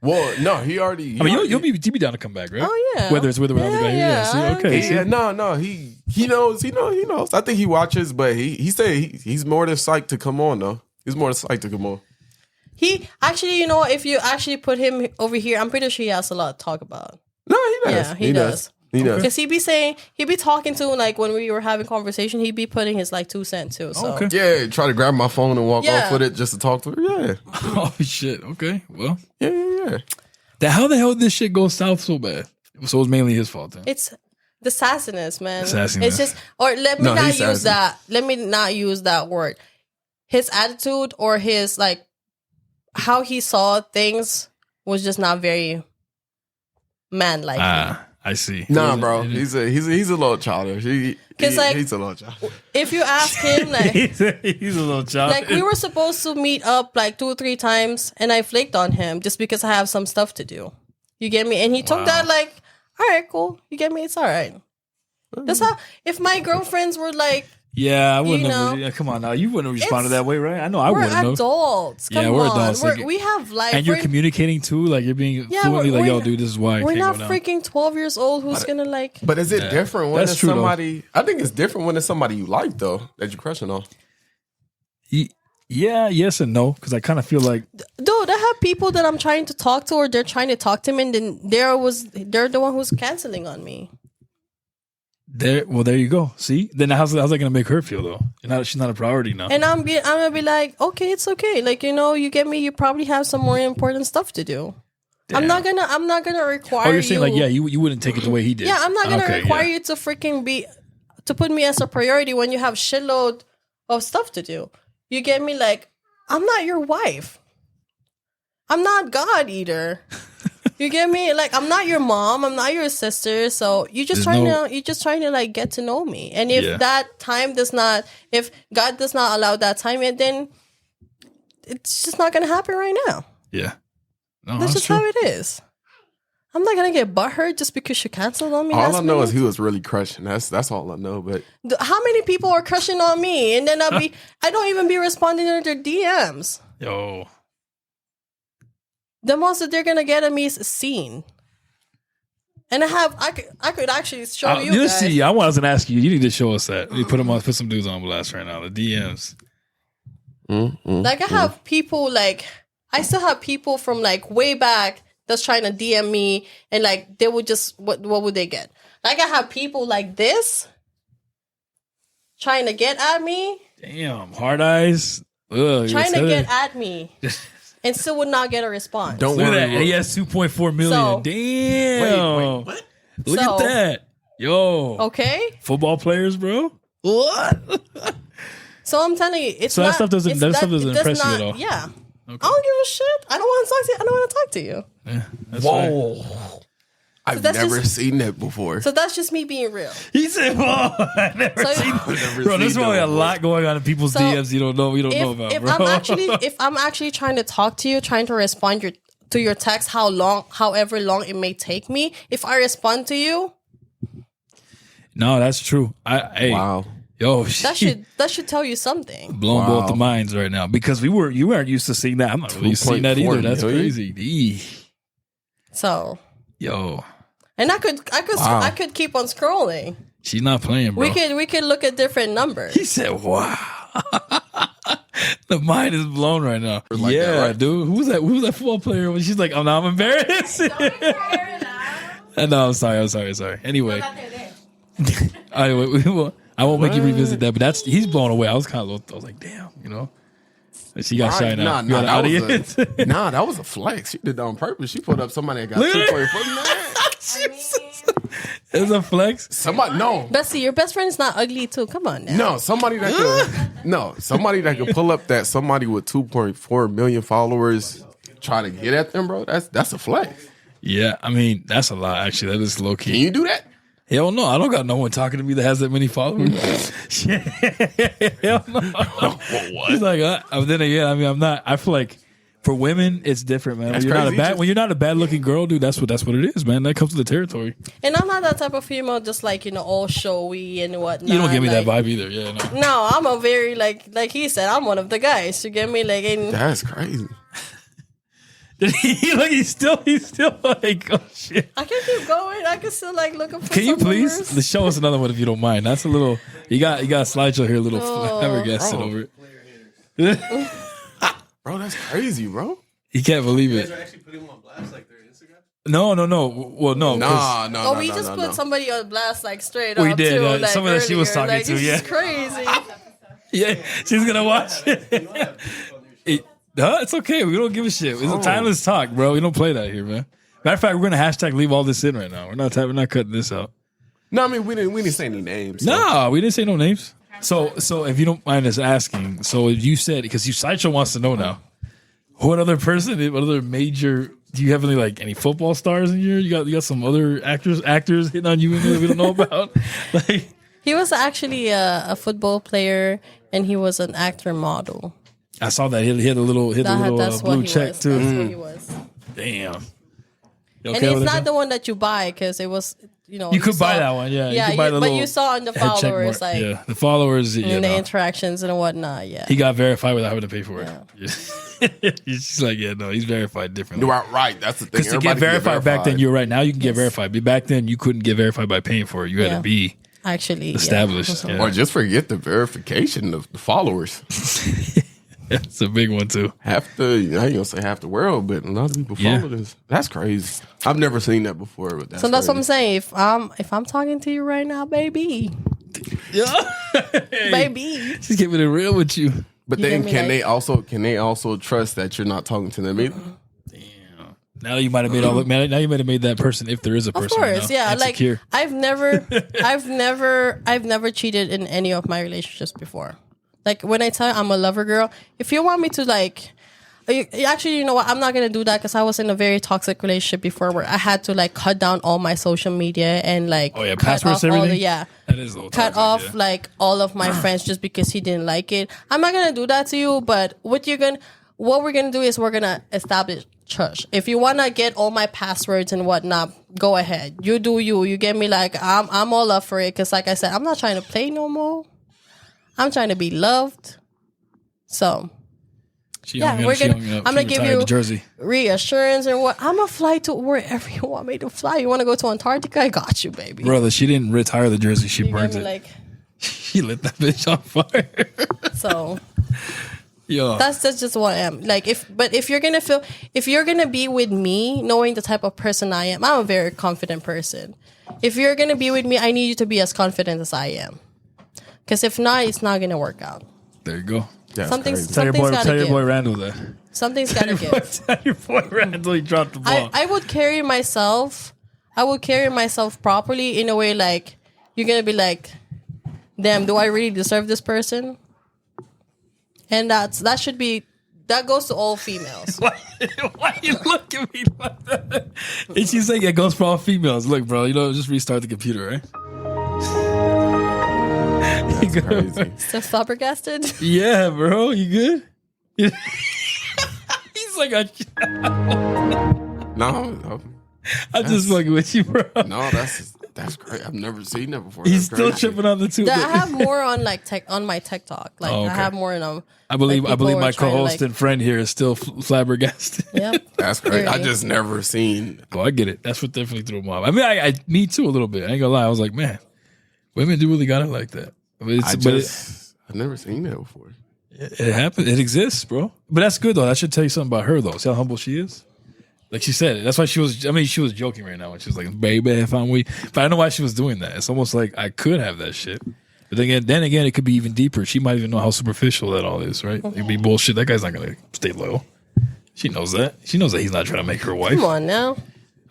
Well, no, he already. I mean, you'll be down to come back, right? Oh, yeah. Whether it's with or without me back here. Yeah. See, okay. see? Yeah, no, he knows. He knows. I think he watches, but he said he's more than psyched to come on though. He's more than psyched to come on. He actually, you know, if you actually put him over here, I'm pretty sure he has a lot to talk about. No, he does. Yeah, he does. He does. Because he'd be talking to, like, when we were having conversation, he'd be putting his, like, 2 cents too. So. Okay. Yeah, try to grab my phone and walk Yeah. off with it just to talk to her. Yeah, Oh shit. Okay. Well, yeah. how the hell did this shit go south so bad? So it was mainly his fault then. It's the sassiness, man. Sassiness. It's just, or let me No, not he's use sassy. that. Let me not use that word. His attitude or his, like, how he saw things was just not very man-like. I see. Nah, bro, he's a little childish. Like, He's a little child. If you ask him, like, he's a little child. like we were supposed to meet up like 2 or 3 times, and I flaked on him just because I have some stuff to do. You get me? And he took that like, all right, cool. You get me? It's all right. That's how. If my girlfriends were like, Yeah, I wouldn't You have. know, Yeah, come on now. You wouldn't have responded it's- that way, right? I know I we're wouldn't have. adults. Come Yeah, we're on. adults, like- We have life. And you're We're- communicating too, like you're being Yeah, fluently like, we're- yo, dude, this is why I We're can't not go down. freaking 12 years old who's gonna like. But is it different when That's it's true, though. somebody? I think it's different when it's somebody you like though that you're crushing on. Yeah, yes and no, because I kind of feel like Dude, I have people that I'm trying to talk to, or they're trying to talk to me, and then they're the one who's canceling on me. there. Well, there you go. See, then how's that gonna make her feel though? She's not a priority now. And I'm gonna be like, okay, it's okay. Like, you know, you get me. You probably have some more important stuff to do. I'm not gonna require. Oh, you're saying like, yeah, you wouldn't take it the way he did. Yeah, I'm not gonna Okay, require yeah. you to freaking to put me as a priority when you have shitload of stuff to do. You get me? Like, I'm not your wife. I'm not God either. You get me? Like, I'm not your mom. I'm not your sister. So you're just trying to like get to know me. And if that time if God does not allow that time, then it's just not gonna happen right now. Yeah, no, That's just true. how it is. I'm not gonna get butthurt just because she canceled on me. All last I know minute. is he was really crushing. That's all I know. But How many people are crushing on me, and then I don't even be responding to their DMs. Yo, The most that they're gonna get of me is seen. And I could actually show you let's guys. see. I was gonna ask you. You need to show us that. You put some dudes on blast right now. The DMs. Like I have people I still have people from like way back that's trying to DM me, and like they would just what would they get? Like I have people like this trying to get at me, Damn, hard eyes. Ugh, trying to it's- get at me, and still would not get a response. don't Look at worry. that. And he has 2.4 million. So- Damn. What? Look So- at that. Yo. Okay, Football players, bro. What? so I'm telling you, it's So that not, stuff doesn't- it's that stuff it doesn't does impress you not- at all? Yeah, Okay. I don't give a shit. I don't want to talk to you. I don't want to talk to you. Yeah, that's right. Whoa. I've that's never just- seen that before. So that's just me being real. He said, "Whoa, I never So- seen." Never Bro, there's seen probably that a before. lot going on in people's So, DMs you don't know about, If bro. I'm actually trying to talk to you, trying to respond to your text, however long it may take me, if I respond to you, No, that's true. Hey, Wow. yo, that should tell you something. blowing Wow. both the minds right now because you weren't used to seeing that. I'm not really used to seeing that either. 2.4 That's million? crazy. Eeh. So Yo, And I could keep on scrolling. She's not playing, bro. We could look at different numbers. He said, "Wow." The mind is blown right now. Like yeah, that, right? dude. Who's that football player? When she's like, "Oh no, I'm embarrassed." No, I'm sorry. Anyway, I won't make you revisit that. But he's blown away. I was like, damn, you know. And she got shy now. That was a flex. She did that on purpose. She put up somebody that got 2.4. It was a flex. Somebody, no. Bessie, your best friend is not ugly too. Come on now. No, somebody that could pull up that somebody with 2.4 million followers trying to get at them, bro. That's a flex. Yeah, I mean, that's a lot, actually. That is low key. Can you do that? Hell no. I don't got no one talking to me that has that many followers. Hell no. What? He's like, then again, I mean, I'm not. I feel like for women, it's different, man. When you're not a bad looking girl, dude, that's what it is, man. That comes with the territory. And I'm not that type of female, just like, you know, all showy and whatnot. You don't give me like, that vibe either. Yeah, no. No, I'm a very, like he said, I'm one of the guys. You get me? Like, and That's crazy. He's still like, oh shit. I can keep going. I can still like looking for Can you some please numbers. show us another one if you don't mind? That's a little. You got a slideshow here, a little flabbergasted over it. Bro, that's crazy, bro. He can't believe You it. guys are actually putting them on blast like their Instagram? No. Well, no. 'cause No. Oh, we just put somebody on blast like straight We up did, too. yeah. Like, Someone that she was earlier. talking Like, to, it's yeah. just crazy. Yeah, she's gonna watch it. It's okay. We don't give a shit. It's a timeless talk, bro. We don't play that here, man. Matter of fact, we're gonna hashtag leave all this in right now. We're not cutting this out. No, I mean we didn't say any names. So. No, we didn't say no names. So if you don't mind us asking, so if you said, because Sideshow wants to know now, what other major? Do you have any football stars in here? You got some other actors hitting on you that we don't know about? Like, He was actually a football player, and he was an actor model. I saw that he had a little blue check was. too. That's what he was. Damn. You And okay it's with not that? the one that you buy because it was, you know. You could buy saw- that one, yeah. Yeah, you could buy the but little you saw on the head check followers, mark. like, Yeah, the followers, and the interactions and whatnot. Yeah. he got verified without having to pay for it. Yeah. He's like, yeah, no, he's verified differently. Right, that's the thing. Because to get verified back then, you're right. Now you can get verified. But back then, you couldn't get verified by paying for it. You had to be actually established. Yeah. Yeah. Or just forget the verification of the followers. It's a big one too. I ain't gonna say half the world, but a lot of people follow this. That's crazy. I've never seen that before. But that's So that's what I'm crazy. saying. If I'm talking to you right now, baby, Yeah, baby. she's keeping it real with you. But You then hear me, can they also trust that you're not talking to them either? Now you might have made now you might have made that person, if there is a person. Of course, you know, yeah. insecure. Like I've never cheated in any of my relationships before. Like when I tell you I'm a lover girl, if you want me to actually, you know what? I'm not gonna do that because I was in a very toxic relationship before where I had to cut down all my social media and cut passwords, off all everything. that is a little cut toxic, off all of my friends just because he didn't like it. I'm not gonna do that to you, but what we're gonna do is we're gonna establish trust. If you wanna get all my passwords and whatnot, go ahead. You do you. You get me? I'm all up for it because, like I said, I'm not trying to play no more. I'm trying to be loved. So I'm gonna give you Jersey. reassurance and what I'm gonna fly to wherever you want me to fly. You want to go to Antarctica? I got you, baby. Brother, she didn't retire the jersey. She You burns get it. me? She lit that bitch on fire. So Yo, that's just what I am. If you're gonna be with me, knowing the type of person I am, I'm a very confident person. If you're gonna be with me, I need you to be as confident as I am. Because if not, it's not gonna work out. there you go. That's Something's crazy. gotta Tell your give. boy Randall that. Something's gotta give. Tell your boy Randall he dropped the ball. I would carry myself properly in a way you're gonna be like, damn, do I really deserve this person? And that goes to all females. Why you look at me like that? And she's saying it goes for all females. Look, bro, just restart the computer, right? That's crazy. Still flabbergasted? Yeah, bro, you good? He's like, No, I'm just fucking with you, bro. no, that's That's great. I've never seen that before. He's That's still crazy. tripping on the two. I have more on like on my TikTok. Like Oh, okay. I have more in them. I believe like, people my are trying to, co-host like- and friend here is still flabbergasted. Yep. That's great. I Really. just never seen. Oh, I get it. That's what definitely threw him off. I mean, I me too a little bit. I ain't gonna lie. I was like, man, women do really got it like that. I mean, I've never seen that before. it happens. It exists, bro. But that's good though. That should tell you something about her though. See how humble she is. Like she said, that's why she was. I mean, she was joking right now when she was like, "Baby, if I'm weak," but I know why she was doing that. It's almost like I could have that shit. But then again, it could be even deeper. She might even know how superficial that all is, right? It could be bullshit. That guy's not gonna stay loyal. She knows that. She knows that he's not trying to make her wife. Come on now.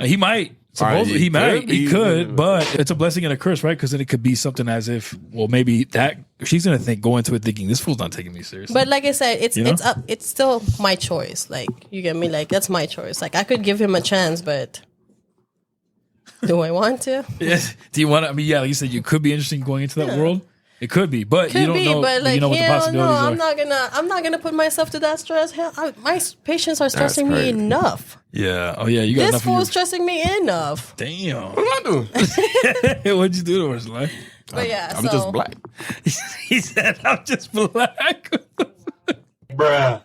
He might. Supposedly, he could be. could, but it's a blessing and a curse, right? Because then it could be something as if, well, maybe that she's gonna go into it thinking this fool's not taking me seriously. But like I said, it's You know? it's still my choice. Like you get me? Like that's my choice. Like I could give him a chance, but do I want to? Yes. Do you want to? I mean, yeah, like you said, you could be interested in going into that world. It could be, but you Could don't be, know. but like you know what the hell no, possibilities are. I'm not gonna put myself to that stress. Hell, my patients are stressing me crazy. enough. Yeah. Oh yeah. You got This enough. fool's Of stressing me enough. Damn. What am I doing? What'd you do to her, life? But yeah, I'm so just black. He said, "I'm just black." Bruh.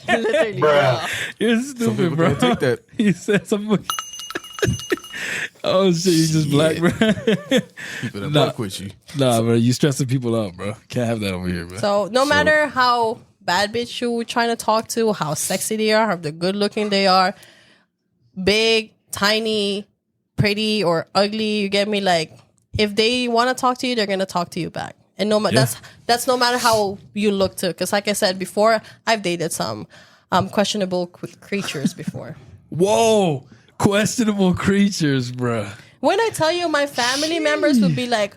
literally, Bruh. You're Some stupid, people bro. can't take that. He said something. Oh shit! You just black, bro. Keep it a buck with you. Nah, bro. You stressing people out, bro. Can't have that over here, man. So no matter how bad bitch you're trying to talk to, how sexy they are, how the good looking they are, big, tiny, pretty, or ugly, you get me? Like if they want to talk to you, they're gonna talk to you back. And that's no matter how you look too. Because like I said before, I've dated some questionable creatures before. Whoa, questionable creatures, bro. When I tell you, my family members would be like,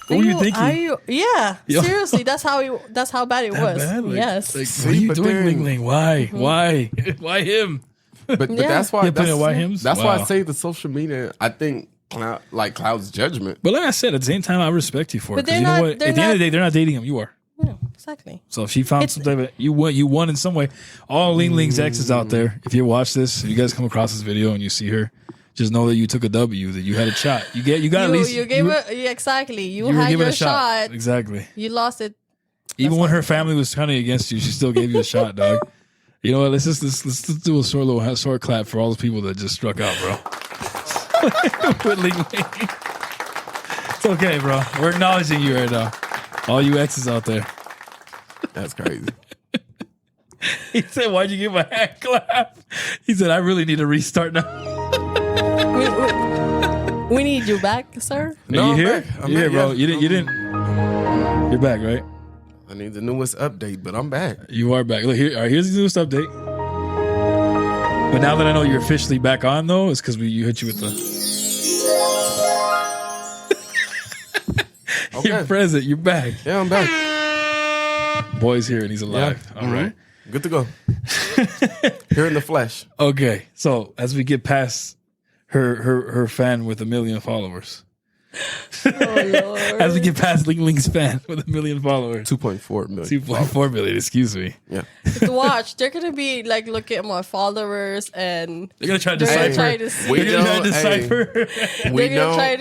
What were you thinking? Are you? Yeah, Yo. seriously, that's how bad it was. Bad? Like- Yes. Like, See, what are you but doing, then- Ling Ling? Why? Why? Why him? But Yeah. that's why You playing that's, white hymns? that's why I Wow. say the social media. I think clouds judgment. But like I said, at the same time, I respect you for But it. 'Cause they're you know not- what? At the they're end of the not- day, they're not dating him. You are. Yeah, exactly. So if she found some type of you won in some way. All Ling Ling's exes out there, if you watch this, if you guys come across this video and you see her, just know that you took a W, that you had a shot. You got at least You gave it exactly. You were had given your a shot. Exactly. You lost it. Even when her family was kind of against you, she still gave you a shot, dog. You know what? Let's do a short clap for all those people that just struck out, bro. With Ling Ling. It's okay, bro. We're acknowledging you right now. All you exes out there. That's crazy. He said, "Why'd you give a hand clap?" He said, "I really need a restart now." We need you back, sir. No, you I'm here? back. I'm You here, back, bro? yeah. You didn't. You're back, right? I need the newest update, but I'm back. You are back. Look here. All right, here's the newest update. But now that I know you're officially back on, though, it's because you hit you with the. Okay. You're present. You're back. Yeah, I'm back. Boy's here and he's alive. Yeah. All right. Good to go. Here in the flesh. Okay. So as we get past her fan with 1 million followers, as we get past Ling Ling's fan with 1 million followers, 2.4 million. 2.4 million. Excuse me. Yeah. To watch, they're gonna be like looking at my followers and They're gonna try to they're gonna decipher. try to see. We They're gonna try to don't- hey, decipher. We They're gonna don't. try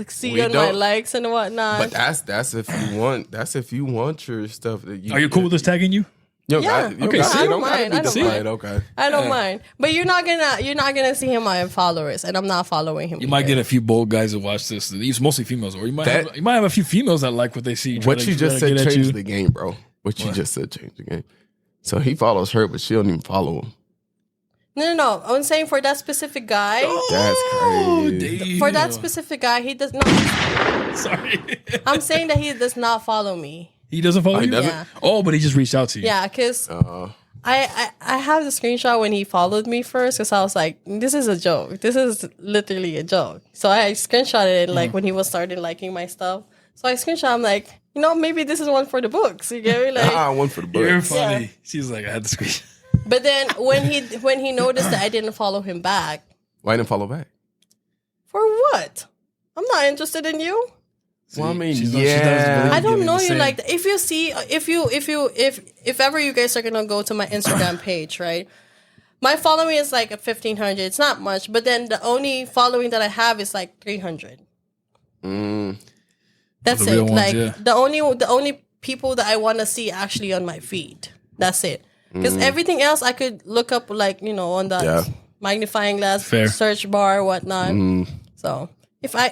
to see we on my don't. likes and whatnot. But that's if you want. That's if you want your stuff. That you. Are you cool with us tagging you? Yo, Yeah. Okay, see? I don't mind. I don't mind. Okay. I don't mind. But you're not gonna see him my followers, and I'm not following him. You might either. get a few bold guys that watch this. These mostly females, or you might That- have a few females that like what they see. What you just said changed changed the game, bro. What you just said changed the game. So he follows her, but she don't even follow him. No. I'm saying for that specific guy. That's crazy. For that specific guy, he does not. Sorry, I'm saying that he does not follow me. he doesn't follow he you. doesn't? Yeah. Oh, but he just reached out to you. Yeah, because I have the screenshot when he followed me first, because I was like, this is a joke. This is literally a joke. So I screenshotted it like when he was starting liking my stuff. So I screenshot. I'm like, maybe this is one for the books. You get me? Like, One for the You're books. funny. Yeah. She's like, I had to screen. but then when he noticed that I didn't follow him back, Why didn't follow back? for what? I'm not interested in you. Well, I mean, She doesn't yeah. believe I don't giving know the you same. like that. If you see, if ever you guys are gonna go to my Instagram page, right? My following is like 1,500. It's not much, but then the only following that I have is like 300. That's The it. real ones, Like yeah. the only people that I want to see actually on my feed. That's it. Because everything else I could look up, like, you know, on that magnifying glass, Fair. search bar, whatnot. So if I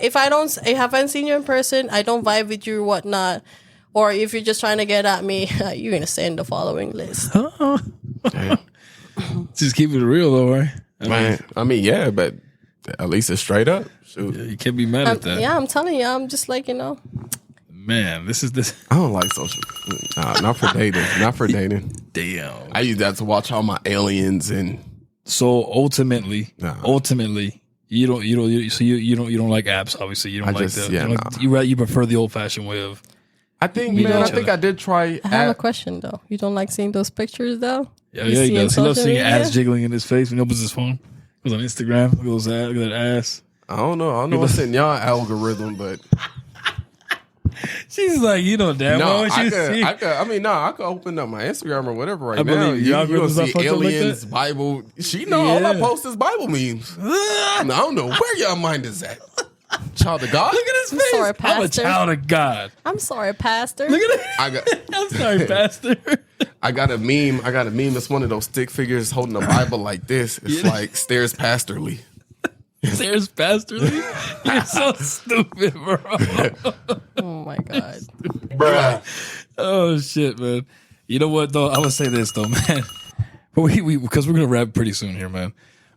haven't seen you in person, I don't vibe with you, whatnot. Or if you're just trying to get at me, you're gonna send the following list. Just keep it real, though, right? I mean, yeah, but at least it's straight up. Shoot. You can't be mad at that. Yeah, I'm telling you, I'm just like, you know. Man, this is this. I don't like social. Nah, not for dating. Not for dating. Damn. I use that to watch all my aliens and. So ultimately, Nah. you don't like apps. Obviously, you don't like just- that. yeah, You prefer the old fashioned way of. I think, Meet man, I each think other. I did try. I have a question though. You don't like seeing those pictures though? Yeah, You yeah, he see in does. He loves social seeing media? ass jiggling in his face when he opens his phone. Goes on Instagram. Look at those ass. Look at that ass. I don't know what's in y'all algorithm, but She's like, you know, damn well no, what you see. I could open up my Instagram or whatever right I now. believe You the gonna algorithm's not see fucked up like aliens, that? Bible. She know all I Yeah. post is Bible memes. I don't know where y'all mind is at. Child of God. Look at his I'm face. sorry, I'm a Pastor. child of God. I'm sorry, Pastor. Look at it. I got. I'm sorry, Pastor. I got a meme. It's one of those stick figures holding a Bible like this. It's like stares pastorly. There's Pastor Lee. You're so stupid, bro. Oh my god. Bruh. Oh shit, man. You know what though? I would say this though, man. We because we're gonna wrap pretty soon here, man.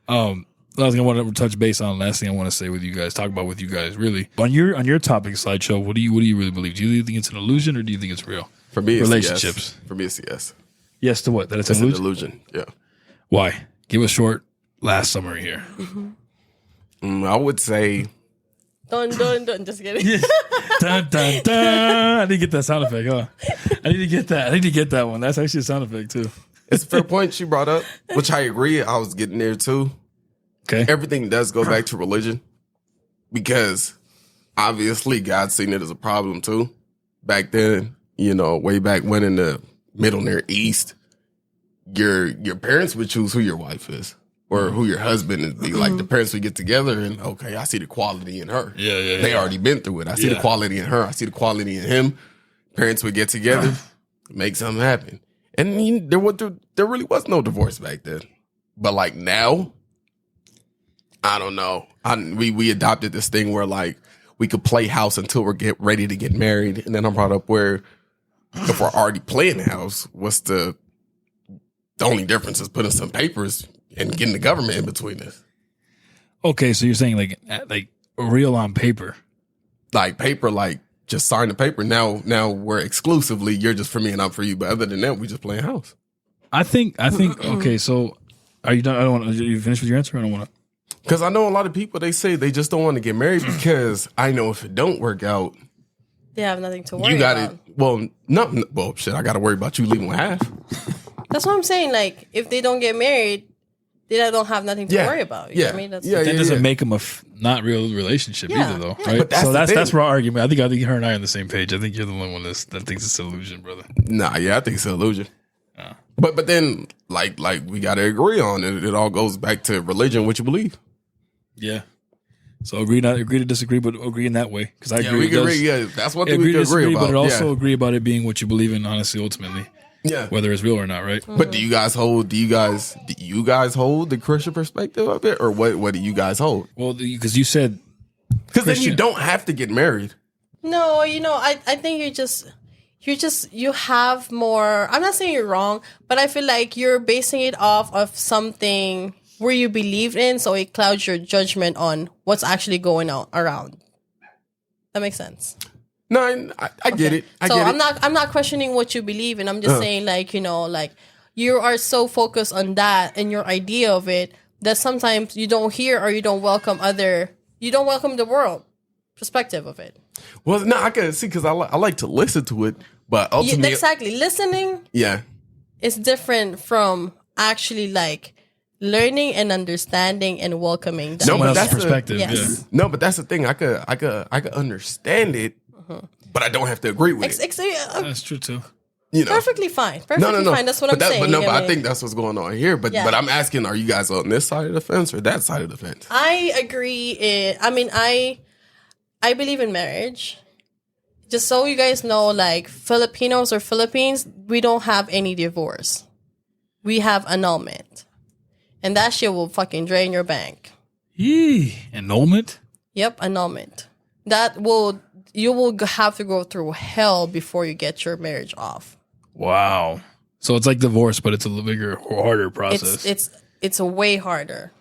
I was gonna want to touch base on last thing I want to say with you guys, talk about with you guys. Really, on your topic slideshow, what do you really believe? Do you think it's an illusion or do you think it's real? For me, it's relationships. Yes. For me, it's yes. Yes to what? That it's It's an an illusion. illusion. Yeah. Why? Give a short last summary here. I would say. Dun. Just kidding. Dun, dun, dun. I need to get that sound effect, huh? I need to get that one. That's actually a sound effect too. It's a fair point she brought up, which I agree. I was getting there too. Okay. Everything does go back to religion because obviously God's seen it as a problem too. Back then, you know, way back when in the Middle Near East, your parents would choose who your wife is or who your husband is. Be like the parents would get together and okay, I see the quality in her. Yeah. They already been through it. I see the quality in her. I see the quality in him. Parents would get together, make something happen. And there really was no divorce back then. But like now, I don't know. We adopted this thing where like we could play house until we're ready to get married. And then I brought up where if we're already playing house, what's the only difference is putting some papers and getting the government in between us. Okay, so you're saying like real on paper. Like paper, like just sign the paper. Now we're exclusively, you're just for me and I'm for you. But other than that, we just playing house. I think okay, so are you done? I don't want you finished with your answer? I don't want to. Because I know a lot of people, they say they just don't want to get married because I know if it don't work out, They have nothing to worry you got about. it. Well, shit, I got to worry about you leaving with half. That's what I'm saying. Like, if they don't get married, they don't have nothing to worry about. You know what I mean? That's, Yeah. That doesn't make them a not real relationship Yeah, either, though, yeah. right? But that's So the that's thing. our argument. I think her and I are on the same page. I think you're the only one that thinks it's an illusion, brother. Nah, yeah, I think it's an illusion. But then, like we got to agree on it. It all goes back to religion, what you believe. Yeah. So agree to disagree, but agree in that way because I Yeah, agree. we it can does- agree. Yeah, that's one thing agree we to can agree disagree, about. but it also yeah. agree about it being what you believe in. Honestly, ultimately, Yeah. whether it's real or not, right? But do you guys hold the Christian perspective of it, or what do you guys hold? Well, because you said Because then you Christian. don't have to get married. No, I think you have more. I'm not saying you're wrong, but I feel like you're basing it off of something where you believe in, so it clouds your judgment on what's actually going on around. That makes sense. No, I get it. I So get I'm not questioning what you believe in. I'm just saying, like, like you are so focused on that and your idea of it that sometimes you don't hear or you don't welcome the world perspective of it. Well, no, I can see because I like to listen to it, but ultimately, Exactly. Listening yeah. is different from actually like learning and understanding and welcoming that. someone but else's that's perspective. Yes. No, but that's the thing. I could understand it, but I don't have to agree with it. Yeah, that's true too. you know. Perfectly fine. Perfectly fine. That's what I'm saying. But I think that's what's going on here. But Yeah. but I'm asking, are you guys on this side of the fence or that side of the fence? I agree. I believe in marriage. Just so you guys know, like Filipinos or Philippines, we don't have any divorce. We have annulment. And that shit will fucking drain your bank. Yee. Annulment? Yep, annulment. You will have to go through hell before you get your marriage off. Wow. So it's like divorce, but it's a little bigger or harder process. It's a way harder.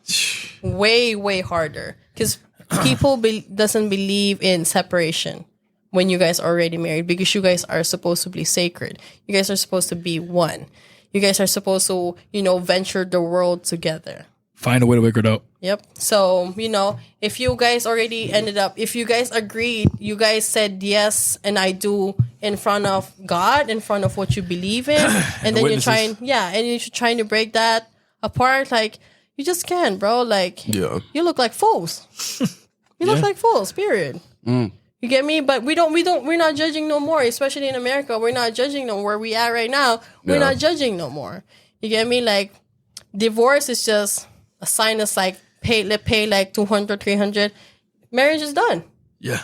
way harder. Because people doesn't believe in separation when you guys are already married, because you guys are supposed to be sacred. You guys are supposed to be one. You guys are supposed to, venture the world together. Find a way to wake it up. Yep. So, if you guys already if you guys agreed, you guys said yes and I do in front of God, in front of what you believe in, and then you're trying to break that apart, like, you just can't, bro. Like, you look like fools. You look like fools, period. You get me? But we're not judging no more, especially in America. We're not judging no more. Where we at right now, we're not judging no more. You get me? Like, divorce is just a sign us like pay like 200, 300. Marriage is done. Yeah.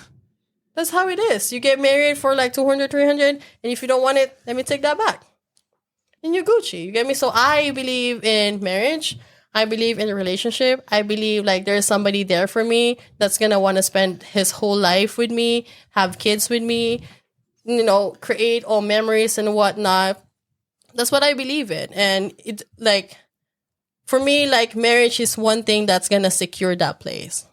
That's how it is. You get married for like 200, 300, and if you don't want it, let me take that back. And you're Gucci. You get me? So I believe in marriage. I believe in a relationship. I believe like there's somebody there for me that's going to want to spend his whole life with me, have kids with me, create all memories and whatnot. That's what I believe in. And it like, for me, like, marriage is one thing that's going to secure that place.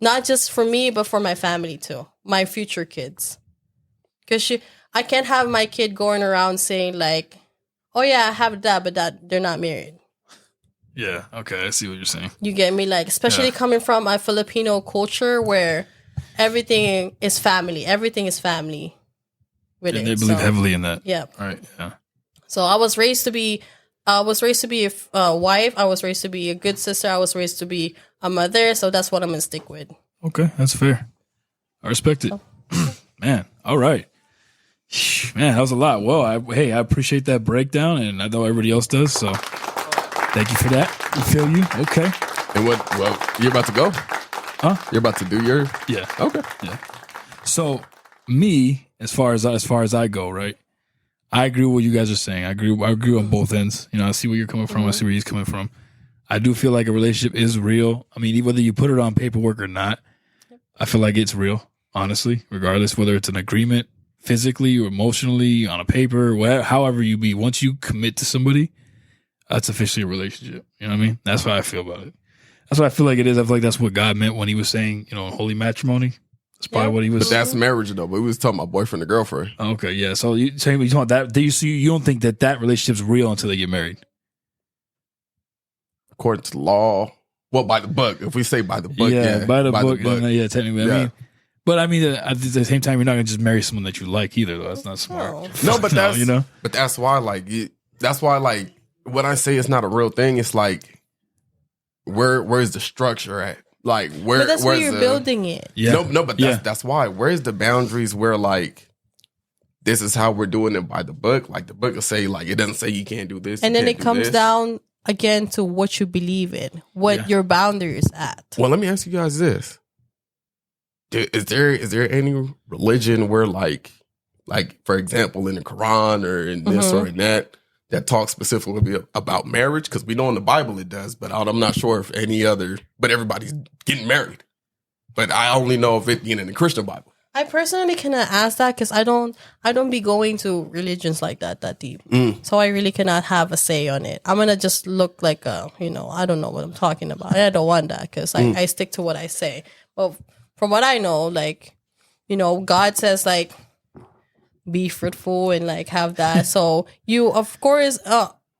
Not just for me, but for my family too. My future kids. Because I can't have my kid going around saying like, oh yeah, I have that, but that they're not married. Yeah, okay, I see what you're saying. You get me? Like, especially coming from a Filipino culture where everything is family. Everything is family. And they believe heavily in that. Yeah. Right, yeah. So I was raised to be a wife. I was raised to be a good sister. I was raised to be a mother. So that's what I'm going to stick with. Okay, that's fair. I respect it. Man, all right. Man, that was a lot. Well, I appreciate that breakdown, and I know everybody else does, so thank you for that. I feel you. Okay. And you're about to go? Huh? You're about to do your... Yeah. Okay. Yeah. So, me, as far as I go, right, I agree with what you guys are saying. I agree on both ends. I see where you're coming from. I see where he's coming from. I do feel like a relationship is real. I mean, whether you put it on paperwork or not, I feel like it's real, honestly, regardless whether it's an agreement physically or emotionally on a paper, whatever, however you be. Once you commit to somebody, that's officially a relationship. You know what I mean? That's how I feel about it. That's what I feel like it is. I feel like that's what God meant when he was saying, holy matrimony. That's probably what he was. But that's marriage, though. But we was talking about boyfriend and girlfriend. Okay, yeah. So you talking about that? You don't think that relationship's real until they get married? According to law, well, by the book. If we say by the book, by the book. Yeah, technically. Yeah. I mean, at the same time, you're not gonna just marry someone that you like either. Though that's not smart. No, but that's But that's why, like, when I say it's not a real thing, it's like, where's the structure at? Like, but that's where you're building it. Yeah. No, but that's why. Where's the boundaries where, like, this is how we're doing it by the book? Like, the book will say, like, it doesn't say you can't do this. And then it comes down again to what you believe in, what your boundary is at. Well, let me ask you guys this. Is there any religion where, like, for example, in the Quran or in this or in that talks specifically about marriage? Because we know in the Bible it does, but I'm not sure if any other, but everybody's getting married. But I only know of it being in the Christian Bible. I personally cannot ask that because I don't be going to religions like that deep. So I really cannot have a say on it. I'm gonna just look like I don't know what I'm talking about. And I don't want that because I stick to what I say. But from what I know, like, God says, like, be fruitful and, like, have that. So you, of course,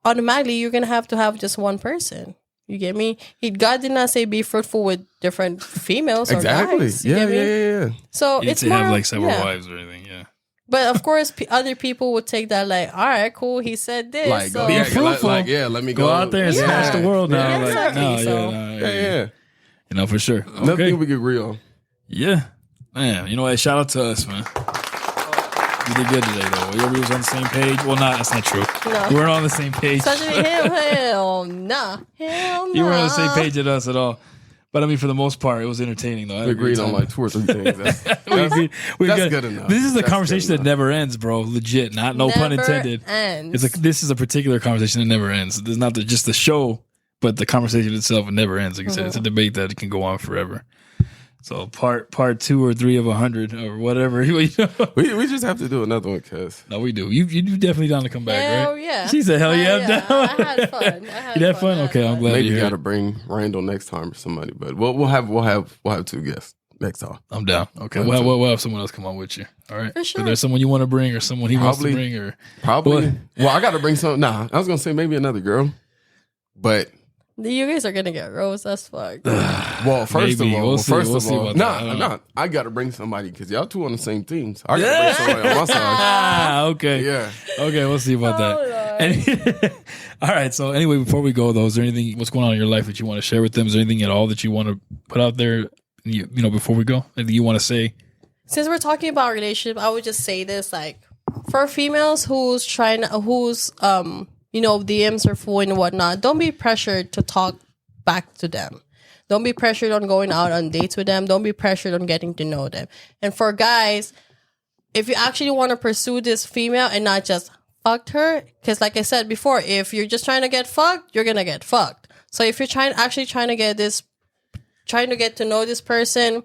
automatically you're gonna have to have just one person. You get me? God did not say be fruitful with different females or guys. Yeah. So it's more have like several wives or anything. Yeah. But of course, other people would take that like, all right, cool. He said this. Like, so. be fruitful. Let me go out there and smash the world now. Yeah, exactly. Yeah. For sure. Nothing we get real. Yeah. Man, you know what? Shout out to us, man. We did good today, though. Everybody was on the same page. Well, that's not true. No. We weren't on the same page. Especially him. Hell nah. Hell nah. You weren't on the same page as us at all. But I mean, for the most part, it was entertaining, though. We agreed on like 2 or 3 things. That's good enough. This is a That's conversation good that never ends, bro. Legit. No pun intended. Ends. This is a particular conversation that never ends. It's not just the show, but the conversation itself, it never ends. Like I said, it's a debate that can go on forever. So part 2 or 3 of 100 or whatever. We just have to do another one, cuz. No, we do. You definitely down to come back, Hell right? yeah. She said, hell yeah, I'm down. I had fun. You had fun? Okay, I'm glad Maybe you you're got here. to bring Randall next time or somebody, but we'll have 2 guests next time. I'm down. Okay, we'll have someone else come on with you. All right. For sure. Is there someone you want to bring or someone he wants to Probably. bring or Probably. What? Well, I got to bring some. Nah, I was gonna say maybe another girl, but You guys are gonna get rose as fuck. well, first Maybe. of all, We'll see about that. I don't know. nah, I got to bring somebody because y'all 2 on the same teams. I got to bring somebody on my side. Ah, okay. Yeah. Okay, we'll see about that. And- all right. So anyway, before we go though, is there anything what's going on in your life that you want to share with them? Is there anything at all that you want to put out there? You know, before we go, anything you want to say? Since we're talking about relationship, I would just say this: like, for females who's DMs are full and whatnot, don't be pressured to talk back to them. Don't be pressured on going out on dates with them. Don't be pressured on getting to know them. And for guys, if you actually want to pursue this female and not just fucked her, because like I said before, if you're just trying to get fucked, you're gonna get fucked. So if you're trying to get to know this person,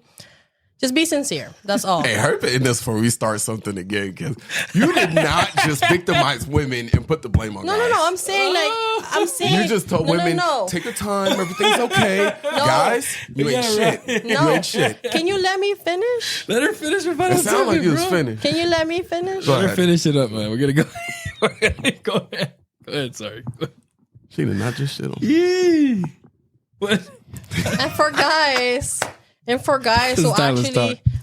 just be sincere. That's all. Hey, hurry up in this before we start something again, because you did not just victimize women and put the blame on No, guys. I'm saying You just told women, no. take your time, everything's okay. Guys, you ain't shit. You ain't shit. Can you let me finish? Let her finish her It final sounded like statement, you was bro. finished. Can you let me finish? Go Let her ahead. finish it up, man. We're gonna go. Go ahead. Go ahead. Sorry. She did not just shit on me. Yee. What? And for guys Let's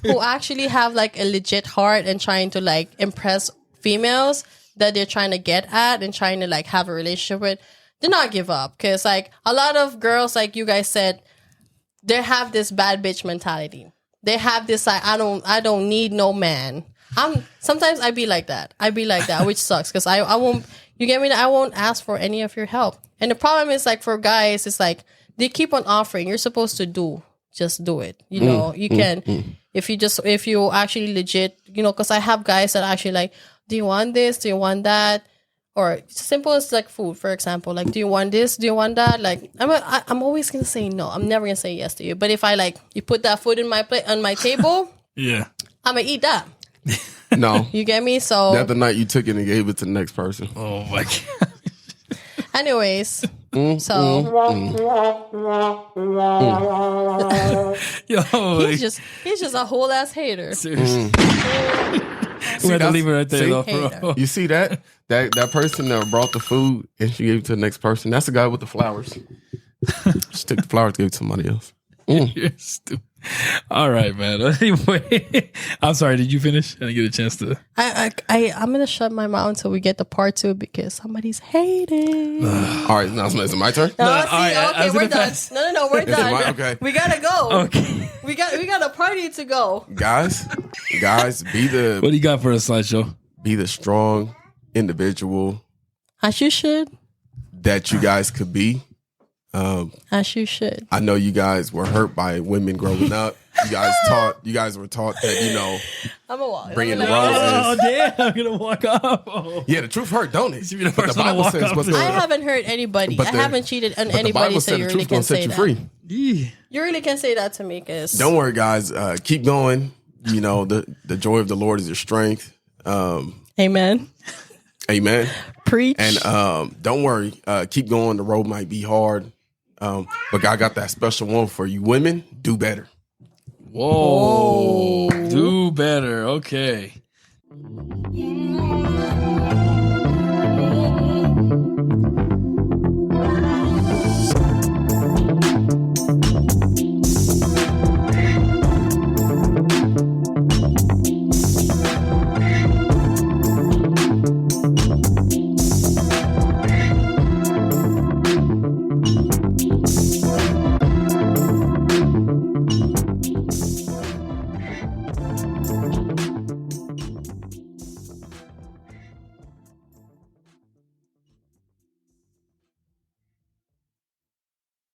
who actually have like a legit heart and trying to like impress females that they're trying to get at and trying to like have a relationship with, do not give up. Because like a lot of girls, like you guys said, they have this bad bitch mentality. They have this like, I don't need no man. Sometimes I be like that, which sucks because I won't, you get me? I won't ask for any of your help. And the problem is like for guys, it's like they keep on offering. You're supposed to just do it. You know, you can, if you actually legit, you know, because I have guys that actually like, do you want this? Do you want that? Or it's simple as like food, for example. Like, do you want this? Do you want that? Like, I'm always gonna say no. I'm never gonna say yes to you. But if I like, you put that food in my plate on my table, Yeah. I'm gonna eat that. No. You get me? So, The other night you took it and gave it to the next person. Oh my god. anyways, so Yo. he's just a whole ass hater. Seriously. We had to leave it right there, see? though, Hater. bro. You see that? That person that brought the food and she gave it to the next person, that's the guy with the flowers. She took the flowers, gave it to somebody else. You're stupid. All right, man. Anyway, I'm sorry. Did you finish? I didn't get a chance to. I'm gonna shut my mouth until we get to part 2 because somebody's hating. All right, now is it my turn? No, all see, right, I okay, was we're gonna done. pass. No, we're done. Okay. We gotta go. Okay. We got a party to go. Guys, be What do you got for a slideshow? the strong individual As you should. that you guys could be. As you should. I know you guys were hurt by women growing up. You guys were taught that, you know, I'm a walk. bringing the Oh, roses. damn. I'm going to walk off. Oh. Yeah, the truth hurt, don't it? You're the But first one to walk off what's this. I the, haven't hurt anybody. But I the- haven't cheated on but the anybody, Bible so said you the really truth gonna can set say you that. free. Yeah. You really can say that to me, because Don't worry, guys. Keep going. You know, the joy of the Lord is your strength. amen. Amen. Preach. And don't worry. Keep going. The road might be hard. But God got that special one for you. Women, do better. Whoa. Do better. Okay.